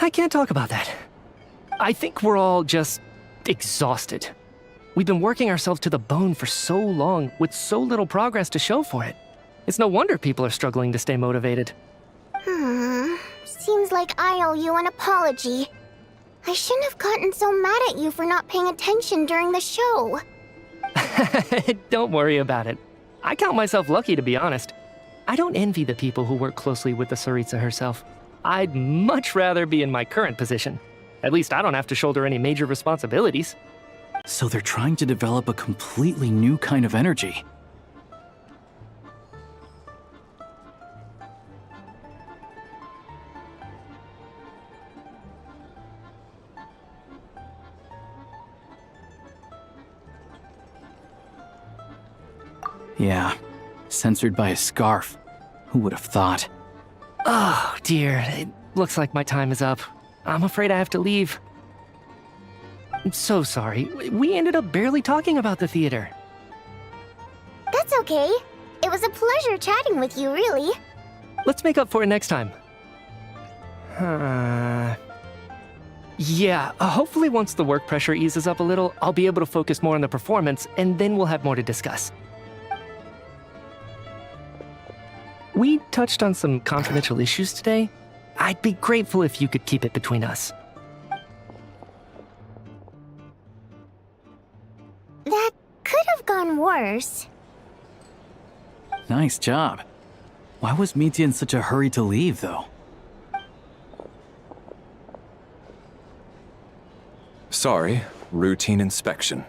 I can't talk about that. I think we're all just exhausted. We've been working ourselves to the bone for so long with so little progress to show for it. It's no wonder people are struggling to stay motivated. Seems like I owe you an apology. I shouldn't have gotten so mad at you for not paying attention during the show. Don't worry about it. I count myself lucky, to be honest. I don't envy the people who work closely with the Tsaritsa herself. I'd much rather be in my current position. At least I don't have to shoulder any major responsibilities. So they're trying to develop a completely new kind of energy. Yeah, censored by a scarf. Who would have thought? Oh, dear. It looks like my time is up. I'm afraid I have to leave. I'm so sorry. We ended up barely talking about the theater. That's That's okay. It was a pleasure chatting with you, really. Let's make up for it next time. Yeah, hopefully once the work pressure eases up a little, I'll be able to focus more on the performance, and then we'll have more to discuss. We touched on some confidential issues today. I'd be grateful if you could keep it between us. That could have gone worse. Nice job. Why was Mitya in such a hurry to leave, though? Sorry, routine inspection.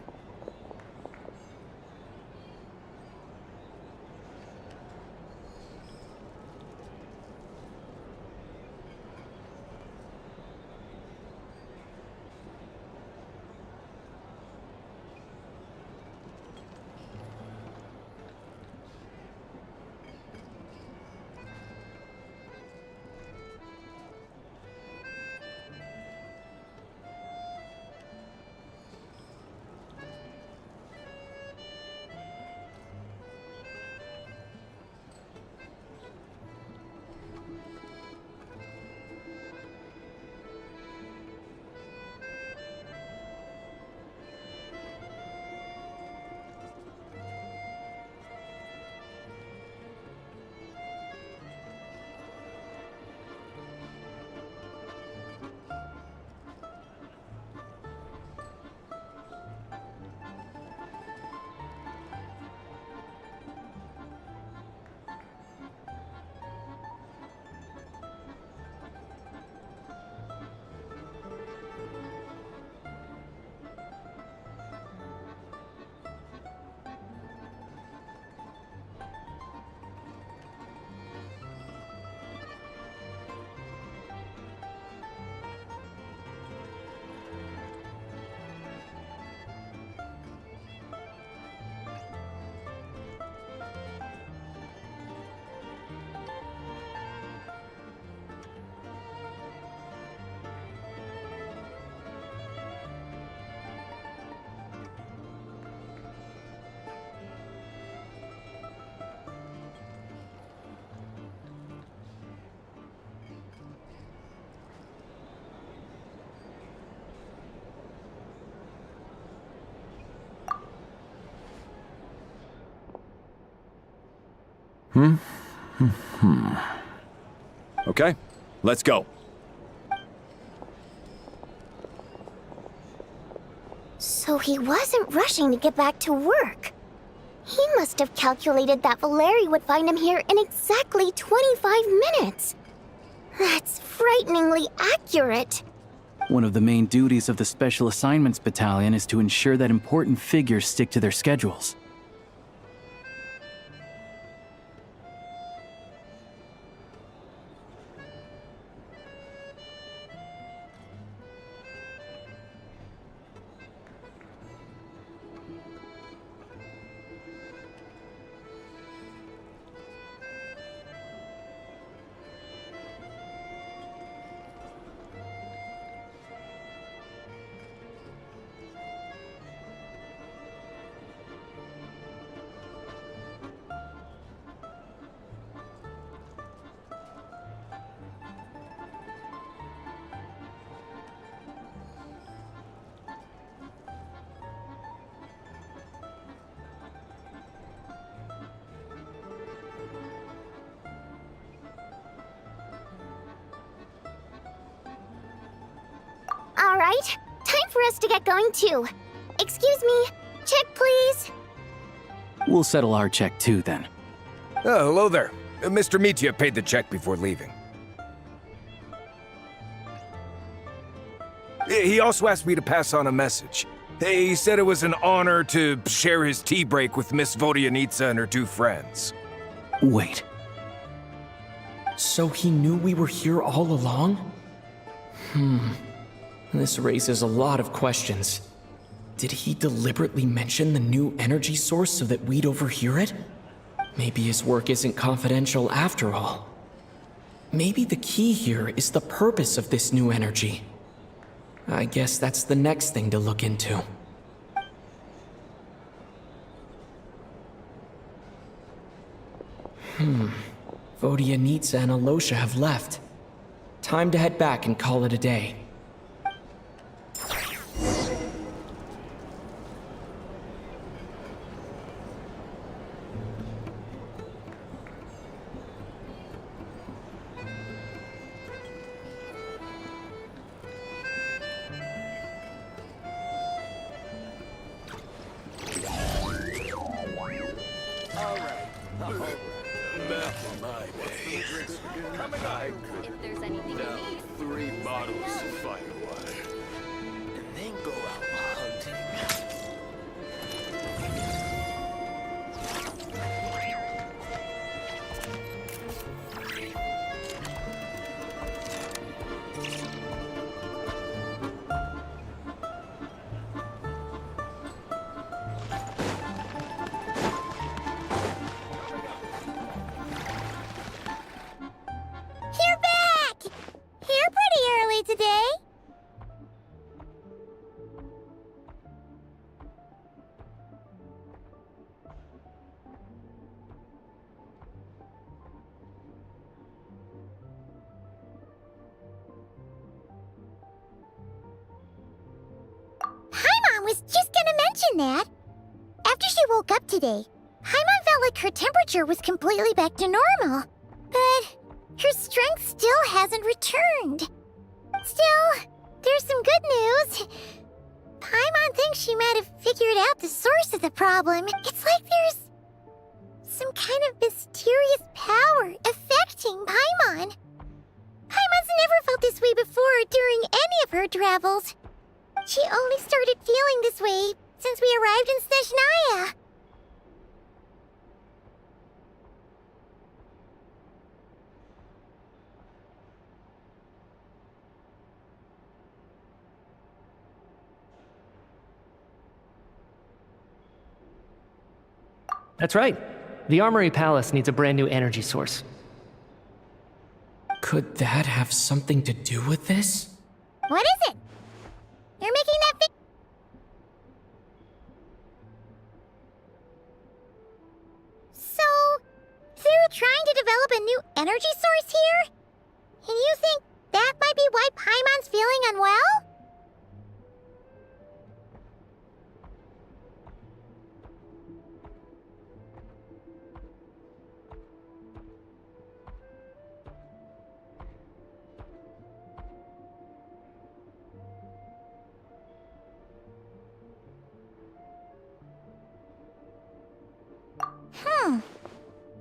Okay, let's go. So he wasn't rushing to get back to work. He must have calculated that Valeri would find him here in exactly 25 minutes. That's frighteningly accurate. One of the main duties of the Special Assignments Battalion is to ensure that important figures stick to their schedules. All right, time for us to get going too. Excuse me, check please. We'll settle our check too, then. Oh, hello there. Mr. Mitya paid the check before leaving. He also asked me to pass on a message. He said it was an honor to share his tea break with Miss Vodyanitsa and her two friends. Wait. So he knew we were here all along? This raises a lot of questions. Did he deliberately mention the new energy source so that we'd overhear it? Maybe his work isn't confidential after all. Maybe the key here is the purpose of this new energy. I guess that's the next thing to look into. Vodyanitsa and Alyosha have left. Time to head back and call it a day. If there's anything you need. 3 bottles of firewire. And then go out hunting. You're back! You're pretty early today. Paimon was just gonna mention that. After she woke up today, Paimon felt like her temperature was completely back to normal. But her strength still hasn't returned. Still, there's some good news. Paimon thinks she might have figured out the source of the problem. It's like there's some kind of mysterious power affecting Paimon. Paimon's never felt this way before during any of her travels. She only started feeling this way since we arrived in Snezhnaya. That's right. The Armory Palace needs a brand new energy source. Could that have something to do with this? What is it? You're making that So, they're trying to develop a new energy source here? And you think that might be why Paimon's feeling unwell?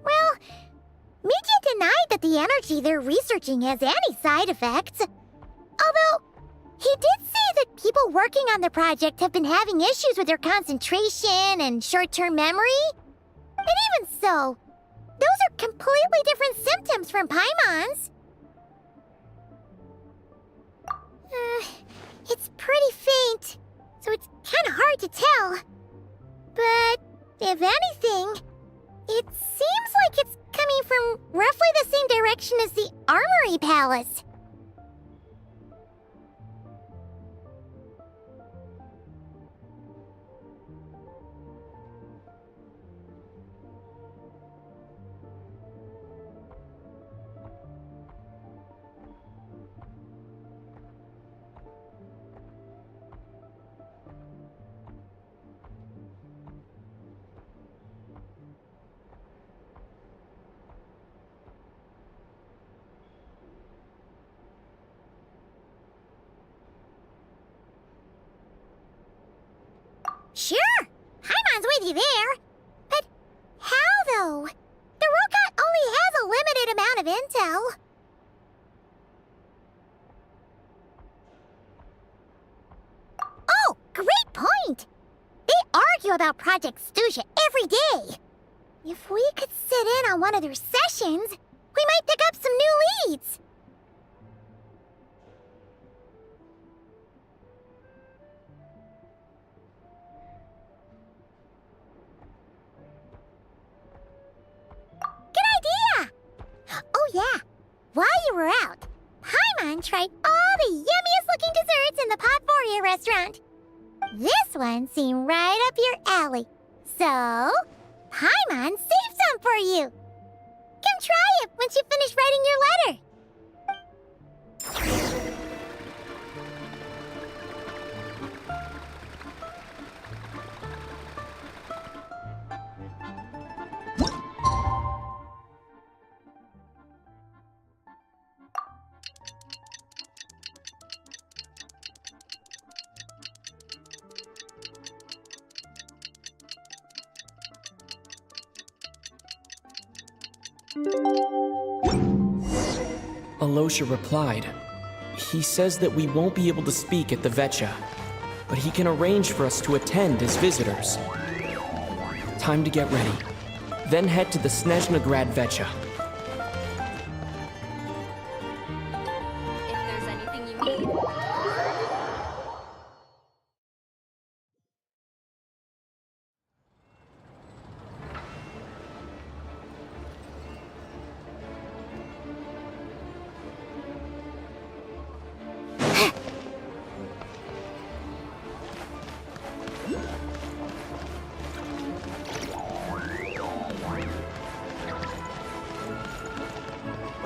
Well, Mijian denied that the energy they're researching has any side effects. Although, he did say that people working on the project have been having issues with their concentration and short-term memory. And even so, those are completely different symptoms from Paimon's. It's pretty faint, so it's kind of hard to tell. But, if anything, it seems like it's coming from roughly the same direction as the Armory Palace. Sure, Paimon's with you there. But how, though? The robot only has a limited amount of intel. Oh, great point! They argue about Project Stusha every day. If we could sit in on one of their sessions, we might pick up some new leads. Oh yeah, while you were out, Paimon tried all the yummiest looking desserts in the Potvoria restaurant. This one seemed right up your alley, so Paimon saved some for you. come try it once you finish writing your letter. Alyosha replied. He says that we won't be able to speak at the Vetcha, but he can arrange for us to attend as visitors. Time to get ready. Then head to the Snezhnograd Vetcha. If there's anything you need.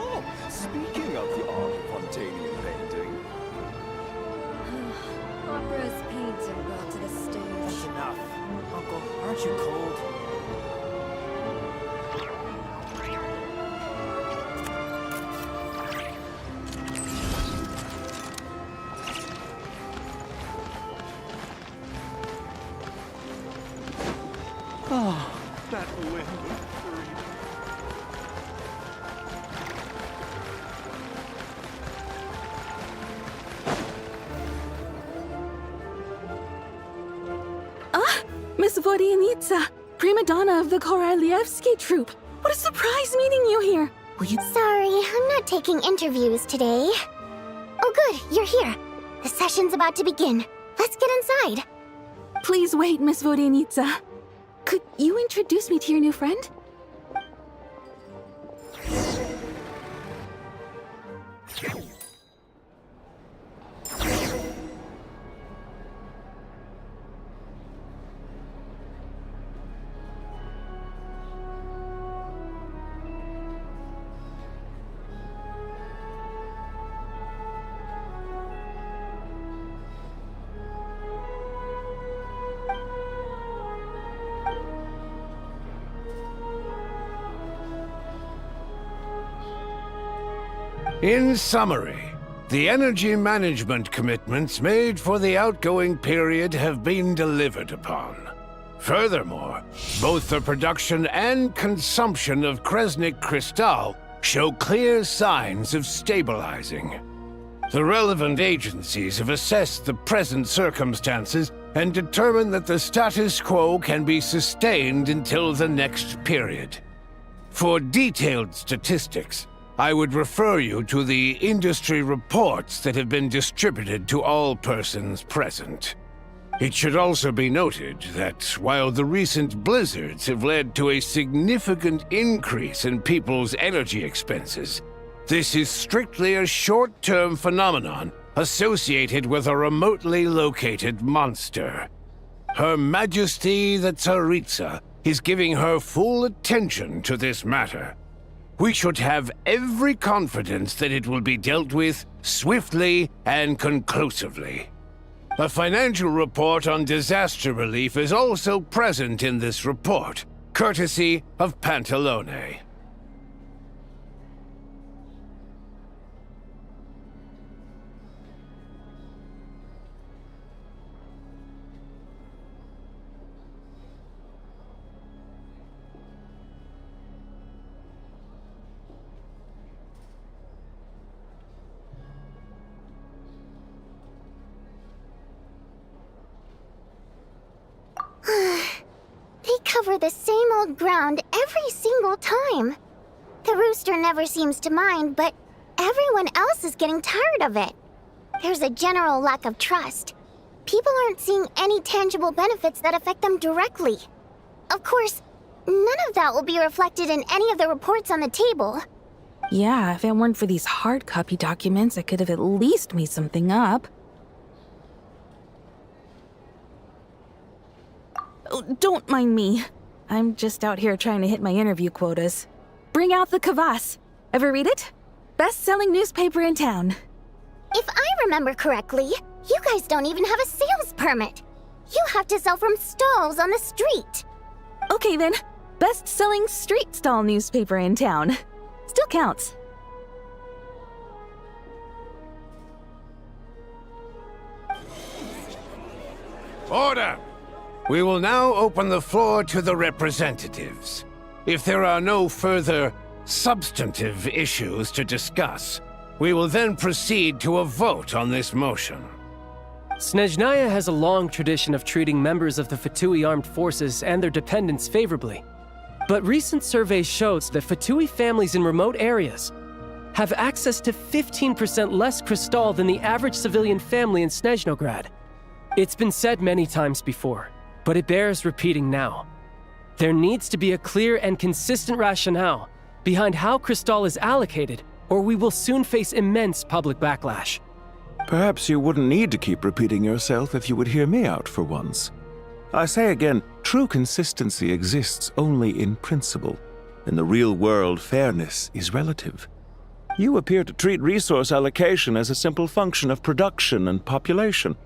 Oh, speaking of the art of Montanian painting. Opera's painter got to the stage. That's enough. Uncle, aren't you cold? Oh, that wind of freedom. Ah, Miss Vodyanitsa, prima donna of the Korolievsky troupe. What a surprise meeting you here. Will you... Sorry, I'm not taking interviews today. Oh good, you're here. The session's about to begin. Let's get inside. Please wait, Miss Vodyanitsa. Could you introduce me to your new friend? In summary, the energy management commitments made for the outgoing period have been delivered upon. Furthermore, both the production and consumption of Kresnik Crystal show clear signs of stabilizing. The relevant agencies have assessed the present circumstances and determined that the status quo can be sustained until the next period. For detailed statistics, I would refer you to the industry reports that have been distributed to all persons present. It should also be noted that while the recent blizzards have led to a significant increase in people's energy expenses, this is strictly a short-term phenomenon associated with a remotely located monster. Her Majesty the Tsaritsa is giving her full attention to this matter. We should have every confidence that it will be dealt with swiftly and conclusively. A financial report on disaster relief is also present in this report, courtesy of Pantalone. They cover the same old ground every single time. The rooster never seems to mind, but everyone else is getting tired of it. There's a general lack of trust. People aren't seeing any tangible benefits that affect them directly. Of course, none of that will be reflected in any of the reports on the table. Yeah, if it weren't for these hard copy documents, I could have at least made something up. Oh, don't mind me. I'm just out here trying to hit my interview quotas. bring out the kvass. Ever read it? Best-selling newspaper in town. If I remember correctly, you guys don't even have a sales permit. You have to sell from stalls on the street. Okay then, best-selling street stall newspaper in town. Still counts. Order! We will now open the floor to the representatives. If there are no further substantive issues to discuss, we will then proceed to a vote on this motion. Snezhnaya has a long tradition of treating members of the Fatui armed forces and their dependents favorably. But recent surveys shows that Fatui families in remote areas have access to 15% less crystal than the average civilian family in Snezhnograd. It's been said many times before, but it bears repeating now. There needs to be a clear and consistent rationale behind how crystal is allocated, or we will soon face immense public backlash. Perhaps you wouldn't need to keep repeating yourself if you would hear me out for once. I say again, true consistency exists only in principle. In the real world, fairness is relative. You appear to treat resource allocation as a simple function of production and population.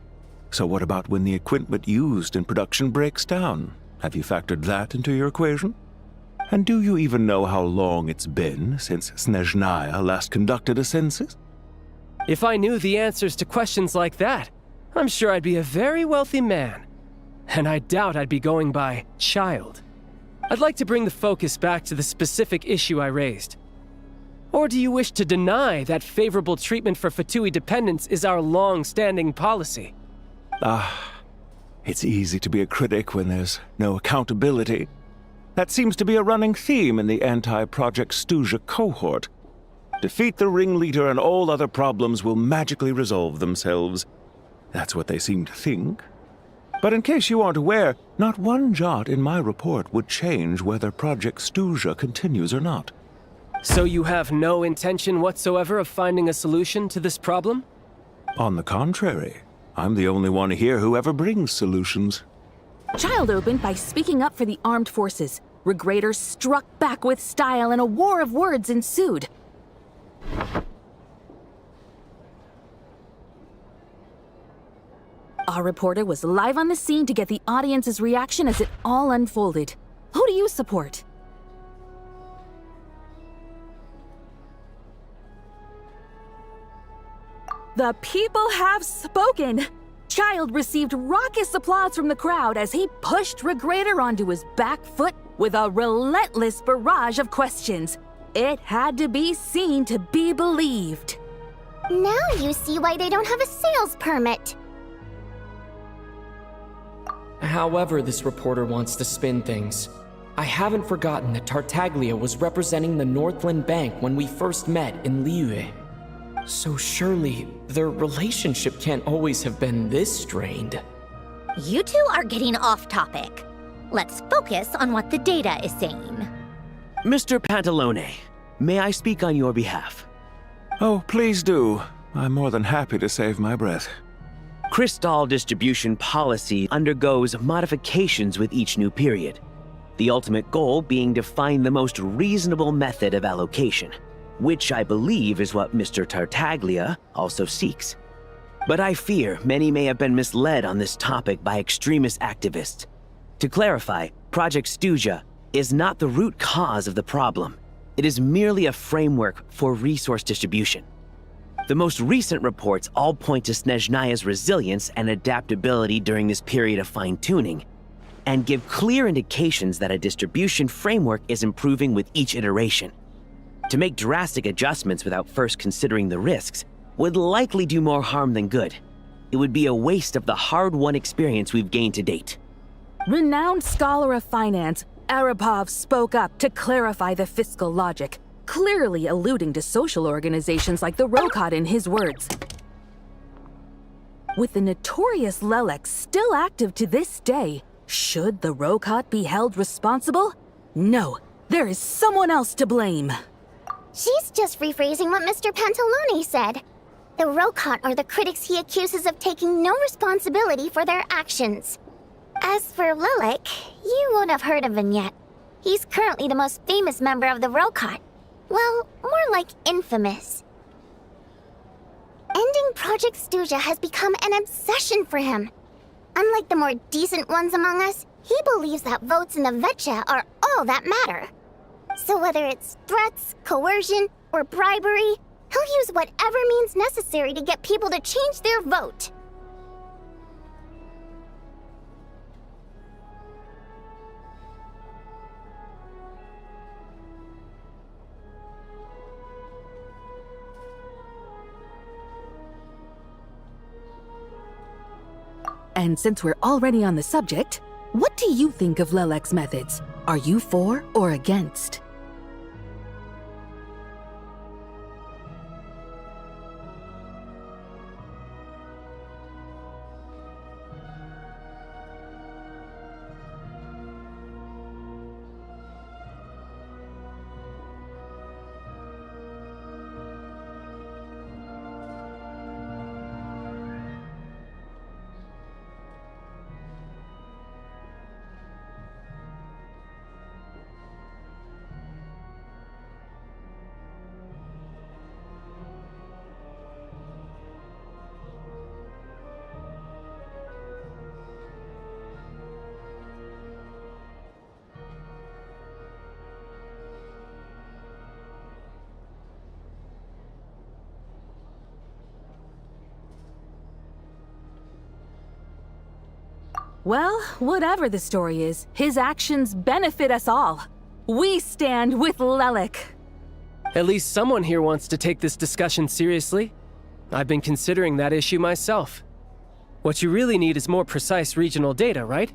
So what about when the equipment used in production breaks down? Have you factored that into your equation? And do you even know how long it's been since Snezhnaya last conducted a census? If I knew the answers to questions like that, I'm sure I'd be a very wealthy man. And I doubt I'd be going by child. I'd like to bring the focus back to the specific issue I raised. Or do you wish to deny that favorable treatment for Fatui dependents is our long-standing policy? It's easy to be a critic when there's no accountability. That seems to be a running theme in the anti-Project Stuzha cohort. Defeat the ringleader and all other problems will magically resolve themselves. That's what they seem to think. But in case you aren't aware, not one jot in my report would change whether Project Stuzha continues or not. So you have no intention whatsoever of finding a solution to this problem? On the contrary, I'm the only one here who ever brings solutions. Child opened by speaking up for the armed forces. Regrader struck back with style and a war of words ensued. Our reporter was live on the scene to get the audience's reaction as it all unfolded. Who do you support? The people have spoken! Child received raucous applause from the crowd as he pushed Regrader onto his back foot with a relentless barrage of questions. It had to be seen to be believed. Now you see why they don't have a sales permit. However this reporter wants to spin things, I haven't forgotten that Tartaglia was representing the Northland Bank when we first met in Liyue. So surely, their relationship can't always have been this strained. You two are getting off topic. Let's focus on what the data is saying. Mr. Pantalone, may I speak on your behalf? Oh, please do. I'm more than happy to save my breath. Crystal distribution policy undergoes modifications with each new period. The ultimate goal being to find the most reasonable method of allocation, which I believe is what Mr. Tartaglia also seeks. But I fear many may have been misled on this topic by extremist activists. To clarify, Project Stuzha is not the root cause of the problem. It is merely a framework for resource distribution. The most recent reports all point to Snezhnaya's resilience and adaptability during this period of fine-tuning, and give clear indications that a distribution framework is improving with each iteration. To make drastic adjustments without first considering the risks would likely do more harm than good. It would be a waste of the hard-won experience we've gained to date. Renowned scholar of finance, Arapov spoke up to clarify the fiscal logic, clearly alluding to social organizations like the Rokot in his words. With the notorious Lelek still active to this day, should the Rokot be held responsible? No, there is someone else to blame. She's just rephrasing what Mr. Pantalone said. The Rokot are the critics he accuses of taking no responsibility for their actions. As for Lelek, you won't have heard of him yet. He's currently the most famous member of the Rokot. Well, more like infamous. Ending Project Stuzha has become an obsession for him. Unlike the more decent ones among us, he believes that votes in the Vetcha are all that matter. So whether it's threats, coercion, or bribery, he'll use whatever means necessary to get people to change their vote. And since we're already on the subject, what do you think of Lelek's methods? Are you for or against? Well, whatever the story is, his actions benefit us all. We stand with Lelek. At least someone here wants to take this discussion seriously. I've been considering that issue myself. What you really need is more precise regional data, right?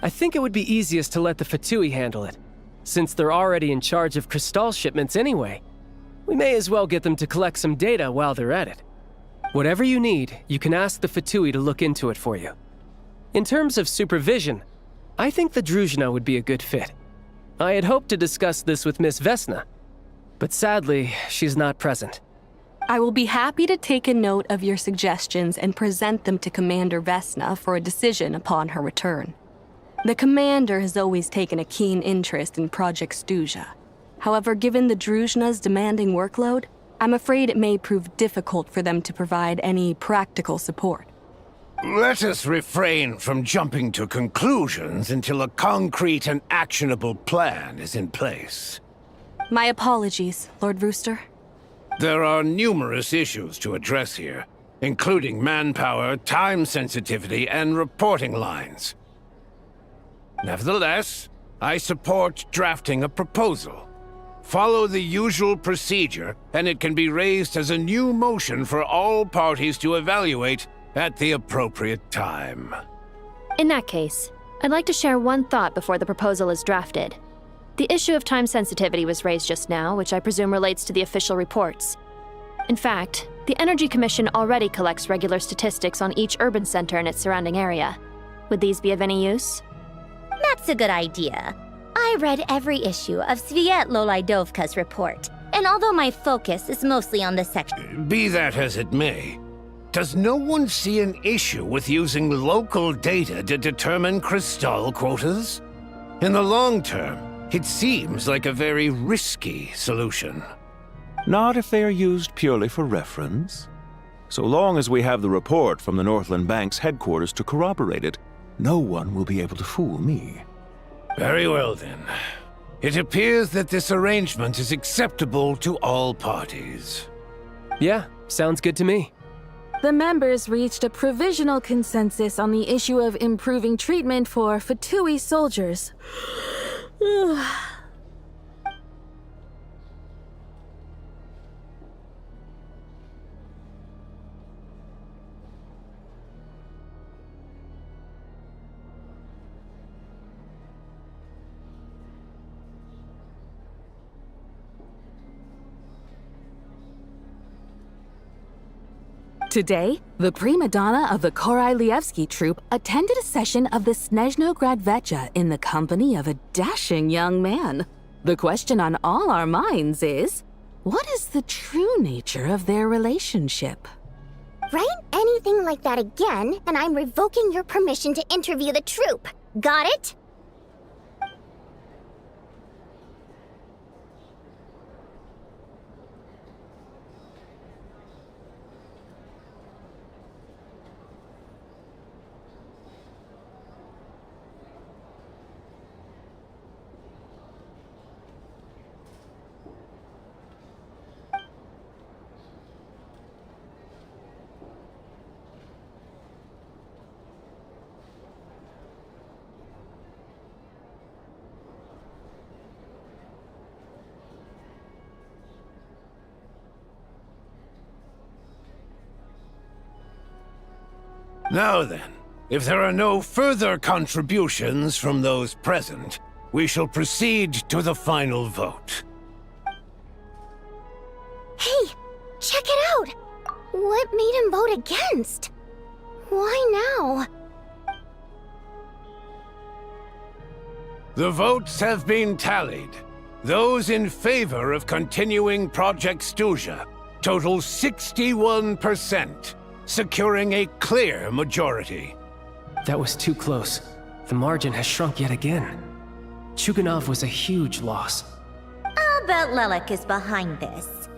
I think it would be easiest to let the Fatui handle it, since they're already in charge of Crystal shipments anyway. We may as well get them to collect some data while they're at it. Whatever you need, you can ask the Fatui to look into it for you. In terms of supervision, I think the Druzhna would be a good fit. I had hoped to discuss this with Miss Vesna, but sadly, she's not present. I will be happy to take a note of your suggestions and present them to Commander Vesna for a decision upon her return. The Commander has always taken a keen interest in Project Stuzha. However, given the Druzhna's demanding workload, I'm afraid it may prove difficult for them to provide any practical support. Let us refrain from jumping to conclusions until a concrete and actionable plan is in place. My apologies, Lord Rooster. There are numerous issues to address here, including manpower, time sensitivity, and reporting lines. Nevertheless, I support drafting a proposal. Follow the usual procedure, and it can be raised as a new motion for all parties to evaluate at the appropriate time. In that case, I'd like to share one thought before the proposal is drafted. The issue of time sensitivity was raised just now, which I presume relates to the official reports. In fact, the Energy Commission already collects regular statistics on each urban center and its surrounding area. Would these be of any use? That's a good idea. I read every issue of Svietlolaidovka's report, and although my focus is mostly on the section... Be that as it may, does no one see an issue with using local data to determine Crystal quotas? In the long term, it seems like a very risky solution. Not if they are used purely for reference. So long as we have the report from the Northland Bank's headquarters to corroborate it, no one will be able to fool me. Very well then. It appears that this arrangement is acceptable to all parties. Yeah, sounds good to me. The members reached a provisional consensus on the issue of improving treatment for Fatui soldiers. Today, the prima donna of the Korailievsky troupe attended a session of the Snezhnograd Vetcha in the company of a dashing young man. The question on all our minds is, what is the true nature of their relationship? Write anything like that again, and I'm revoking your permission to interview the troupe. Got it? Now then, if there are no further contributions from those present, we shall proceed to the final vote. Hey, check it out! What made him vote against? Why now? The votes have been tallied. Those in favor of continuing Project Stuzha total 61%, securing a clear majority. That was too close. The margin has shrunk yet again. Chuganov was a huge loss. I'll bet Lelek is behind this.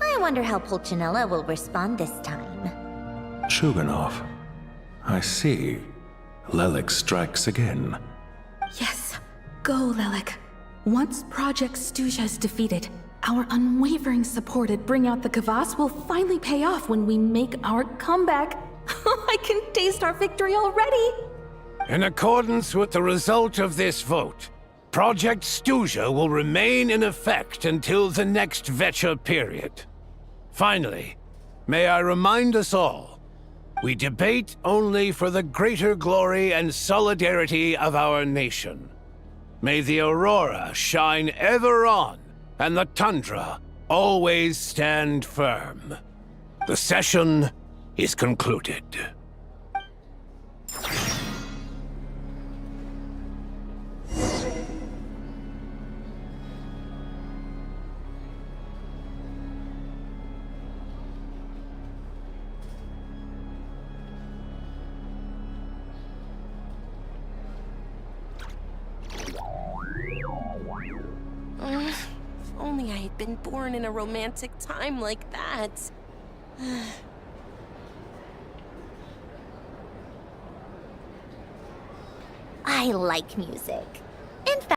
I wonder how Pulcinella will respond this time. Chuganov. I see. Lelek strikes again. Yes, go, Lelek. Once Project Stuzha is defeated, our unwavering support at Bring Out the Kvass will finally pay off when we make our comeback. I can taste our victory already! In accordance with the result of this vote, Project Stuzha will remain in effect until the next Vecha period. Finally, may I remind us all, we debate only for the greater glory and solidarity of our nation. May the aurora shine ever on, and the tundra always stand firm. The session is concluded. If only I had been born in a romantic time like that. I like music.